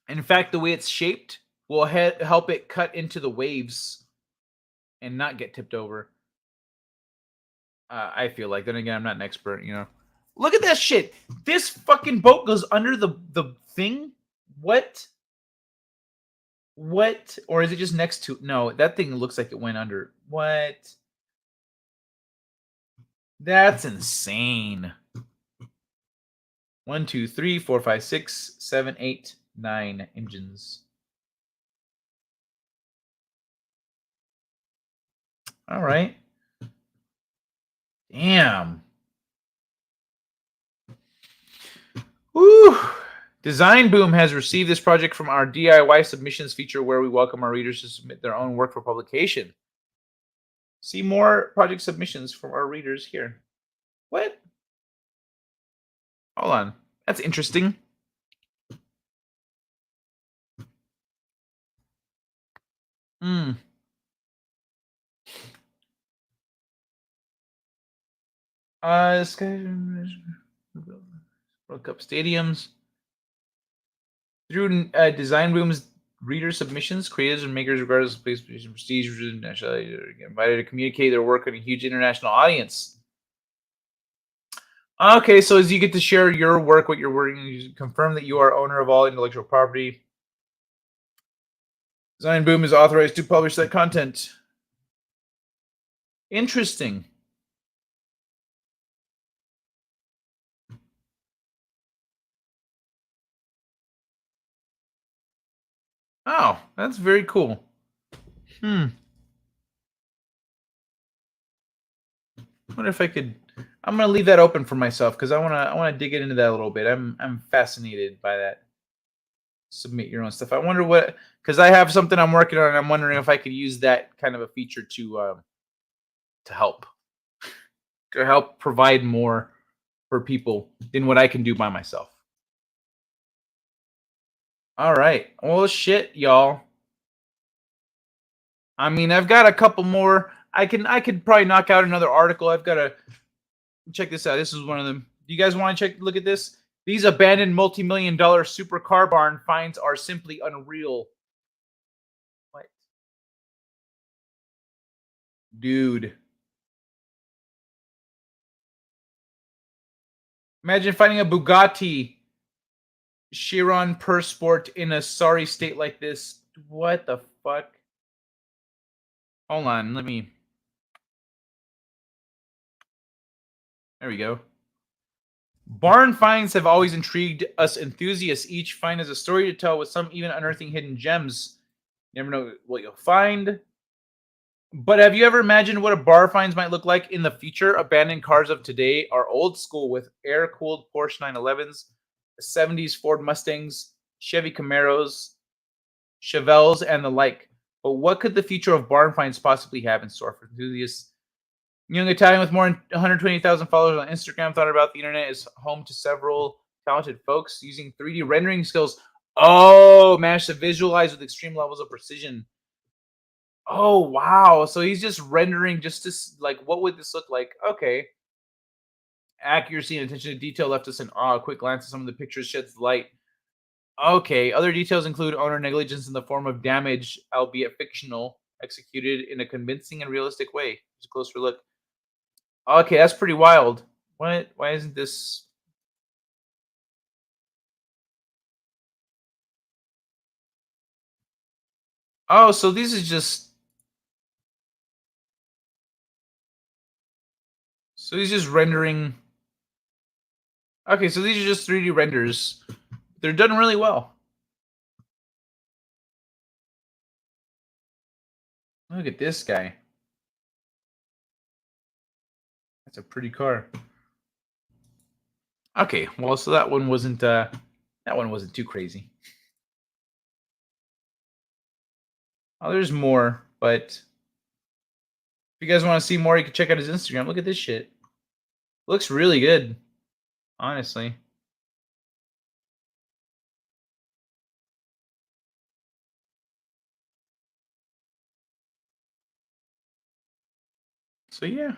In fact, the way it's shaped will help it cut into the waves and not get tipped over. I feel like. Then again, I'm not an expert, you know. Look at that shit. This fucking boat goes under the thing? What? What? Or is it just next to? No, that thing looks like it went under. What? That's insane. 1, 2, 3, 4, 5, 6, 7, 8, 9 engines. All right. Damn. Woo. Design Boom has received this project from our DIY submissions feature where we welcome our readers to submit their own work for publication. See more project submissions from our readers here. What? Hold on. That's interesting. World Cup stadiums. Through Design Boom's reader submissions, creators and makers, regardless of place, prestige, nationality, are invited to communicate their work on a huge international audience. Okay, so as you get to share your work, what you're working, you confirm that you are owner of all intellectual property. Design Boom is authorized to publish that content. Interesting. Oh, that's very cool. Wonder if I could. I'm gonna leave that open for myself because I wanna dig into that a little bit. I'm fascinated by that. Submit your own stuff. I wonder what, because I have something I'm working on, and I'm wondering if I could use that kind of a feature to help provide more for people than what I can do by myself. All right. Well, shit, y'all. I mean, I've got a couple more. I could probably knock out another article. I've got to check this out. This is one of them. Do you guys want to look at this? These abandoned multi-million-dollar supercar barn finds are simply unreal. What? Dude. Imagine finding a Bugatti Chiron per sport in a sorry state like this. What the fuck? Hold on, let me. There we go. Barn finds have always intrigued us enthusiasts. Each find has a story to tell, with some even unearthing hidden gems. You never know what you'll find. But have you ever imagined what a bar finds might look like in the future? Abandoned cars of today are old school with air-cooled Porsche 911s, 70s Ford Mustangs, Chevy Camaros, Chevelles, and the like. But what could the future of barn finds possibly have in store for enthusiasts? Young Italian with more than 120,000 followers on Instagram thought about the internet is home to several talented folks using 3D rendering skills. Oh, managed to visualize with extreme levels of precision. Oh, wow. So he's just rendering just to, like, what would this look like? Okay. Accuracy and attention to detail left us in awe. A quick glance at some of the pictures sheds light. Okay. Other details include owner negligence in the form of damage, albeit fictional, executed in a convincing and realistic way. Just a closer look. Okay, that's pretty wild. What? Why isn't this? Oh, so this is just. So he's just rendering. Okay, so these are just 3D renders. They're done really well. Look at this guy. That's a pretty car. Okay, well, so that one wasn't too crazy. Oh, there's more, but if you guys want to see more, you can check out his Instagram. Look at this shit. Looks really good, honestly. So yeah.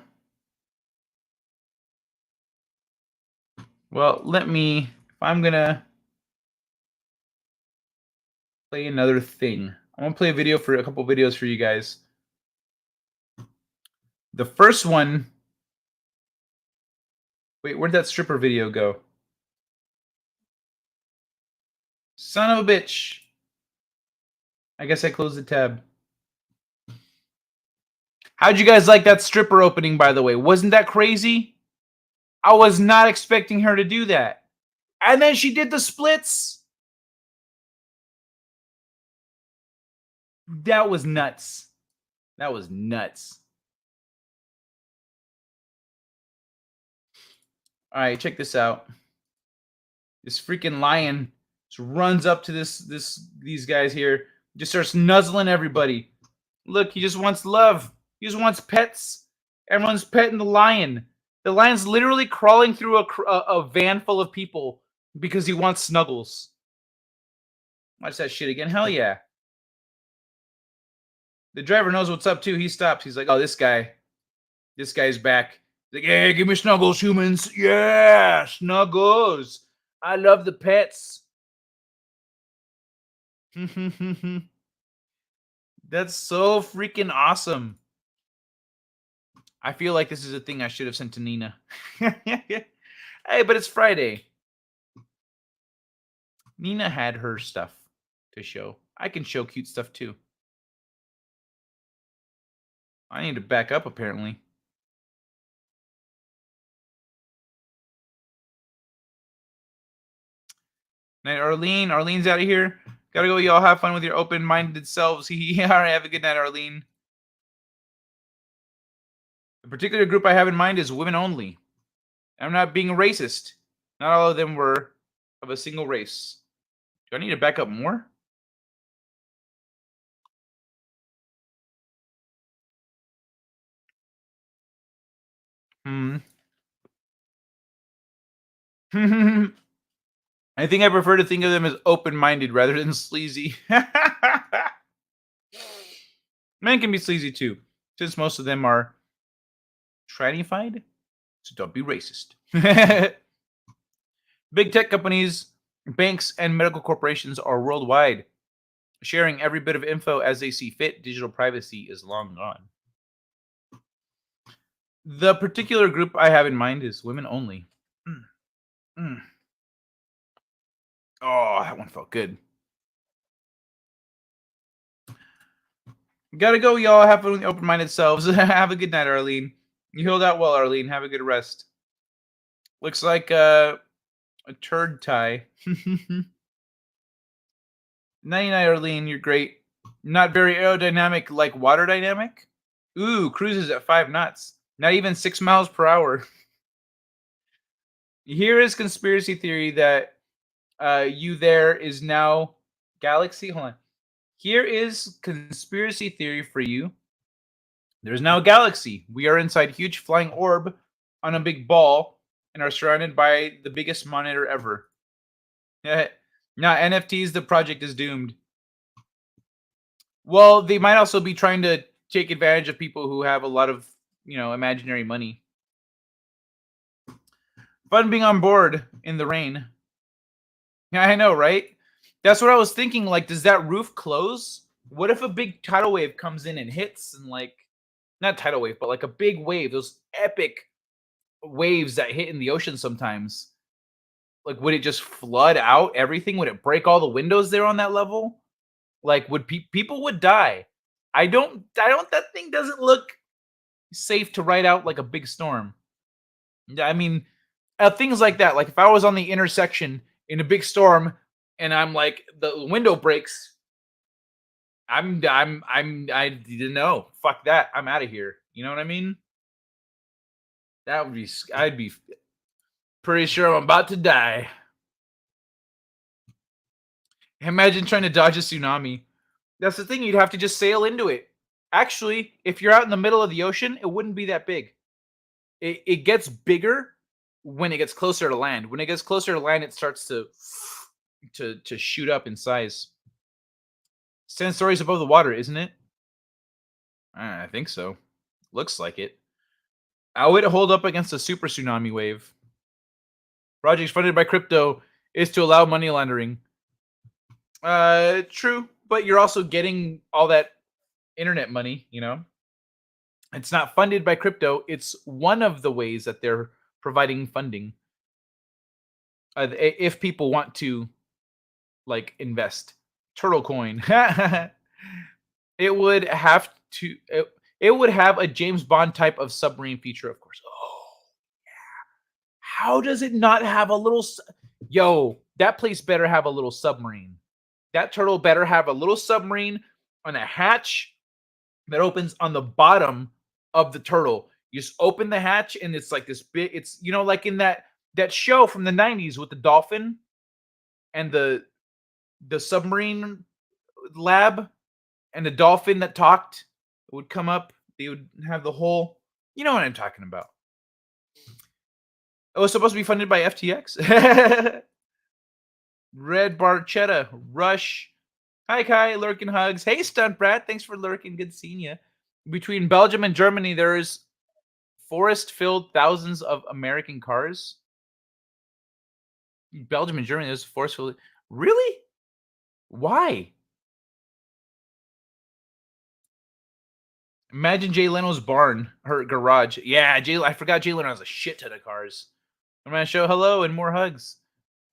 Well, if I'm gonna play another thing, I'm gonna play a couple videos for you guys. The first one. Wait, where'd that stripper video go? Son of a bitch. I guess I closed the tab. How'd you guys like that stripper opening, by the way? Wasn't that crazy? I was not expecting her to do that. And then she did the splits. That was nuts. That was nuts. All right, check this out. This freaking lion just runs up to these guys here, just starts nuzzling everybody. Look, he just wants love. He just wants pets. Everyone's petting the lion. The lion's literally crawling through a van full of people because he wants snuggles. Watch that shit again. Hell yeah. The driver knows what's up too. He stops. He's like, oh, this guy's back. He's like, hey, give me snuggles, humans. Yeah, snuggles. I love the pets. That's so freaking awesome. I feel like this is a thing I should have sent to Nina. Hey, but it's Friday. Nina had her stuff to show. I can show cute stuff too. I need to back up, apparently. Night, Arlene. Arlene's out of here. Gotta go, y'all. Have fun with your open-minded selves. All right, have a good night, Arlene. The particular group I have in mind is women only. I'm not being racist. Not all of them were of a single race. Do I need to back up more? I think I prefer to think of them as open-minded rather than sleazy. Men can be sleazy too, since most of them are trannified. So don't be racist. Big tech companies, banks, and medical corporations are worldwide, sharing every bit of info as they see fit. Digital privacy is long gone. The particular group I have in mind is women only. Oh, that one felt good. Gotta go, y'all. Have fun with your open-minded selves. Have a good night, Arlene. You healed out well, Arlene. Have a good rest. Looks like a turd tie. Night-night, Arlene. You're great. Not very aerodynamic like water dynamic. Ooh, cruises at 5 knots. Not even 6 miles per hour. Here is conspiracy theory that you there is now galaxy. Hold on. Here is conspiracy theory for you. There's now a galaxy. We are inside huge flying orb on a big ball and are surrounded by the biggest monitor ever. Now, NFTs, the project is doomed. Well, they might also be trying to take advantage of people who have a lot of, imaginary money. Fun being on board in the rain. Yeah, I know, right? That's what I was thinking. Like, does that roof close? What if a big tidal wave comes in and hits and not tidal wave, but like a big wave, those epic waves that hit in the ocean sometimes. Like, would it just flood out everything? Would it break all the windows there on that level? Like, would people would die? I don't. That thing doesn't look safe to ride out like a big storm. I mean, things like that. Like, if I was on the intersection in a big storm and I'm like the window breaks, I didn't know. Fuck that. I'm out of here. You know what I mean? That would be. I'd be pretty sure I'm about to die. Imagine trying to dodge a tsunami. That's the thing. You'd have to just sail into it. Actually, if you're out in the middle of the ocean, it wouldn't be that big. It gets bigger when it gets closer to land. When it gets closer to land, it starts to shoot up in size. 10 stories above the water, isn't it? I think so. Looks like it. How would it hold up against a super tsunami wave? Projects funded by crypto is to allow money laundering. True, but you're also getting all that internet money, you know? It's not funded by crypto. It's one of the ways that they're providing funding. If people want to, like, invest. Turtle coin. It would have to. It would have a James Bond type of submarine feature, of course. Oh, how does it not have a little? Yo, that place better have a little submarine. That turtle better have a little submarine on a hatch that opens on the bottom of the turtle. You just open the hatch, and it's like this big. It's, you know, like in that show from the '90s with the dolphin and the submarine lab and the dolphin that talked would come up. They would have the whole. You know what I'm talking about. It was supposed to be funded by FTX. Red Barchetta, Rush. Hi, Kai, lurking hugs. Hey, Stunt Brat, thanks for lurking. Good seeing you. Between Belgium and Germany, there is forest-filled thousands of American cars. Belgium and Germany, there's forest-filled. Really? Why? Imagine Jay Leno's barn, her garage. Yeah, I forgot Jay Leno has a shit ton of cars. I'm gonna show hello and more hugs.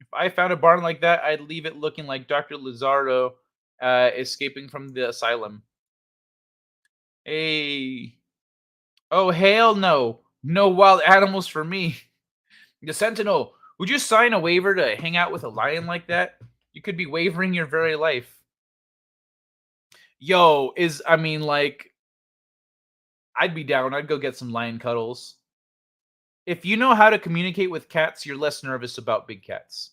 If I found a barn like that, I'd leave it looking like Dr. Lizardo escaping from the asylum. Hey. Oh, hell no. No wild animals for me. The Sentinel, would you sign a waiver to hang out with a lion like that? You could be wavering your very life. Yo, like, I'd be down. I'd go get some lion cuddles. If you know how to communicate with cats, you're less nervous about big cats.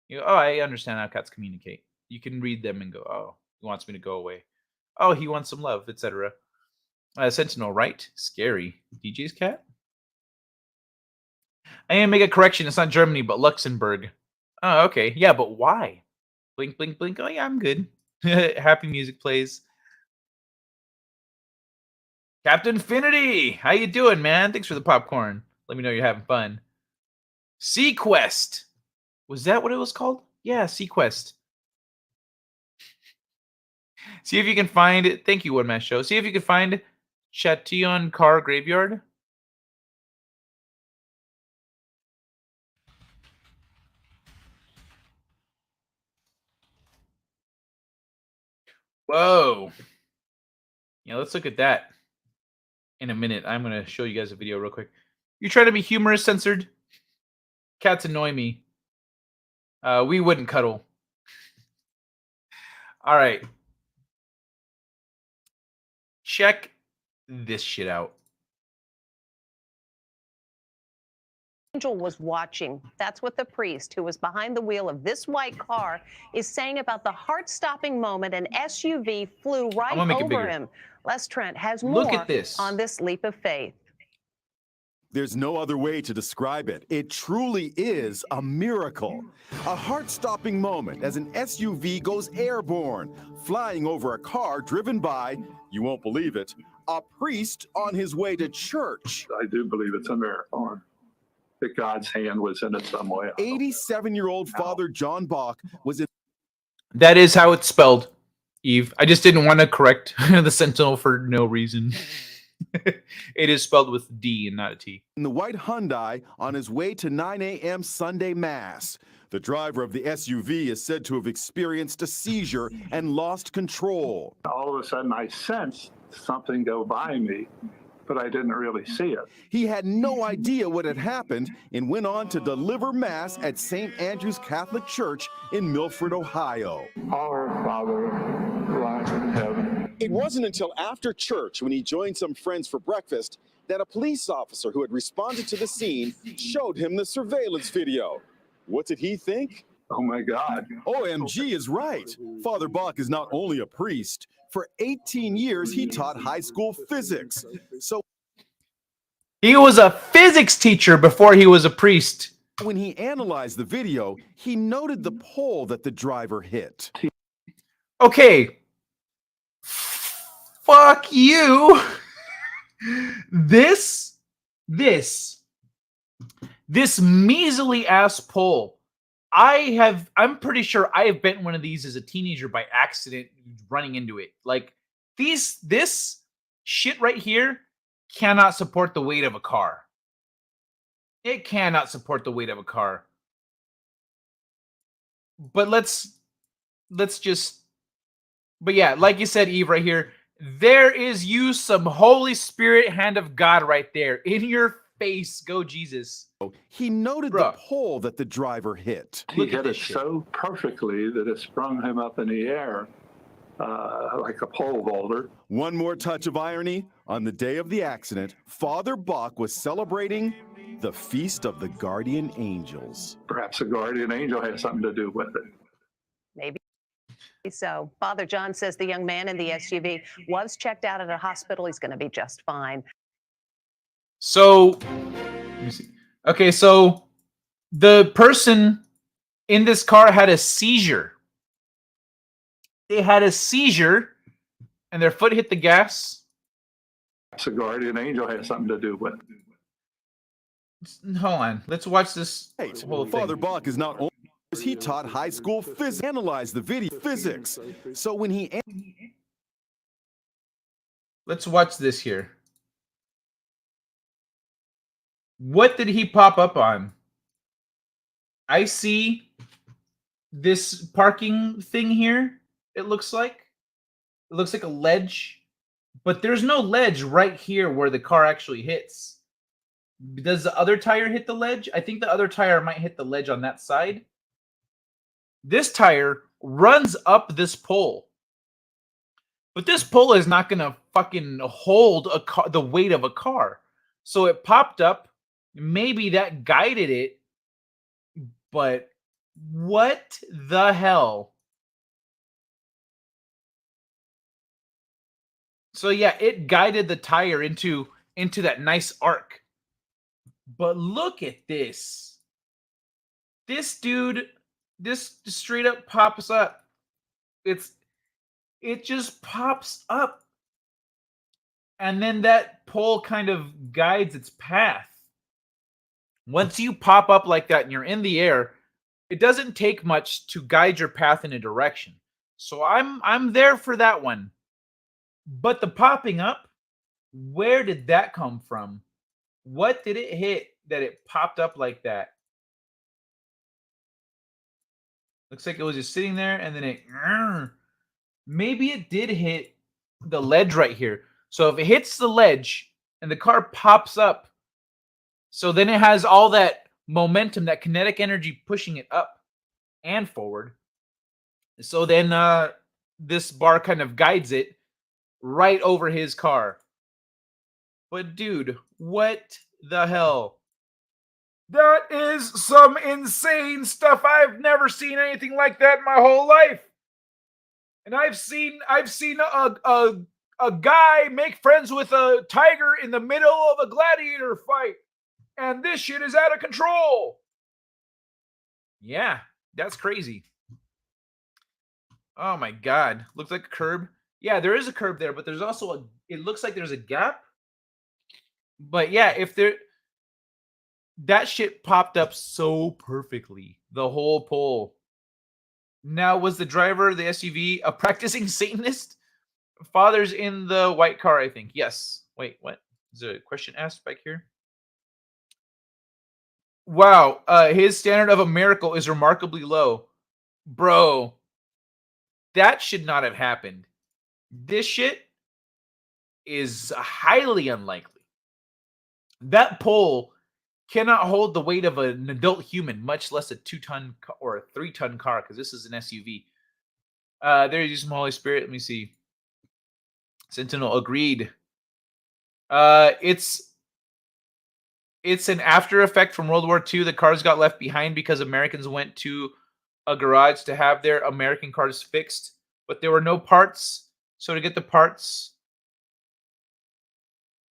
You go, oh, I understand how cats communicate. You can read them and go, oh, he wants me to go away. Oh, he wants some love, etc. Sentinel, right? Scary. DJ's cat? I need to make a correction. It's not Germany, but Luxembourg. Oh, okay. Yeah, but why? Blink, blink, blink. Oh, yeah, I'm good. Happy music plays. Captain Infinity, how you doing, man? Thanks for the popcorn. Let me know you're having fun. Sequest. Was that what it was called? Yeah, Sequest. See if you can find it. Thank you, One Man Show. See if you can find Chatillon Car Graveyard. Whoa. Yeah, let's look at that in a minute. I'm going to show you guys a video real quick. You trying to be humorous, censored? Cats annoy me. We wouldn't cuddle. All right. Check this shit out. Angel was watching. That's what the priest who was behind the wheel of this white car is saying about the heart-stopping moment an SUV flew right over him. Les Trent has more on this leap of faith. There's no other way to describe it. It truly is a miracle. A heart-stopping moment as an SUV goes airborne, flying over a car driven by, you won't believe it, a priest on his way to church. I do believe it's a miracle. That God's hand was in it some way. 87-year-old Father John Bach was in. That is how it's spelled, Eve. I just didn't want to correct the Sentinel for no reason. It is spelled with D and not a T. In the white Hyundai on his way to 9 a.m. Sunday Mass. The driver of the SUV is said to have experienced a seizure and lost control. All of a sudden, I sensed something go by me, but I didn't really see it. He had no idea what had happened and went on to deliver Mass at St. Andrew's Catholic Church in Milford, Ohio. Our Father, who art in heaven. It wasn't until after church, when he joined some friends for breakfast, that a police officer who had responded to the scene showed him the surveillance video. What did he think? Oh my God. OMG is right. Father Bach is not only a priest. For 18 years, he taught high school physics. So he was a physics teacher before he was a priest. When he analyzed the video, he noted the pole that the driver hit. Okay. Fuck you. This this measly ass pole. I'm pretty sure I have bent one of these as a teenager by accident running into it. Like this shit right here cannot support the weight of a car. It cannot support the weight of a car. But but yeah, like you said, Eve, right here, there is you some Holy Spirit hand of God right there in your face. Go Jesus. He noted Bruh. the pole that the driver hit. He Look at hit this it shit. so perfectly that it sprung him up in the air like a pole vaulter. One more touch of irony. On the day of the accident, Father Bach was celebrating the Feast of the Guardian Angels. Perhaps the guardian angel has something to do with it. Maybe so. Father John says the young man in the SUV was checked out at a hospital. He's going to be just fine. So, let me see. Okay, so the person in this car had a seizure. They had a seizure, and their foot hit the gas. Perhaps the guardian angel has something to do with it. Hold on. Let's watch this Right. whole thing. Father Bach is not only he taught high school physics, analyzed the video physics. So when he Let's watch this here. What did he pop up on? I see this parking thing here. It looks like a ledge, but there's no ledge right here where the car actually hits. Does the other tire hit the ledge? I think the other tire might hit the ledge on that side. This tire runs up this pole. But this pole is not going to fucking hold a car, the weight of a car. So it popped up. Maybe that guided it. But what the hell? So yeah, it guided the tire into that nice arc. But look at this. This dude, this straight up pops up. It just pops up. And then that pole kind of guides its path. Once you pop up like that and you're in the air, it doesn't take much to guide your path in a direction. So I'm there for that one. But the popping up, where did that come from? What did it hit that it popped up like that? Looks like it was just sitting there and then it... Maybe it did hit the ledge right here. So if it hits the ledge and the car pops up, so then it has all that momentum, that kinetic energy pushing it up and forward. So then this bar kind of guides it right over his car. But dude, what the hell? That is some insane stuff. I've never seen anything like that in my whole life. And I've seen a guy make friends with a tiger in the middle of a gladiator fight. And this shit is out of control. Yeah, that's crazy. Oh my God. Looks like a curb. Yeah, there is a curb there, but there's also it looks like there's a gap. But yeah, that shit popped up so perfectly. The whole pole. Now, was the driver of the SUV a practicing Satanist? Father's in the white car, I think. Yes. Wait, what? Is there a question asked back here? Wow. His standard of a miracle is remarkably low. Bro, that should not have happened. This shit is highly unlikely. That pole cannot hold the weight of an adult human, much less a 2-ton or a 3-ton car, because this is an SUV. There's some Holy Spirit. Let me see. Sentinel agreed. It's an after effect from World War II. The cars got left behind because Americans went to a garage to have their American cars fixed, but there were no parts. So to get the parts...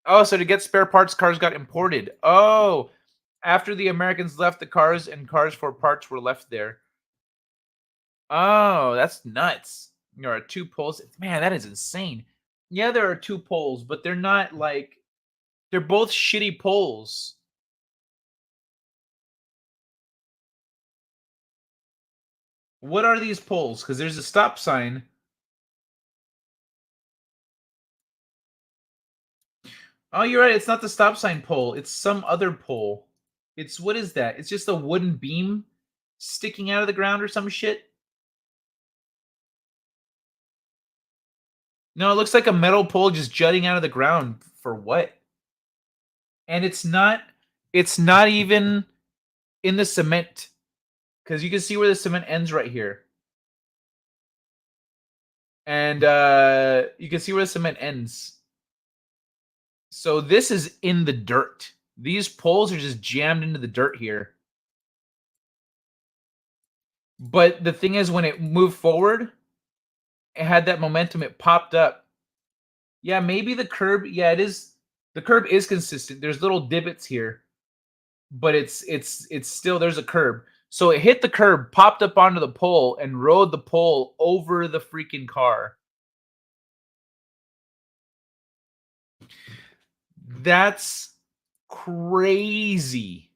Oh, so to get spare parts, cars got imported. Oh, after the Americans left, the cars and cars for parts were left there. Oh, that's nuts. There are 2 poles. Man, that is insane. Yeah, there are 2 poles, but they're not like... They're both shitty poles. What are these poles? Because there's a stop sign. Oh, you're right. It's not the stop sign pole. It's some other pole. It's, what is that? It's just a wooden beam sticking out of the ground or some shit. No, it looks like a metal pole just jutting out of the ground. For what? And it's not even in the cement. Because you can see where the cement ends right here. And you can see where the cement ends. So this is in the dirt. These poles are just jammed into the dirt here. But the thing is, when it moved forward, it had that momentum. It popped up. Yeah, maybe the curb. Yeah, it is. The curb is consistent. There's little divots here, but it's still, there's a curb. So it hit the curb, popped up onto the pole, and rode the pole over the freaking car. That's crazy.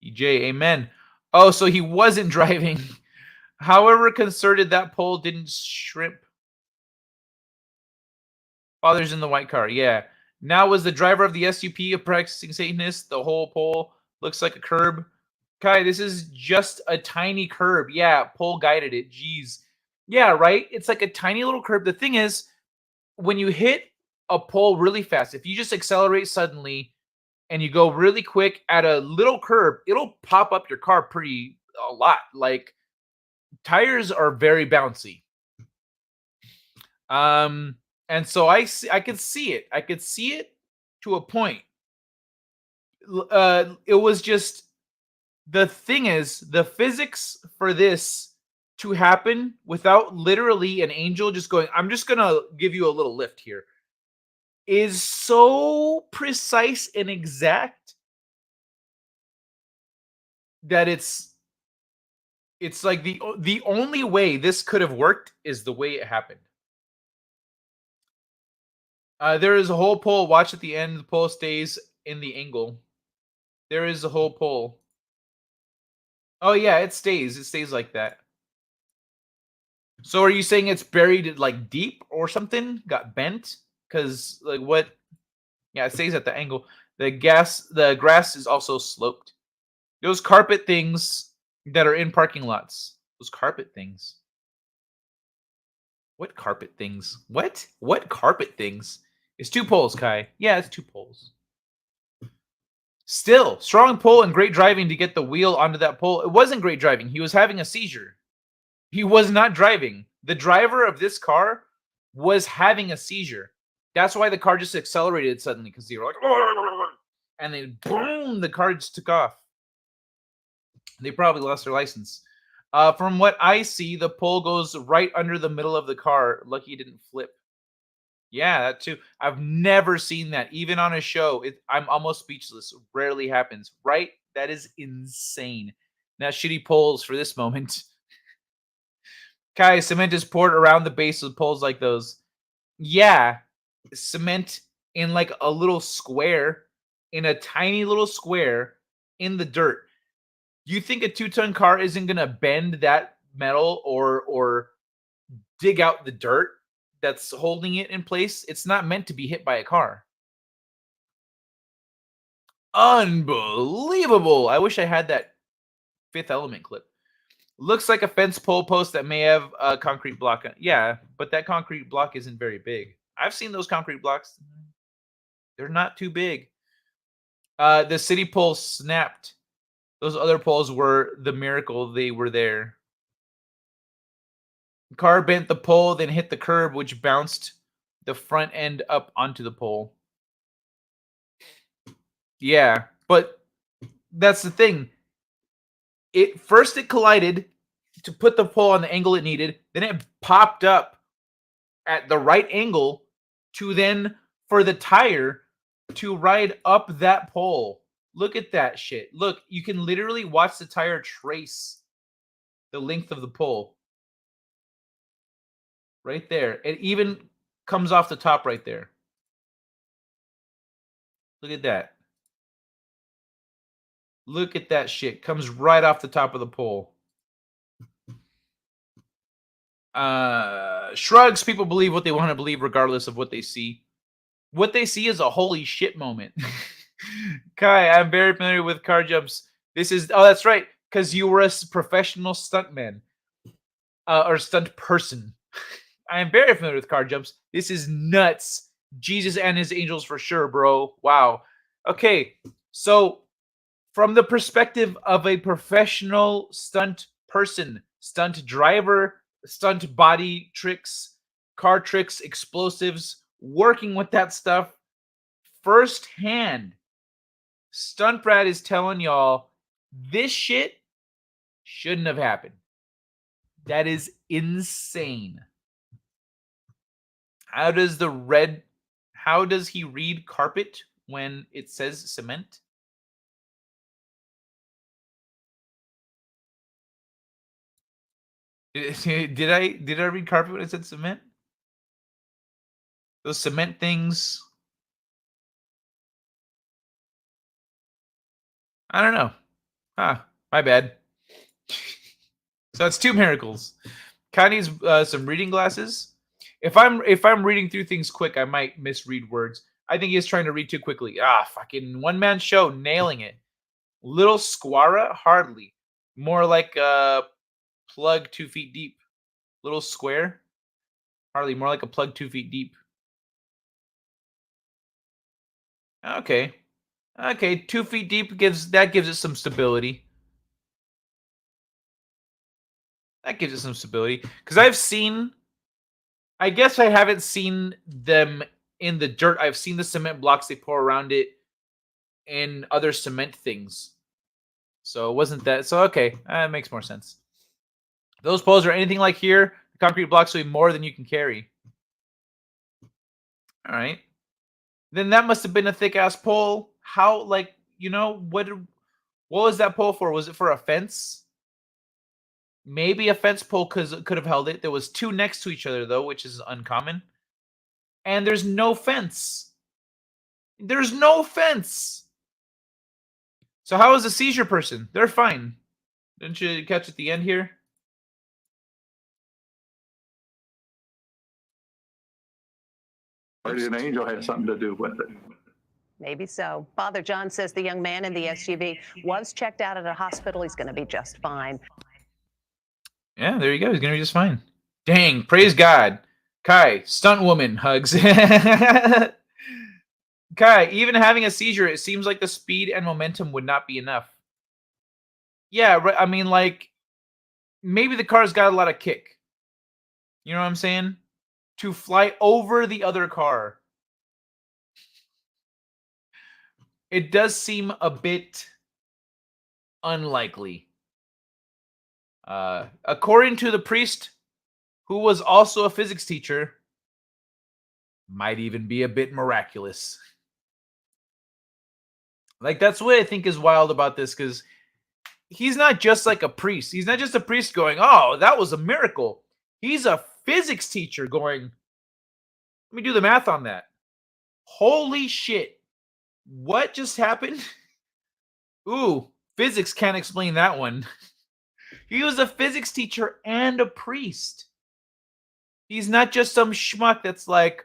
EJ, amen. Oh, so he wasn't driving. However concerted, that pole didn't shrimp. Father's in the white car. Yeah. Now, was the driver of the SUP a practicing Satanist? The whole pole looks like a curb. Kai, this is just a tiny curb. Yeah, pole guided it. Jeez. Yeah, right? It's like a tiny little curb. The thing is, when you hit a pole really fast, if you just accelerate suddenly and you go really quick at a little curb, it'll pop up your car a lot. Like, tires are very bouncy. And so I could see it. I could see it to a point. It was just, the thing is, the physics for this to happen without literally an angel just going, I'm just gonna give you a little lift here, is so precise and exact that it's like the only way this could have worked is the way it happened. There is a whole pole. Watch at the end. The pole stays in the angle. There is a whole pole. Oh yeah, it stays. It stays like that. So are you saying it's buried like deep or something? Got bent? Because like what? Yeah, it stays at the angle. The grass is also sloped. Those carpet things that are in parking lots. Those carpet things. What carpet things? What? What carpet things? It's 2 poles, Kai. Yeah, it's 2 poles. Still, strong pull and great driving to get the wheel onto that pole. It wasn't great driving. He was having a seizure. He was not driving. The driver of this car was having a seizure. That's why the car just accelerated suddenly, because they were like, and then boom, the car just took off. They probably lost their license. From what I see, the pole goes right under the middle of the car. Lucky it didn't flip. Yeah, that too. I've never seen that, even on a show. I'm almost speechless. Rarely happens, right? That is insane. Now, shitty poles for this moment. Kai, cement is poured around the base of poles like those. Yeah, cement in like a little square, in a tiny little square in the dirt. You think a 2-ton car isn't gonna bend that metal or dig out the dirt that's holding it in place? It's not meant to be hit by a car. Unbelievable. I wish I had that Fifth Element clip. Looks like a fence pole post that may have a concrete block. Yeah, but that concrete block isn't very big. I've seen those concrete blocks. They're not too big. The city pole snapped. Those other poles were the miracle they were there. The car bent the pole, then hit the curb, which bounced the front end up onto the pole. Yeah, but that's the thing. It collided to put the pole on the angle it needed. Then it popped up at the right angle to then for the tire to ride up that pole. Look at that shit. Look, you can literally watch the tire trace the length of the pole. Right there. It even comes off the top right there. Look at that. Look at that shit. Comes right off the top of the pole. Shrugs. People believe what they want to believe regardless of what they see. What they see is a holy shit moment. Kai, I'm very familiar with car jumps. This is... Oh, that's right. Because you were a professional stuntman. Or stunt person. I am very familiar with car jumps. This is nuts. Jesus and his angels for sure, bro. Wow. Okay, so from the perspective of a professional stunt person, stunt driver, stunt body tricks, car tricks, explosives, working with that stuff firsthand, Stunt Brad is telling y'all this shit shouldn't have happened. That is insane. How does he read carpet when it says cement? Did I read carpet when it said cement? Those cement things. I don't know. My bad. So that's two miracles. Kai needs some reading glasses. If I'm reading through things quick, I might misread words. I think he's trying to read too quickly. Fucking one-man show, nailing it. Little squara? Hardly. More like a plug 2 feet deep. Little square? Hardly. More like a plug 2 feet deep. Okay. 2 feet deep gives it some stability. That gives it some stability. Because I guess I haven't seen them in the dirt. I've seen the cement blocks they pour around it in other cement things. So it wasn't that. So okay, that makes more sense. Those poles are anything like here. The concrete blocks will be more than you can carry. All right. Then that must have been a thick ass pole. How, like, what was that pole for? Was it for a fence? Maybe a fence pole could have held it. There was two next to each other though, which is uncommon. And there's no fence. There's no fence. So how is the seizure person? They're fine. Didn't you catch at the end here? Guardian angel has something to do with it. Maybe so. Father John says the young man in the SUV was checked out at a hospital. He's going to be just fine. Yeah, there you go. He's going to be just fine. Dang, praise God. Kai, stunt woman hugs. Kai, even having a seizure, it seems like the speed and momentum would not be enough. Yeah, I mean, like, maybe the car's got a lot of kick. You know what I'm saying? To fly over the other car. It does seem a bit unlikely. According to the priest, who was also a physics teacher, might even be a bit miraculous. Like, that's what I think is wild about this, because he's not just like a priest. He's not just a priest going, oh, that was a miracle. He's a physics teacher going, let me do the math on that. Holy shit. What just happened? Ooh, physics can't explain that one. He was a physics teacher and a priest. He's not just some schmuck that's like,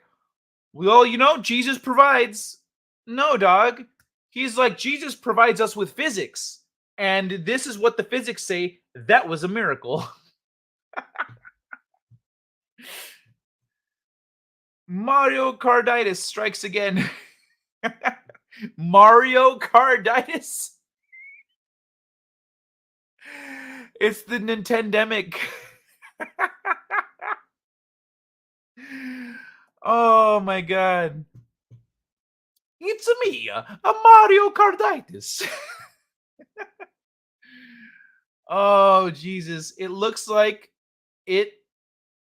well, Jesus provides. No, dog. He's like, Jesus provides us with physics. And this is what the physics say. That was a miracle. Mario Carditis strikes again. Mario Carditis? It's the Nintendemic. Oh my God. It's me, a Mario Carditis. Oh, Jesus. It looks like it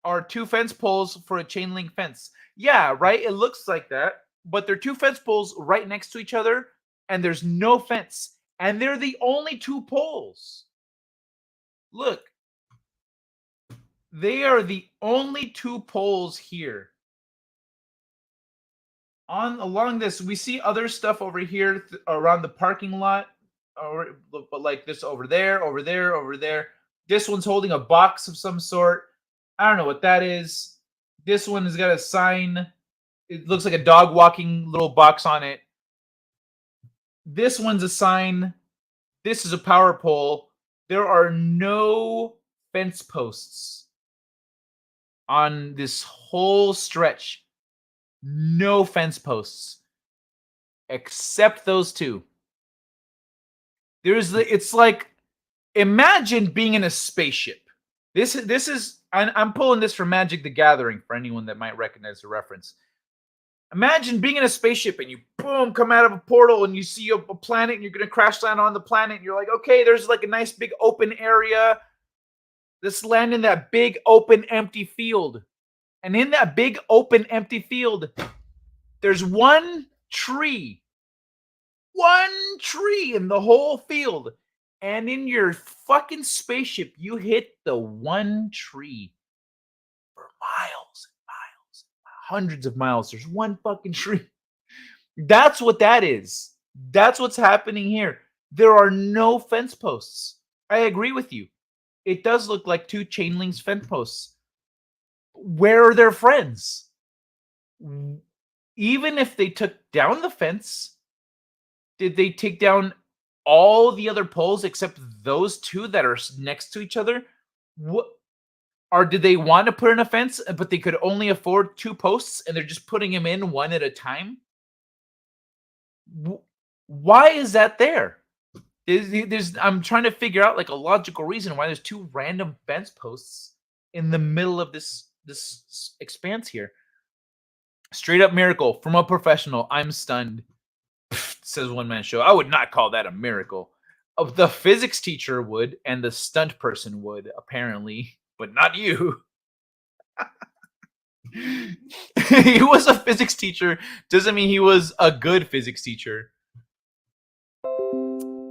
are two fence poles for a chain link fence. Yeah, right? It looks like that. But they're two fence poles right next to each other, and there's no fence. And they're the only two poles. Look. They are the only two poles here. along this, we see other stuff over here around the parking lot, but like this over there, over there, over there. This one's holding a box of some sort. I don't know what that is. This one has got a sign. It looks like a dog walking little box on it. This one's a sign. This is a power pole. There are no fence posts on this whole stretch. No fence posts except those two. It's like, imagine being in a spaceship. This is I'm pulling this from Magic the Gathering for anyone that might recognize the reference. Imagine being in a spaceship and you boom come out of a portal and you see a planet and you're gonna crash land on the planet and you're like, okay, there's like a nice big open area. Let's land in that big open empty field. And in that big open empty field, there's one tree in the whole field. And in your fucking spaceship, you hit the one tree for miles and miles, hundreds of miles. There's one fucking tree. That's what that is. That's what's happening here. There are no fence posts. I agree with you. It does look like two chain links fence posts. Where are their friends? Even if they took down the fence, did they take down all the other poles except those two that are next to each other? Or did they want to put in a fence, but they could only afford two posts and they're just putting them in one at a time? Why is that there? I'm trying to figure out like a logical reason why there's two random fence posts in the middle of this expanse here. Straight up miracle from a professional. I'm stunned. Says One Man Show. I would not call that a miracle. The physics teacher would, and the stunt person would, apparently, but not you. He was a physics teacher. Doesn't mean he was a good physics teacher.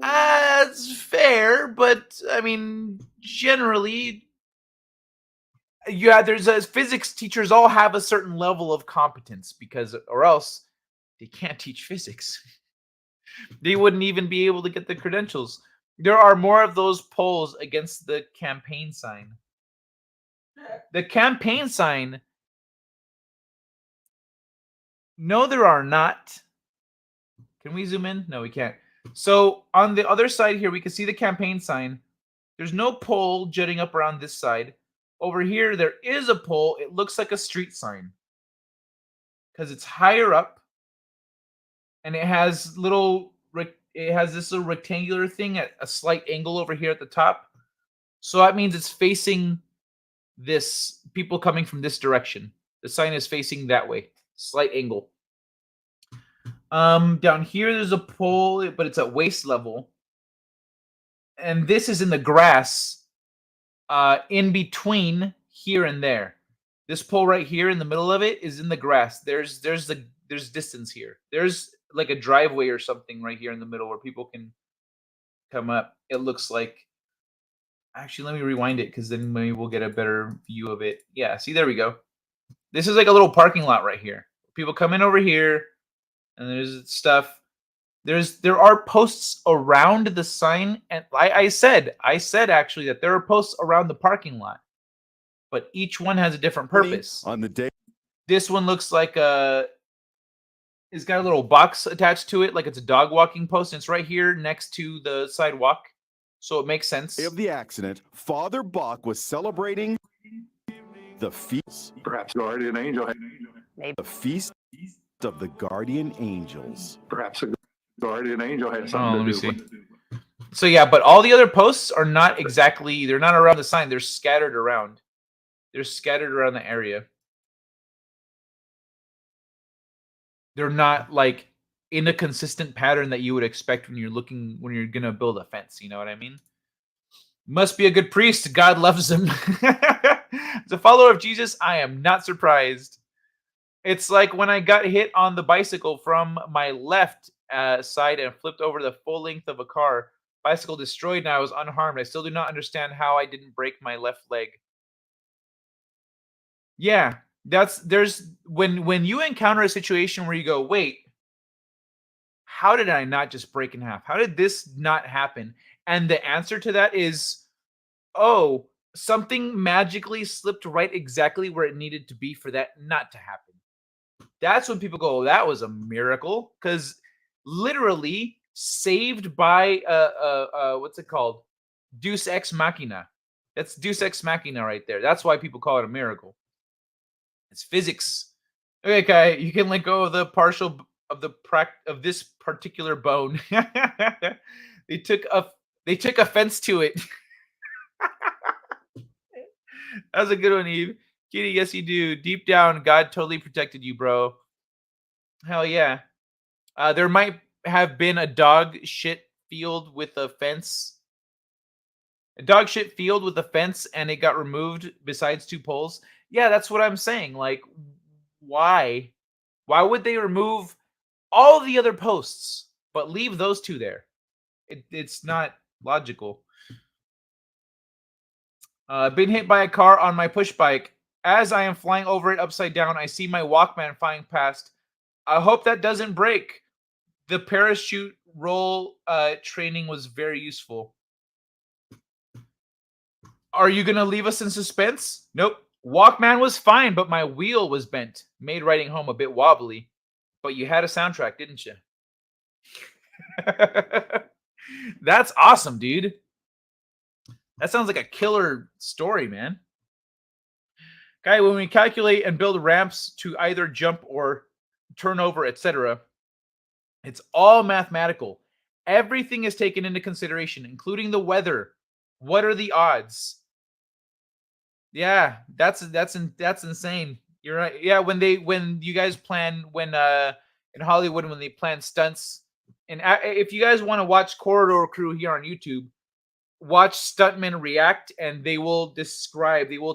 That's fair, but I mean, generally, yeah, physics teachers all have a certain level of competence or else they can't teach physics. They wouldn't even be able to get the credentials. There are more of those polls against the campaign sign. The campaign sign. No, there are not. Can we zoom in? No, we can't. So on the other side here, we can see the campaign sign. There's no pole jutting up around this side. Over here, there is a pole. It looks like a street sign because it's higher up, and it has this little rectangular thing at a slight angle over here at the top. So that means it's facing this. People coming from this direction. The sign is facing that way. Slight angle. Down here, there's a pole, but it's at waist level. And this is in the grass, in between here and there. This pole right here in the middle of it is in the grass. There's distance here. There's like a driveway or something right here in the middle where people can come up. It looks like. Actually, let me rewind it because then maybe we'll get a better view of it. Yeah, see, there we go. This is like a little parking lot right here. People come in over here. And there's stuff. There are posts around the sign, and I said actually that there are posts around the parking lot, but each one has a different purpose. On the day, this one looks like it's got a little box attached to it, like it's a dog walking post. And it's right here next to the sidewalk, so it makes sense. Of the accident, Father Bach was celebrating the feast. Perhaps guardian angel. The feast of the guardian angels. Perhaps a guardian angel has something to do with it. So yeah, but all the other posts are not exactly, they're not around the sign. They're scattered around. They're scattered around the area. They're not like in a consistent pattern that you would expect when you're going to build a fence. You know what I mean? Must be a good priest. God loves him. As a follower of Jesus, I am not surprised. It's like when I got hit on the bicycle from my left side and flipped over the full length of a car. Bicycle destroyed and I was unharmed. I still do not understand how I didn't break my left leg. Yeah, when you encounter a situation where you go, wait, how did I not just break in half? How did this not happen? And the answer to that is, oh, something magically slipped right exactly where it needed to be for that not to happen. That's when people go, oh, that was a miracle, because literally saved by what's it called? Deus Ex Machina. That's Deus Ex Machina right there. That's why people call it a miracle. It's physics. Okay, Kai, you can let go of the partial of this particular bone. they took offense to it. That was a good one, Eve. Kitty, yes, you do. Deep down, God totally protected you, bro. Hell yeah. There might have been a dog shit field with a fence. A dog shit field with a fence, and it got removed besides 2 poles. Yeah, that's what I'm saying. Like, why? Why would they remove all the other posts but leave those 2 there? It's not logical. Been hit by a car on my push bike. As I am flying over it upside down, I see my Walkman flying past. I hope that doesn't break. The parachute roll training was very useful. Are you going to leave us in suspense? Nope. Walkman was fine, but my wheel was bent. Made riding home a bit wobbly. But you had a soundtrack, didn't you? That's awesome, dude. That sounds like a killer story, man. Guy, when we calculate and build ramps to either jump or turn over, etc., it's all mathematical. Everything is taken into consideration, including the weather. What are the odds? Yeah, that's insane. You're right. Yeah, when you guys plan in Hollywood when they plan stunts, and if you guys want to watch Corridor Crew here on YouTube, watch stuntmen react, and they will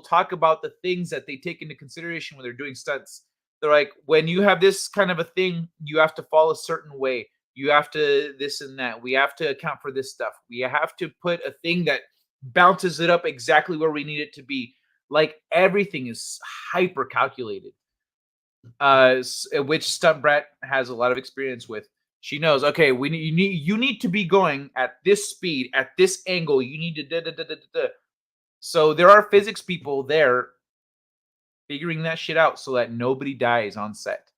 talk about the things that they take into consideration when they're doing stunts. They're like, when you have this kind of a thing, you have to fall a certain way. You have to this and that. We have to account for this stuff. We have to put a thing that bounces it up exactly where we need it to be. Like, everything is hyper calculated, which Stunt Brat has a lot of experience with. She knows, okay, you need to be going at this speed, at this angle. You need to da da da da da. So there are physics people there figuring that shit out so that nobody dies on set.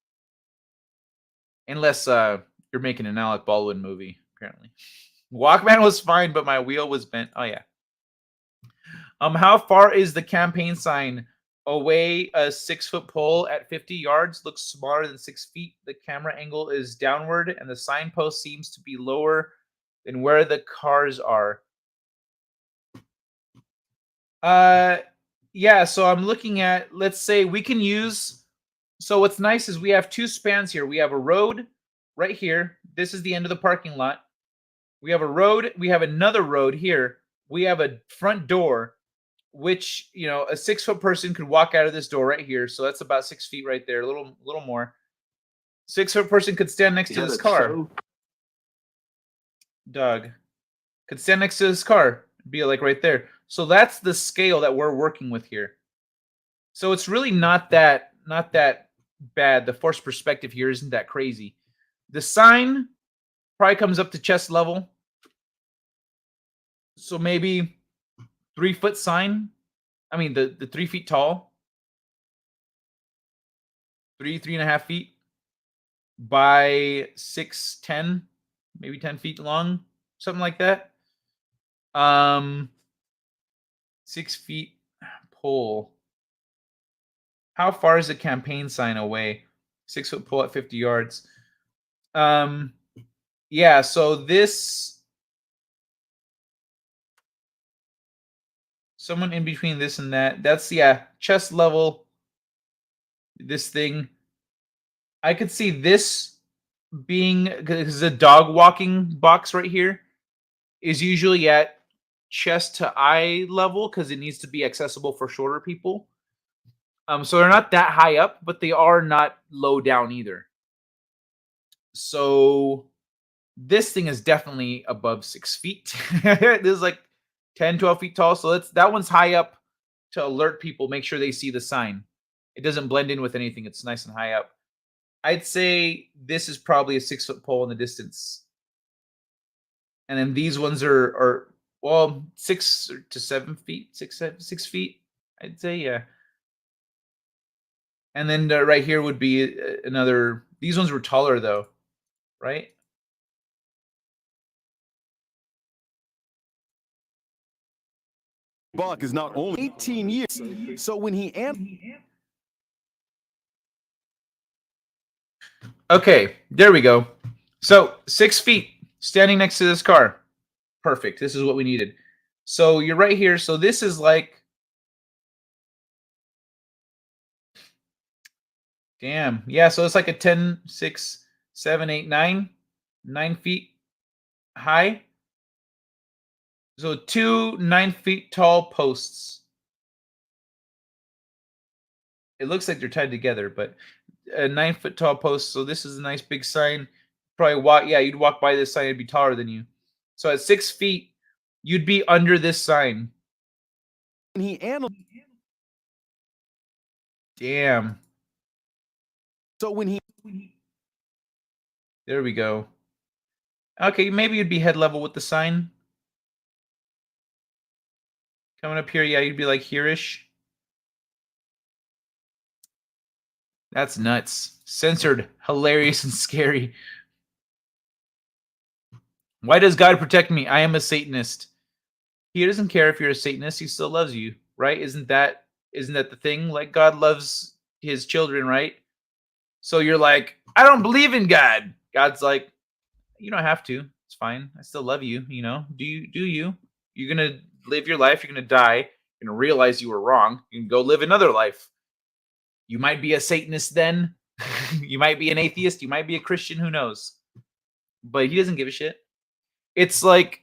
Unless you're making an Alec Baldwin movie, apparently. Walkman was fine, but my wheel was bent. Oh yeah. How far is the campaign sign away? A 6-foot pole at 50 yards looks smaller than 6 feet. The camera angle is downward, and the signpost seems to be lower than where the cars are. Yeah, so I'm looking at, let's say we can use, so what's nice is we have 2 spans here. We have a road right here. This is the end of the parking lot. We have a road. We have another road here. We have a front door, which, you know, a 6-foot person could walk out of this door right here. So that's about 6 feet right there, a little more. 6-foot person could stand next to this car. Doug could stand next to this car, be like right there. So that's the scale that we're working with here. So it's really not that bad. The forced perspective here isn't that crazy. The sign probably comes up to chest level. So maybe 3-foot sign. I mean, the 3 feet tall. 3.5 feet by 6'10", maybe 10 feet long, something like that. 6 feet pole. How far is the campaign sign away? 6-foot pole at 50 yards. Yeah, so this, someone in between this and that. That's, yeah, chest level. This thing. I could see this being, because the dog walking box right here is usually at chest to eye level because it needs to be accessible for shorter people. So they're not that high up, but they are not low down either. So this thing is definitely above 6 feet. This is like 10, 12 feet tall. So that one's high up to alert people, make sure they see the sign. It doesn't blend in with anything. It's nice and high up. I'd say this is probably a 6-foot pole in the distance. And then these ones are well, 6 to 7 feet, 6 feet, I'd say, yeah. And then right here would be another. These ones were taller though, right? Buck is not only 18 years, so when he Okay, there we go. So 6 feet standing next to this car. Perfect. This is what we needed. So you're right here. So this is like, damn. Yeah, so it's like a 10, 6, 7, 8, 9 feet high. So 2 9 feet tall posts. It looks like they're tied together, but a 9 foot tall post. So this is a nice big sign. Probably walk. Yeah, you'd walk by this sign. It'd be taller than you. So at 6 feet, you'd be under this sign. Damn. So when he There we go. Okay, maybe you'd be head level with the sign. Coming up here, yeah, you'd be like here-ish. That's nuts. Censored, hilarious, and scary. Why does God protect me? I am a Satanist. He doesn't care if you're a Satanist. He still loves you, right? Isn't that the thing? Like, God loves his children, right? So you're like, I don't believe in God. God's like, you don't have to. It's fine. I still love you. You know, do you? You're gonna live your life. You're gonna die. You're gonna realize you were wrong. You can go live another life. You might be a Satanist then. You might be an atheist. You might be a Christian. Who knows? But he doesn't give a shit. It's like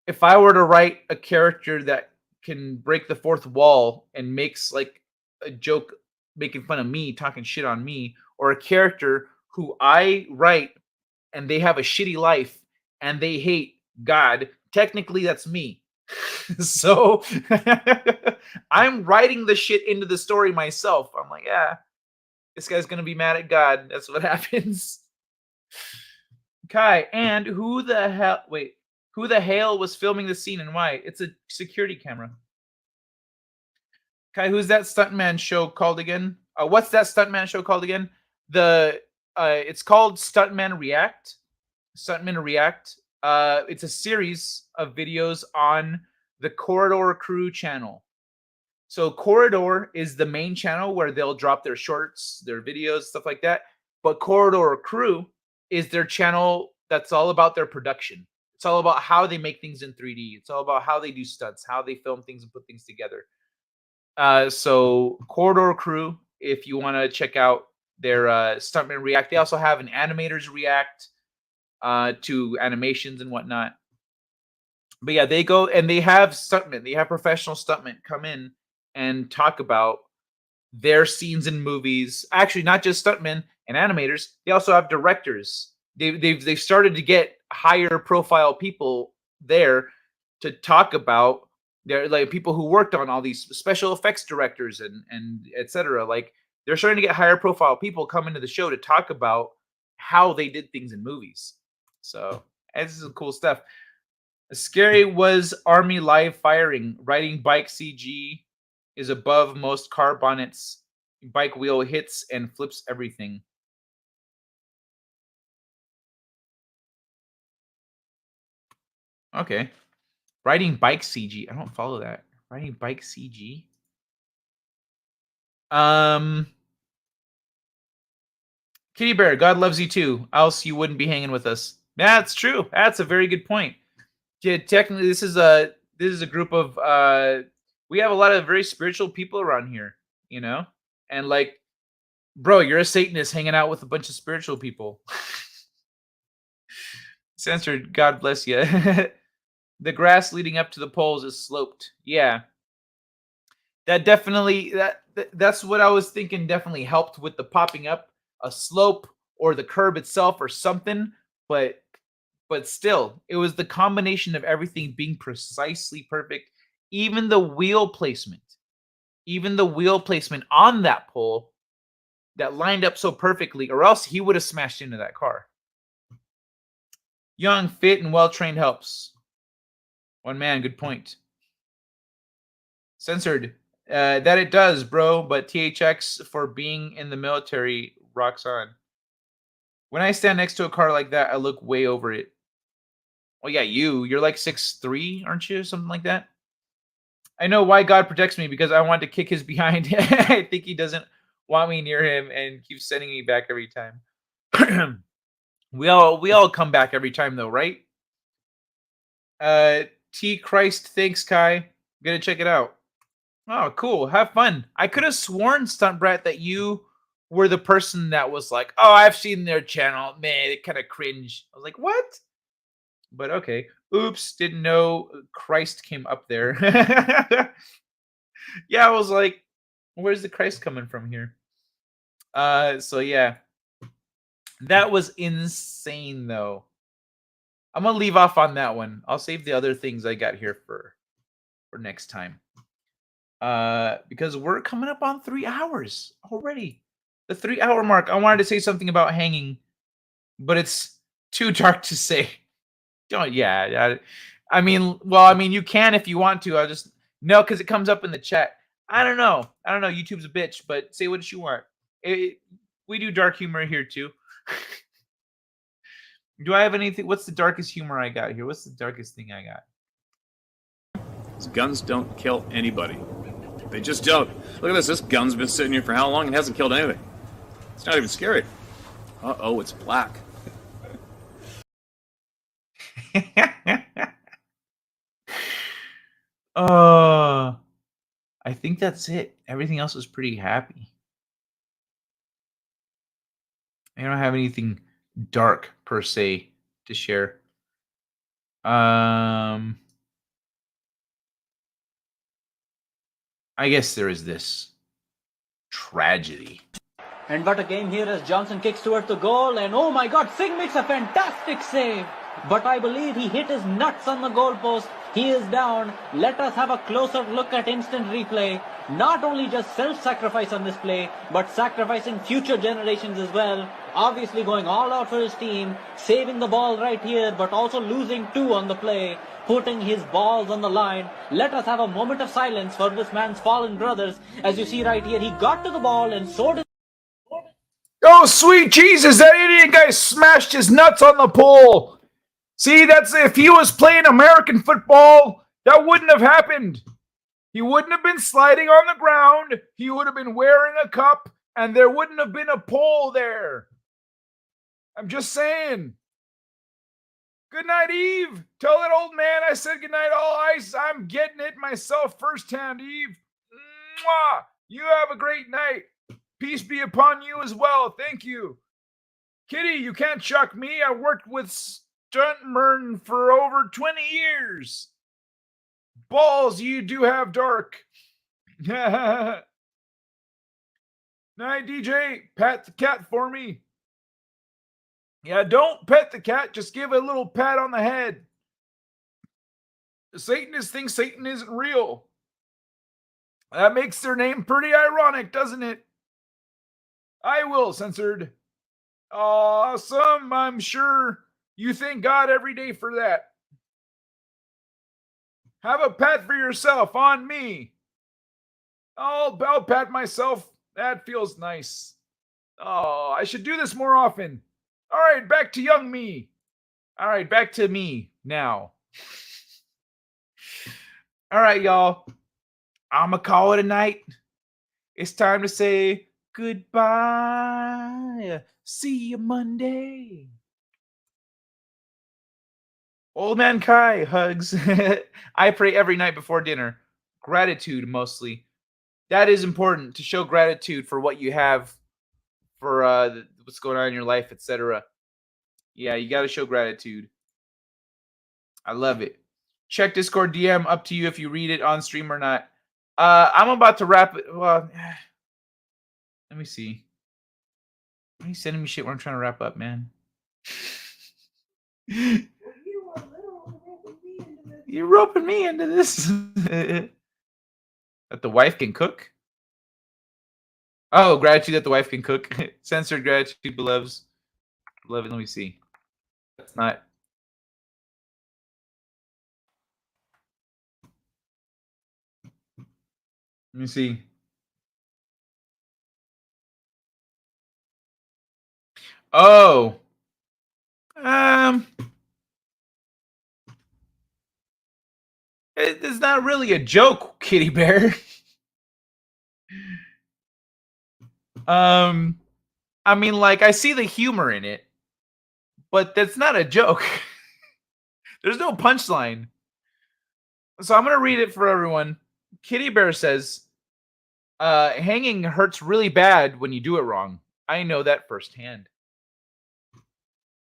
if I were to write a character that can break the fourth wall and makes like a joke making fun of me, talking shit on me, or a character who I write and they have a shitty life and they hate God, technically that's me. So I'm writing the shit into the story myself. I'm like, yeah, this guy's gonna be mad at God. That's what happens. Kai, and who the hell was filming the scene and why? It's a security camera. Kai, who's that stuntman show called again? What's that stuntman show called again? It's called Stuntman React. Stuntman React. It's a series of videos on the Corridor Crew channel. So Corridor is the main channel where they'll drop their shorts, their videos, stuff like that. But Corridor Crew is their channel that's all about their production. It's all about how they make things in 3D. It's all about how they do stunts, how they film things and put things together. So Corridor Crew, if you want to check out their Stuntman React, they also have an Animators React to animations and whatnot. But yeah, they go and they have stuntmen. They have professional stuntmen come in and talk about their scenes in movies. Actually, not just stuntmen and animators. They also have directors. They've started to get higher profile people there to talk about. They're like people who worked on all these special effects directors and etc. Like they're starting to get higher profile people come into the show to talk about how they did things in movies. So this is cool stuff. Scary was Army live firing. Riding bike CG is above most car bonnets. Bike wheel hits and flips everything. Okay. Riding bike CG. I don't follow that. Riding bike CG. Kitty Bear, God loves you too. Else you wouldn't be hanging with us. That's true. That's a very good point. Yeah, technically, this is a group of we have a lot of very spiritual people around here, you know, and like, bro, you're a Satanist hanging out with a bunch of spiritual people. Censored. God bless you. The grass leading up to the poles is sloped. Yeah, that definitely that's what I was thinking. Definitely helped with the popping up a slope or the curb itself or something, but still, it was the combination of everything being precisely perfect, even the wheel placement. even the wheel placement on that pole that lined up so perfectly, or else he would have smashed into that car. Young, fit, and well-trained helps. One man, good point. Censored. That it does, bro, but THX for being in the military rocks on. When I stand next to a car like that, I look way over it. Well, yeah, you're like 6'3", aren't you? Something like that. I know why God protects me, because I want to kick his behind. I think he doesn't want me near him and keeps sending me back every time. we all come back every time though, right? T Christ, thanks, Kai. I'm gonna check it out. Oh, cool. Have fun. I could have sworn, Stunt Brat, that you were the person that was like, oh, I've seen their channel. Man, it kind of cringe. I was like, what? But okay. Oops, didn't know Christ came up there. Yeah, I was like, where's the Christ coming from here? So yeah. That was insane though. I'm gonna leave off on that one. I'll save the other things I got here for next time. Because we're coming up on 3 hours already. The 3-hour mark. I wanted to say something about hanging, but it's too dark to say. Oh yeah. I mean, you can if you want to. I'll just no, because it comes up in the chat. I don't know. YouTube's a bitch, but say what you want. We do dark humor here too. Do I have anything? What's the darkest humor I got here? What's the darkest thing I got? Guns don't kill anybody. They just don't. Look at this. This gun's been sitting here for how long and hasn't killed anything. It's not even scary. Uh-oh, it's black. I think that's it. Everything else is pretty happy. I don't have anything dark per se to share. I guess there is this tragedy. And what a game here as Johnson kicks towards the goal, and oh my god, Singh makes a fantastic save. But I believe he hit his nuts on the goalpost. He is down. Let us have a closer look at instant replay. Not only just self-sacrifice on this play, but sacrificing future generations as well. Obviously going all out for his team, saving the ball right here, but also losing 2 on the play, putting his balls on the line. Let us have a moment of silence for this man's fallen brothers. As you see right here, he got to the ball and so did... Oh, sweet Jesus, that idiot guy smashed his nuts on the pole. See, that's if he was playing American football, that wouldn't have happened. He wouldn't have been sliding on the ground. He would have been wearing a cup, and there wouldn't have been a pole there. I'm just saying. Good night, Eve. Tell that old man I said good night, all ice. I'm getting it myself firsthand, Eve. Mwah! You have a great night. Peace be upon you as well. Thank you. Kitty, you can't chuck me. I worked with Stuntman for over 20 years. Balls, you do have dark. Night, DJ. Pat the cat for me. Yeah, don't pet the cat. Just give it a little pat on the head. The Satanists think Satan isn't real. That makes their name pretty ironic, doesn't it? I will, censored. Awesome. I'm sure you thank God every day for that. Have a pat for yourself on me. I'll pat myself. That feels nice. Oh, I should do this more often. All right, back to young me. All right, back to me now. All right, y'all. I'm going to call it a night. It's time to say goodbye. See you Monday. Old man Kai hugs. I pray every night before dinner. Gratitude mostly. That is important, to show gratitude for what you have, for what's going on in your life, etc. Yeah, you got to show gratitude. I love it. Check Discord DM, up to you if you read it on stream or not. I'm about to wrap it. Well, let me see. Why are you sending me shit when I'm trying to wrap up, man? You're roping me into this. That the wife can cook? Oh, gratitude that the wife can cook. Censored gratitude, beloveds. Beloved, let me see. That's not... Let me see. Oh. It's not really a joke, Kitty Bear. I mean, like, I see the humor in it, but that's not a joke. There's no punchline. So I'm going to read it for everyone. Kitty Bear says, hanging hurts really bad when you do it wrong. I know that firsthand.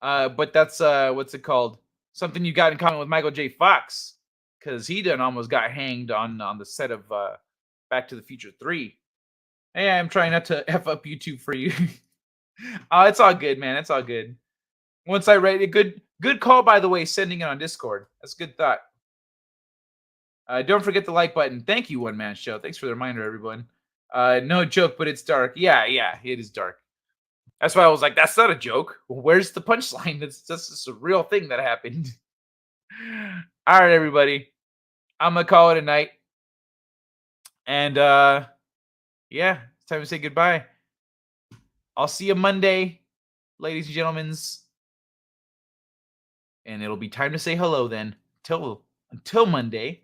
But that's, what's it called? Something you got in common with Michael J. Fox. Because he done almost got hanged on the set of Back to the Future 3. Hey, I'm trying not to F up YouTube for you. It's all good, man. It's all good. Once I write it, good call, by the way, sending it on Discord. That's a good thought. Don't forget the like button. Thank you, One Man Show. Thanks for the reminder, everyone. No joke, but it's dark. Yeah, it is dark. That's why I was like, that's not a joke. Where's the punchline? It's just a real thing that happened. All right, everybody. I'm going to call it a night. And, yeah, it's time to say goodbye. I'll see you Monday, ladies and gentlemen. And it'll be time to say hello then. Until Monday.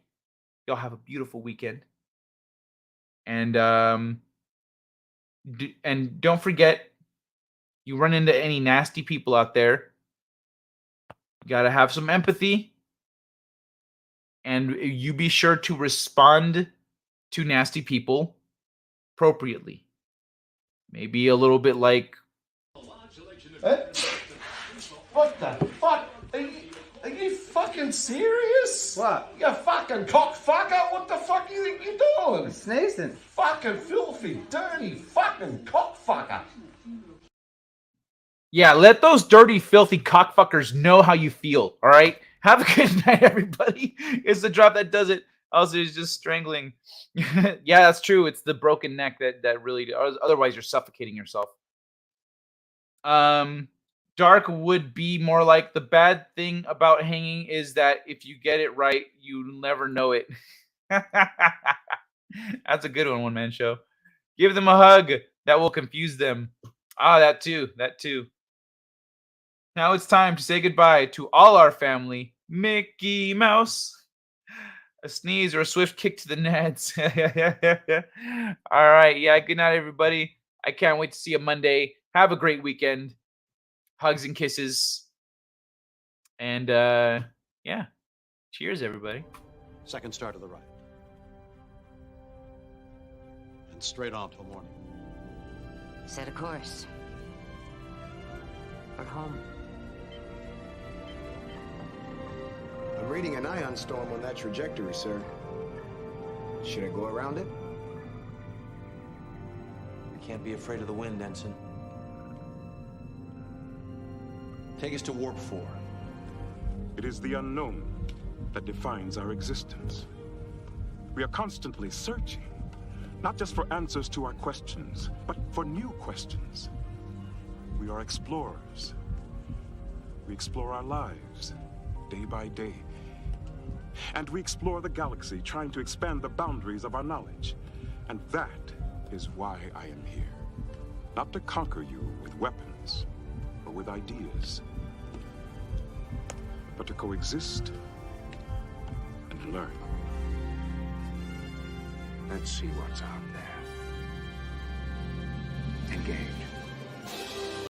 Y'all have a beautiful weekend. And don't forget, you run into any nasty people out there, you gotta have some empathy. And you be sure to respond to nasty people appropriately. Maybe a little bit like... What the fuck? Are you fucking serious? What? You fucking cockfucker? What the fuck you think you're doing? I'm sneezing. Fucking filthy, dirty fucking cockfucker. Yeah, let those dirty, filthy cockfuckers know how you feel, all right? Have a good night, everybody. It's the drop that does it. Also, it's just strangling. Yeah, that's true. It's the broken neck that really... Otherwise, you're suffocating yourself. Dark would be more like the bad thing about hanging is that if you get it right, you never know it. That's a good one, One Man Show. Give them a hug. That will confuse them. That too. Now it's time to say goodbye to all our family. Mickey Mouse. A sneeze or a swift kick to the nads. All right. Yeah, good night, everybody. I can't wait to see you Monday. Have a great weekend. Hugs and kisses. And, yeah. Cheers, everybody. Second star to the right. And straight on till morning. Set a course. For home. I'm reading an ion storm on that trajectory, sir. Should I go around it? We can't be afraid of the wind, Ensign. Take us to Warp 4. It is the unknown that defines our existence. We are constantly searching, not just for answers to our questions, but for new questions. We are explorers. We explore our lives, day by day. And we explore the galaxy, trying to expand the boundaries of our knowledge. And that is why I am here. Not to conquer you with weapons or with ideas, but to coexist and learn. Let's see what's out there. Engage.